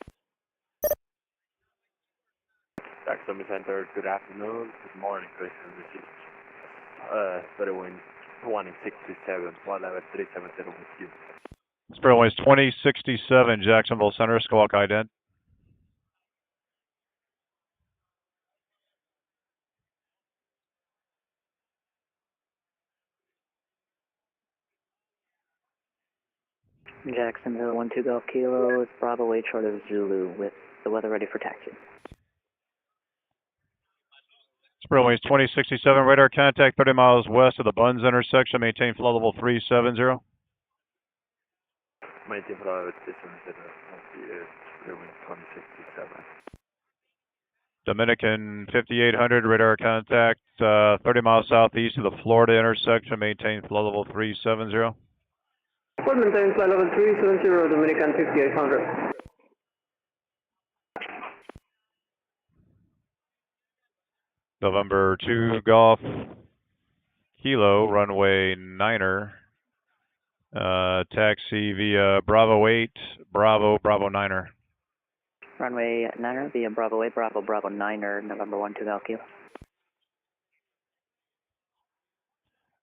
Jackson Center, good afternoon, good morning, Christian. This is 2067, flight level 370 with you. Spurway 2067, Jacksonville Center, squawk ident. Jacksonville 12 Golf Kilo, it's Bravo 8 short of Zulu with the weather ready for taxi. Spurway 2067, radar contact 30 miles west of the Buns intersection, maintain flow level 370. Maintain flow level 370, Spurway 2067. Dominican 5800, radar contact 30 miles southeast of the Florida intersection, maintain flow level 370. Maintain flight level 370, Dominican 5800. November 2 Golf Kilo, runway 9er. Taxi via Bravo 8, Bravo 9er. Runway 9er via Bravo 8, Bravo 9er, November 12 Golf Kilo.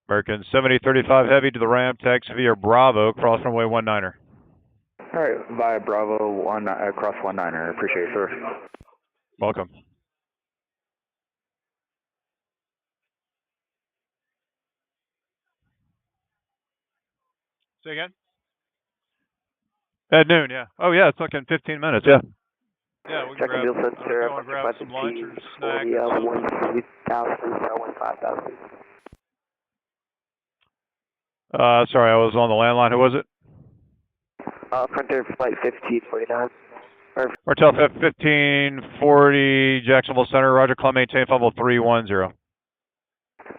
American 7035 Heavy to the ramp, taxi via Bravo, cross runway 19er. All right, via Bravo 1, cross 19er. Appreciate it, sir. Welcome. Say again? At noon, yeah. Oh, yeah, it's like in 15 minutes, yeah. Yeah, we can grab, grab some lunch or snack or something. 5,000. Sorry, I was on the landline. Who was it? Frontier Flight 1549. Martel 1540, Jacksonville Center. Roger, climb maintain, level 310.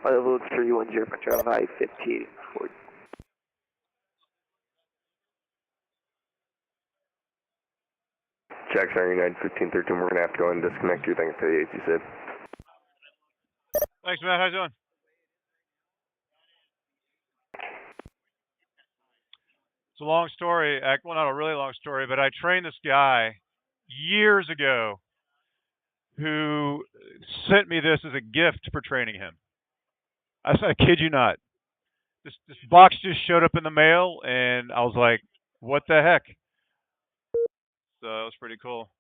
Level 310, Frontier Flight 1540. Jackson United 1513, we're going to have to go and disconnect you. Thanks to the ATC. Thanks, Matt. How you doing? It's a long story. Well, not a really long story, but I trained this guy years ago who sent me this as a gift for training him. I kid you not. This box just showed up in the mail, and I was like, what the heck? So it was pretty cool.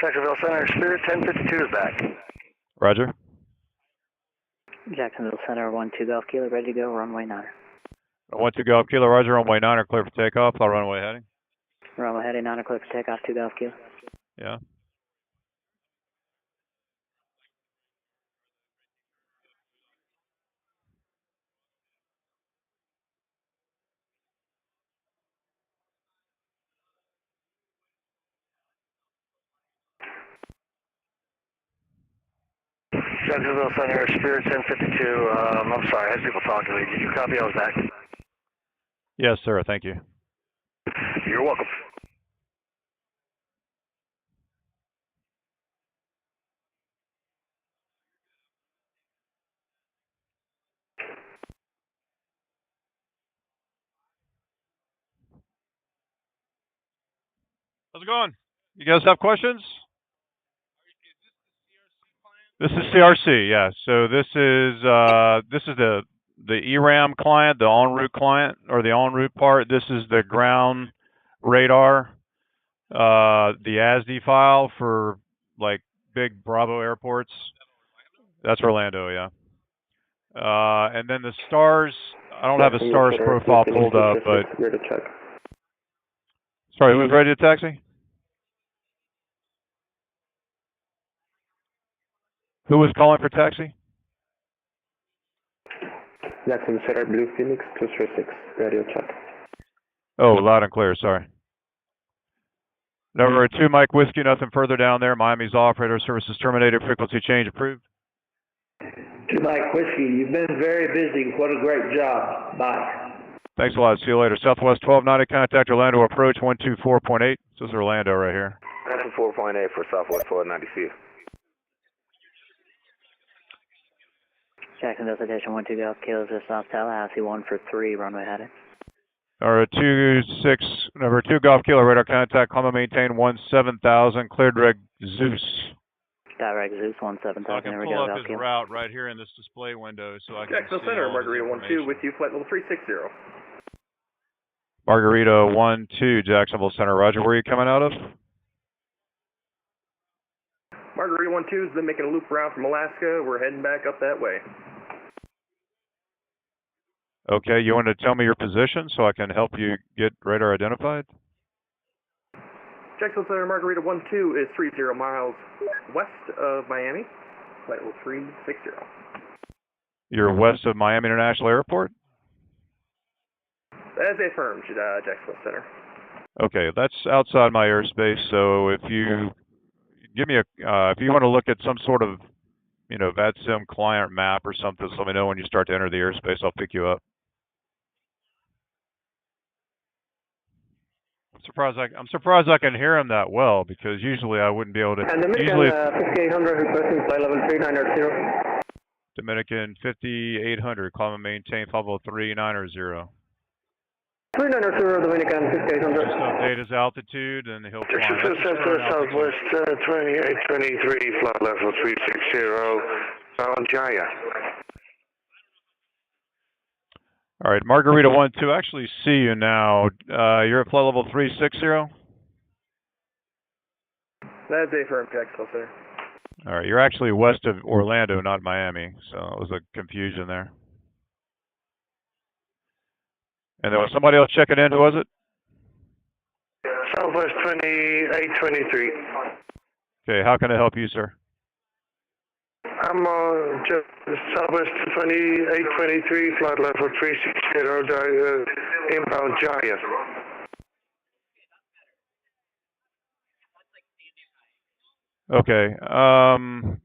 Jacksonville Center, Spirit 1052 is back. Roger. Jacksonville Center 12 Golf Kilo, ready to go, runway 9. 12 Golf Kilo, roger, runway 9, clear for takeoff. I'll runway heading. Runway heading 9, clear for takeoff, 2 Golf Kilo. Yeah. Jacksonville Center, Spirit 1052. I'm sorry, I had people talking to me. Did you copy? I was back. Yes, sir. Thank you. You're welcome. How's it going? You guys have questions? This is CRC, yeah. So this is the ERAM client, the en route client, or the en route part. This is the ground radar, the ASD file for like big Bravo airports. That's Orlando, yeah. And then the stars, I don't have a stars profile pulled up, but sorry, who's ready to taxi? Who was calling for taxi? Jackson Center, Blue Phoenix, 236, radio check. Oh, loud and clear, sorry. Number 2, Mike Whiskey, nothing further down there. Miami's off, radar services terminated, frequency change approved. 2 Mike Whiskey, you've been very busy. What a great job. Bye. Thanks a lot. See you later. Southwest 1290, contact Orlando approach 124.8. This is Orlando right here. 4.8 for Southwest 1290, see you. Jacksonville Citation 12 Golf Kilo to South Tallahassee 143, runway headed. Alright, 26, number 2 Golf Kilo, radar contact, climb and maintain 17,000, cleared reg Zeus. Direct Zeus 17,000, So I can pull up his route right here in this display window so I can Jacksonville see Center, all Margarita this 12 with you, flight level 360. Margarita 12, Jacksonville Center, roger. Where are you coming out of? Margarita 12 has been making a loop around from Alaska. We're heading back up that way. Okay, you want to tell me your position so I can help you get radar identified? Jacksonville Center, Margarita 12 is 30 miles west of Miami, flight level 360. You're west of Miami International Airport? As affirmed, Jacksonville Center. Okay, that's outside my airspace, so if you give me if you want to look at some sort of, VATSIM client map or something, so let me know when you start to enter the airspace, I'll pick you up. I'm surprised I can hear him that well, because usually I wouldn't be able to. And Dominican 5800 requesting flight level 3900. Dominican 5800, climb and maintain flight level 390. 390 Dominican 5800. Just update his altitude and he'll fly. Jacksonville Center, Southwest 2823, flight level 360, Mount Jaya. All right, Margarita 12, actually see you now. You're at flight level 360? That's affirmed, Jacksonville Center. All right, you're actually west of Orlando, not Miami, so it was a confusion there. And there was somebody else checking in. Who was it? Southwest 2823. Okay, how can I help you, sir? I'm just Southwest 2823, flight level 360, inbound Jaya. Okay.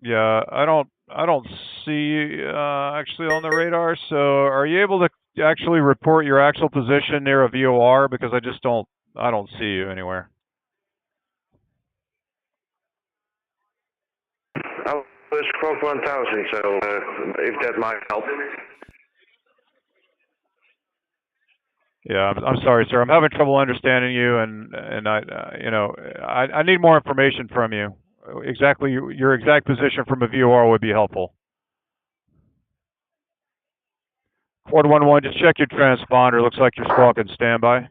Yeah, I don't see you actually on the radar. So, are you able to actually report your actual position near a VOR? Because I don't see you anywhere. I was Croc 1000, so if that might help. Yeah, I'm sorry, sir. I'm having trouble understanding you, and I need more information from you. Exactly, your exact position from a VOR would be helpful. Quad 11, just check your transponder. Looks like you're squawking standby.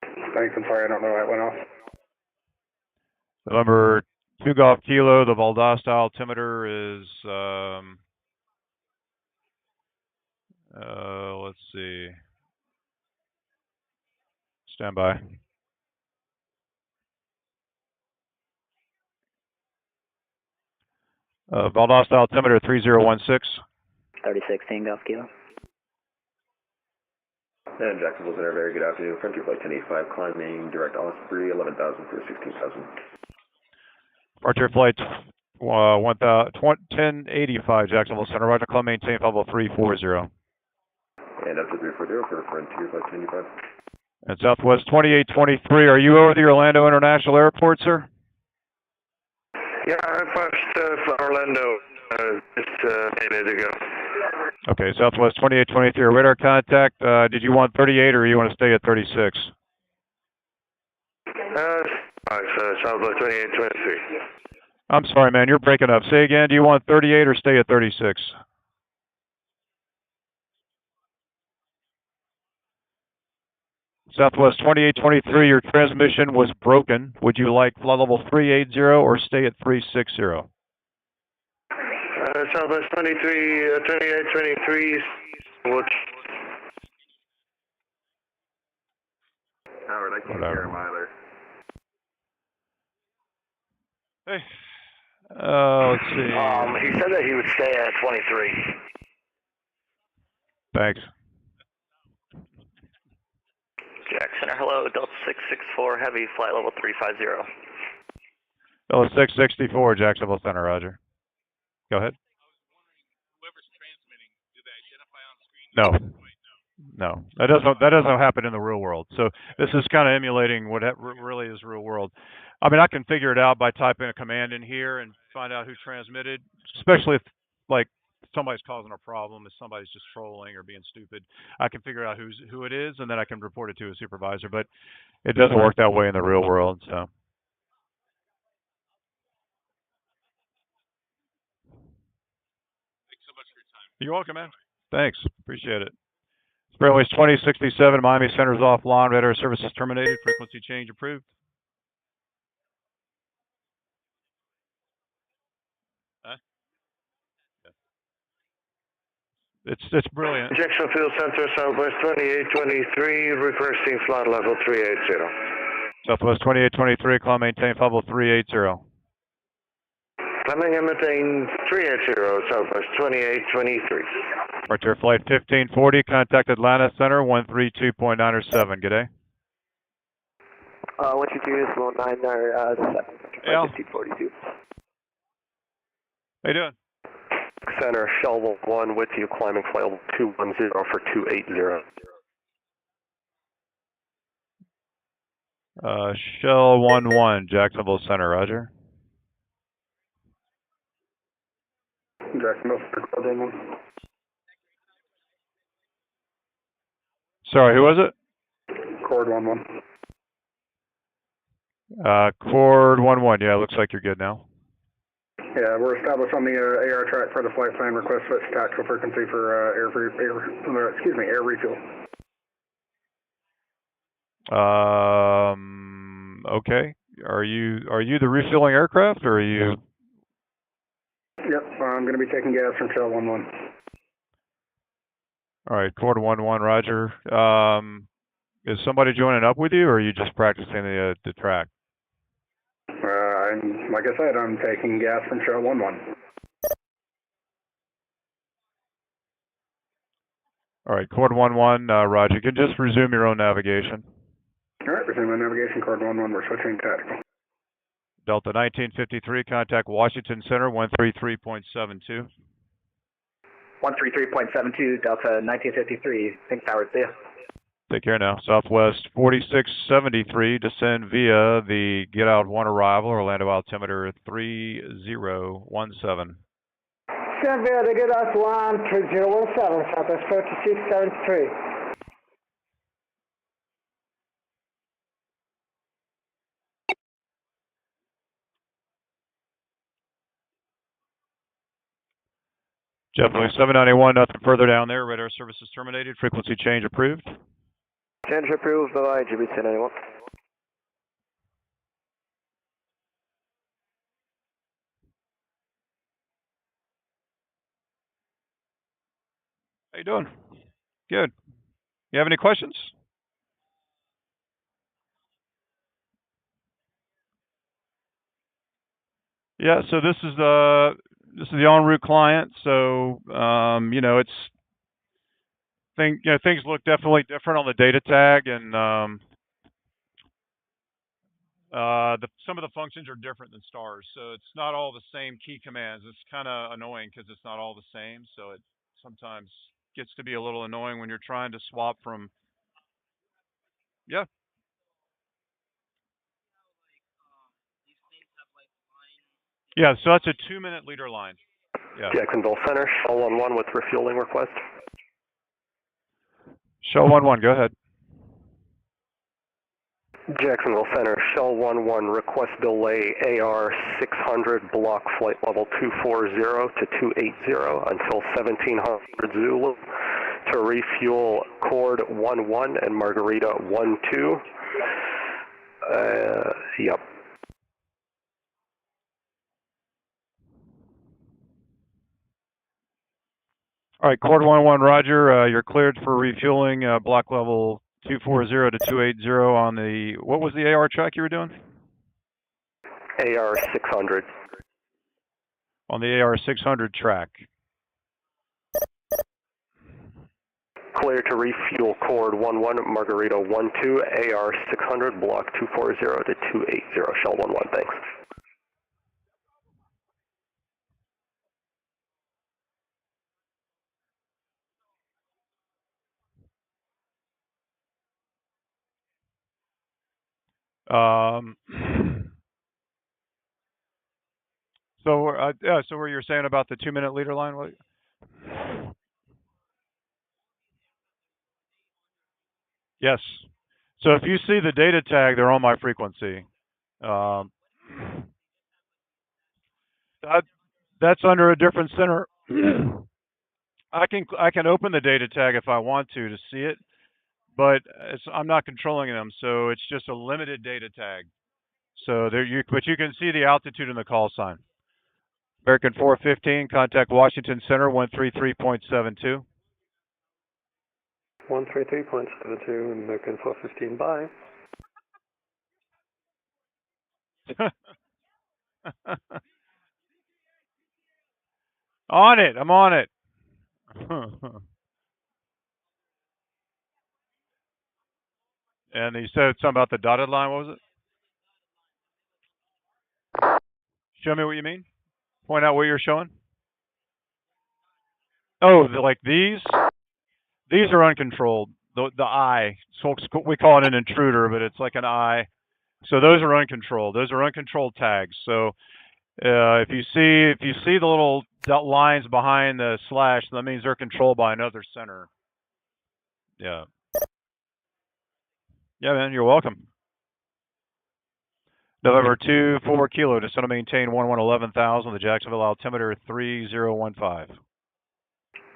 Thanks, I'm sorry, I don't know why it went off. Number 2 Golf Kilo, the Valdosta altimeter is, let's see, standby. Valdosta altimeter 3016. 3016 Golf Kilo. And Jacksonville Center, very good afternoon. Frontier Flight 1085, climbing direct Osprey, 11,000 for 16,000. Departure Flight 1085 Jacksonville Center, Roger, call maintain flight level 340. And up to 340 for Frontier Flight 1085. And Southwest 2823, are you over the Orlando International Airport, sir? Yeah, I passed Orlando just minutes ago. Okay, Southwest 2823, radar contact. Did you want 38 or you want to stay at 36? Southwest 2823. I'm sorry, man, you're breaking up. Say again, do you want 38 or stay at 36? Southwest 2823, your transmission was broken. Would you like flight level 380 or stay at 360? Southwest 2823, which? Howard, I can't hear him either. Hey. Let's see. He said that he would stay at 23. Thanks. Jackson, hello, Delta 664 Heavy, flight level 350. Delta 664, Jacksonville Center, Roger. Go ahead. No. No, that doesn't happen in the real world. So this is kind of emulating what really is real world. I mean, I can figure it out by typing a command in here and find out who transmitted, especially if, like, somebody's causing a problem, if somebody's just trolling or being stupid. I can figure out who it is, and then I can report it to a supervisor. But it doesn't work that way in the real world. So. Thanks so much for your time. You're welcome, man. Thanks. Appreciate it. Airways 2067, Miami Center's offline. Radar services terminated. Frequency change approved. Huh? Yeah. It's brilliant. Injection Field Center, Southwest 2823, requesting flight level 380. Southwest 2823, call maintain flight level 380. Climbing and maintain 380, Southwest 2823. Departure flight 1540, contact Atlanta Center 132.907. Good day. 122 is 197, Yeah. 1542. How you doing? Center, Shell 1 with you, climbing flight level 210 for 280. Shell 11, Jacksonville Center, Roger. Jacksonville Center, Sorry, who was it? Cord 11. Cord 11, yeah, looks like you're good now. Yeah, we're established on the AR track for the flight plan. Request switch tactical frequency for air refuel. Okay. Are you the refueling aircraft, or are you? Yep, I'm going to be taking gas from Shell 11. All right, Cord 11, Roger. Is somebody joining up with you, or are you just practicing the track? Like I said, I'm taking gas from Shell 11. All right, Cord 11, Roger. You can just resume your own navigation. All right, resume my navigation, Cord 11. We're switching tactical. Delta 1953, contact Washington Center 133.72. 133.72, Delta 1953. Thanks, Howard. See ya. Take care now. Southwest 4673, descend via the get out 1 arrival, Orlando altimeter 3017. Descend via the get out 1 3017, Southwest 4673. JetBlue 791, nothing further down there. Radar services terminated. Frequency change approved. Change approved. Bye-bye, GB 791. How you doing? Good. You have any questions? Yeah, so this is the en route client. So you know, things look definitely different on the data tag, and Some of the functions are different than stars, so it's not all the same key commands. It's kind of annoying because it's not all the same, so it sometimes gets to be a little annoying when you're trying to swap from. Yeah. Yeah, so that's a 2-minute leader line. Yeah. Jacksonville Center, Shell 11 with refueling request. Shell 11, go ahead. Jacksonville Center, Shell 11, request delay AR 600, block flight level 240 to 280 until 1700 Zulu to refuel Cord 11 and Margarita 12. Yep. All right, Cord 11, Roger. You're cleared for refueling block level 240 to 280 on the, what was the AR track you were doing? AR 600. On the AR 600 track. Clear to refuel Cord 11, Margarita 12, AR 600, block 240 to 280, Shell 11, thanks. So what you're saying about the 2-minute leader line? What? Yes. So if you see the data tag, they're on my frequency. That's under a different center. I can open the data tag if I want to see it, but I'm not controlling them, so it's just a limited data tag. So but you can see the altitude in the call sign. American 415, contact Washington Center 133.72. 133.72, American 415, bye. On it, I'm on it. And you said something about the dotted line, what was it? Show me what you mean. Point out what you're showing. Oh, like these? These are uncontrolled. The eye. So we call it an intruder, but it's like an eye. So those are uncontrolled. Those are uncontrolled tags. So if you see the little lines behind the slash, that means they're controlled by another center. Yeah. Yeah, man, you're welcome. November 24 Kilo, descend to maintain 11,000, the Jacksonville altimeter 3015.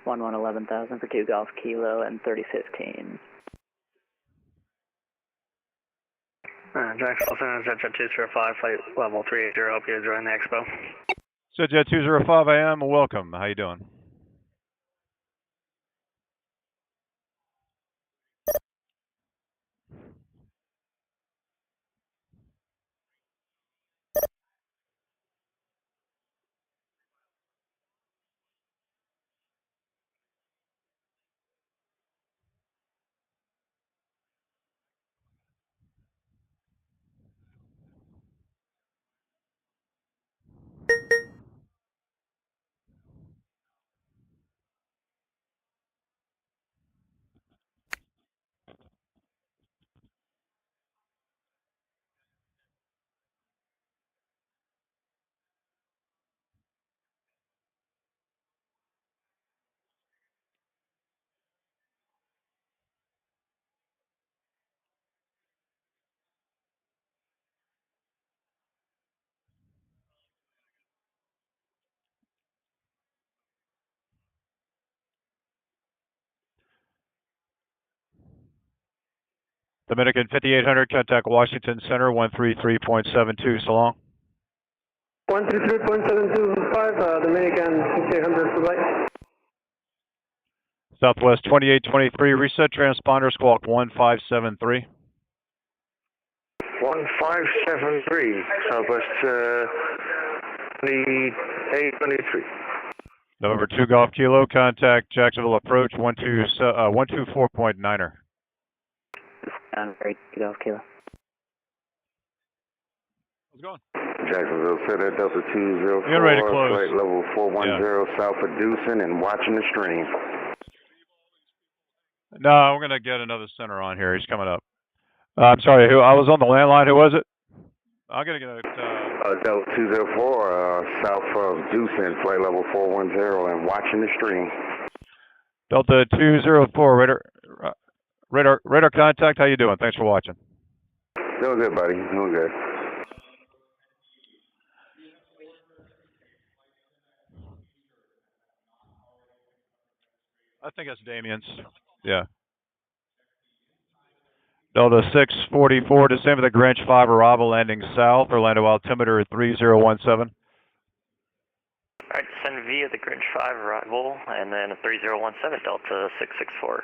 11,000 for 2 Golf Kilo and 3015. Jacksonville Center, ZJX 205, flight level 380, hope you're enjoying the Expo. ZJX 205, I am, welcome. How you doing? Dominican 5800, contact Washington Center 133.72, so long. 133.725, Dominican 5800, goodbye. Southwest 2823, reset transponder, squawk 1573. 1573, Southwest 2823. November 2 Golf Kilo, contact Jacksonville approach 124.9er. Great, 2 Golf Kilo. How's it going? Jacksonville Center, Delta 204, Getting ready to close. flight level 410 south of Deucin and watching the stream. No, we're going to get another center on here. He's coming up. I'm sorry, I was on the landline. Who was it? I'm going to get a... Delta 204, south of Deucin, flight level 410 and watching the stream. Delta 204, radar contact. How you doing? Thanks for watching. Doing good, buddy. Doing good. I think that's Damien's. Yeah. Delta 644, descend with the Grinch 5 arrival, landing south, Orlando altimeter 3017. Alright, send via the Grinch 5 arrival, and then 3017, Delta 664.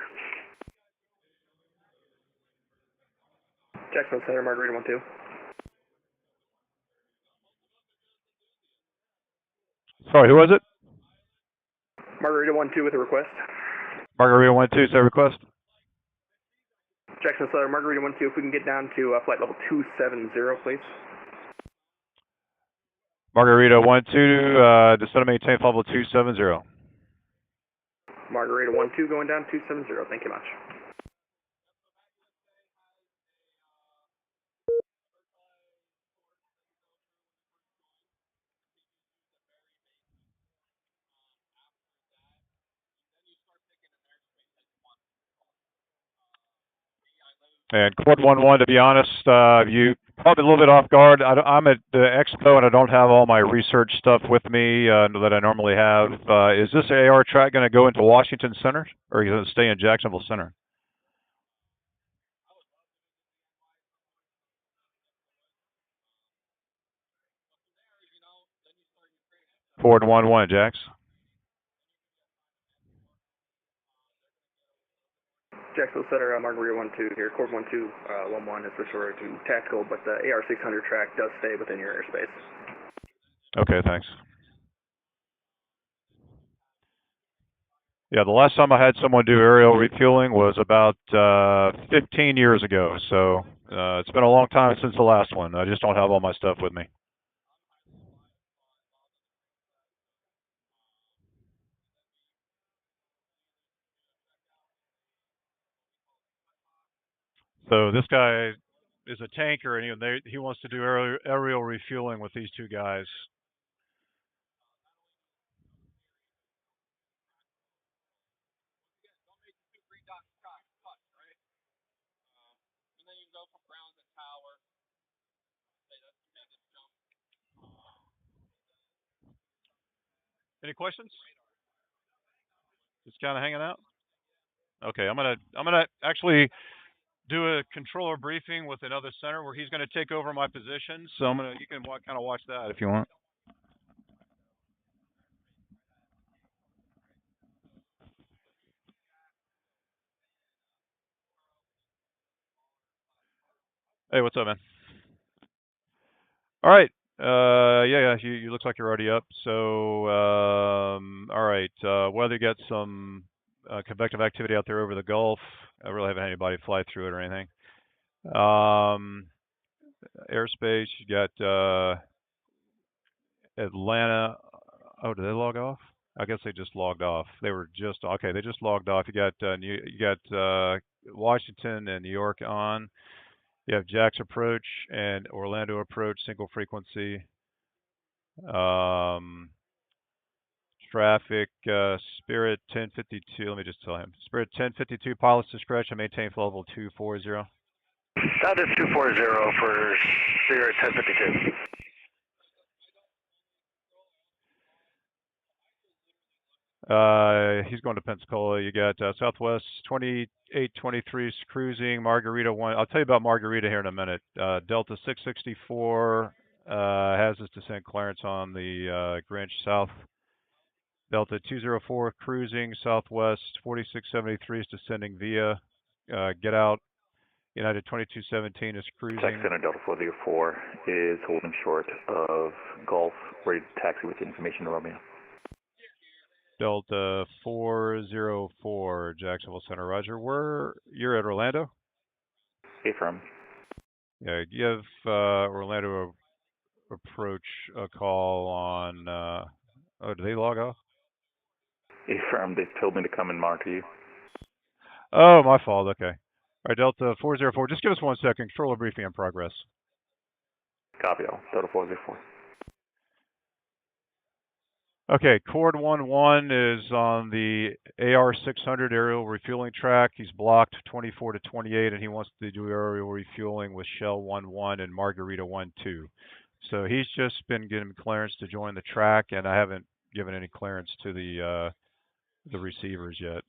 Jacksonville Center, Margarita 12. Sorry, who was it? Margarita 12 with a request. Margarita 12, is that request? Jacksonville Center, Margarita 12, if we can get down to flight level 270, please. Margarita 12, descend and maintain flight level 270. Margarita 12 going down 270, thank you much. And Quad 11, to be honest, you probably a little bit off guard. I'm at the Expo and I don't have all my research stuff with me that I normally have. Is this AR track going to go into Washington Center or are you going to stay in Jacksonville Center? Ford 11, Jax. Jacksonville Center, Margarita 12 here. Cord 12, 11 is switched over to tactical, but the AR600 track does stay within your airspace. Okay, thanks. Yeah, the last time I had someone do aerial refueling was about 15 years ago, so it's been a long time since the last one. I just don't have all my stuff with me. So this guy is a tanker, and he wants to do aerial refueling with these two guys. Any questions? Just kind of hanging out. Okay, I'm gonna actually do a controller briefing with another center where he's going to take over my position. So you can kind of watch that if you want. Hey, what's up, man? All right. Yeah, you looks like you're already up. So, all right. Weather got some convective activity out there over the Gulf. I really haven't had anybody fly through it or anything. Airspace, you got Atlanta. Oh, did they log off? I guess they just logged off. They were just okay. They just logged off. You got Washington and New York on. You have Jax approach and Orlando approach, single frequency. Traffic, Spirit 1052. Let me just tell him. Spirit 1052, pilot's discretion, maintain level 240. That is 240 for Spirit 1052. He's going to Pensacola. You got Southwest 2823 cruising, Margarita 1. I'll tell you about Margarita here in a minute. Delta 664 has its descent clearance on the Grinch South. Delta 204 cruising, Southwest 4673 is descending via get out. United 2217 is cruising. Center Delta 404 is holding short of Gulf, ready to taxi with information to Romeo. Delta 404, Jacksonville Center, Roger. You're at Orlando? Affirm. Yeah, give Orlando approach a call on, oh, did they log off? Affirm, they told me to come and monitor you. Oh, my fault, okay. All right, Delta 404, just give us 1 second. Controller briefing in progress. Copy all, Delta 404. Okay, Cord 11 is on the AR600 aerial refueling track. He's blocked 24 to 28, and he wants to do aerial refueling with Shell 11 and Margarita 12. So he's just been getting clearance to join the track, and I haven't given any clearance to the receivers yet.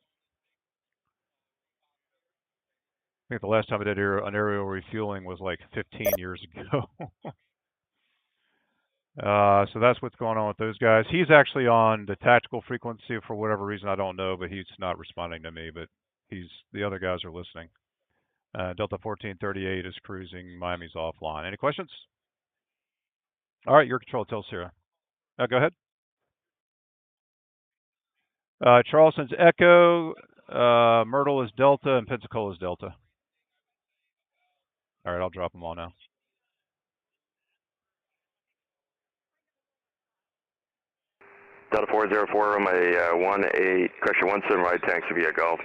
I think the last time I did an aerial refueling was like 15 years ago. So that's what's going on with those guys. He's actually on the tactical frequency for whatever reason, I don't know, but he's not responding to me, but the other guys are listening. Delta 1438 is cruising, Miami's offline. Any questions? All right, your control, tell Sierra. Go ahead. Charleston's Echo, Myrtle is Delta, and Pensacola is Delta. All right, I'll drop them all now. Delta 404, runway 18, correction 17 right, thanks via Golf.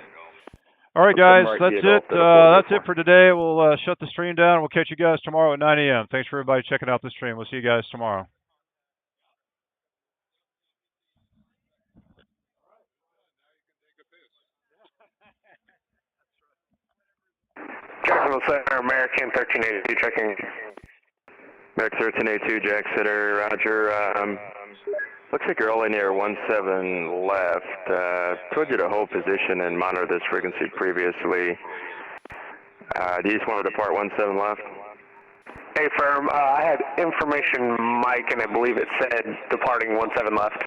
All right, guys, that's it. That's it for today. We'll shut the stream down. We'll catch you guys tomorrow at 9 a.m. Thanks for everybody checking out the stream. We'll see you guys tomorrow. Jacksonville Center, American 1382, checking. American 1382, Jack Center, roger. Looks like you're only near 17 left. Told you to hold position and monitor this frequency previously. Do you just want to depart 17 left? Hey, firm, I had information, Mike, and I believe it said departing 17 left.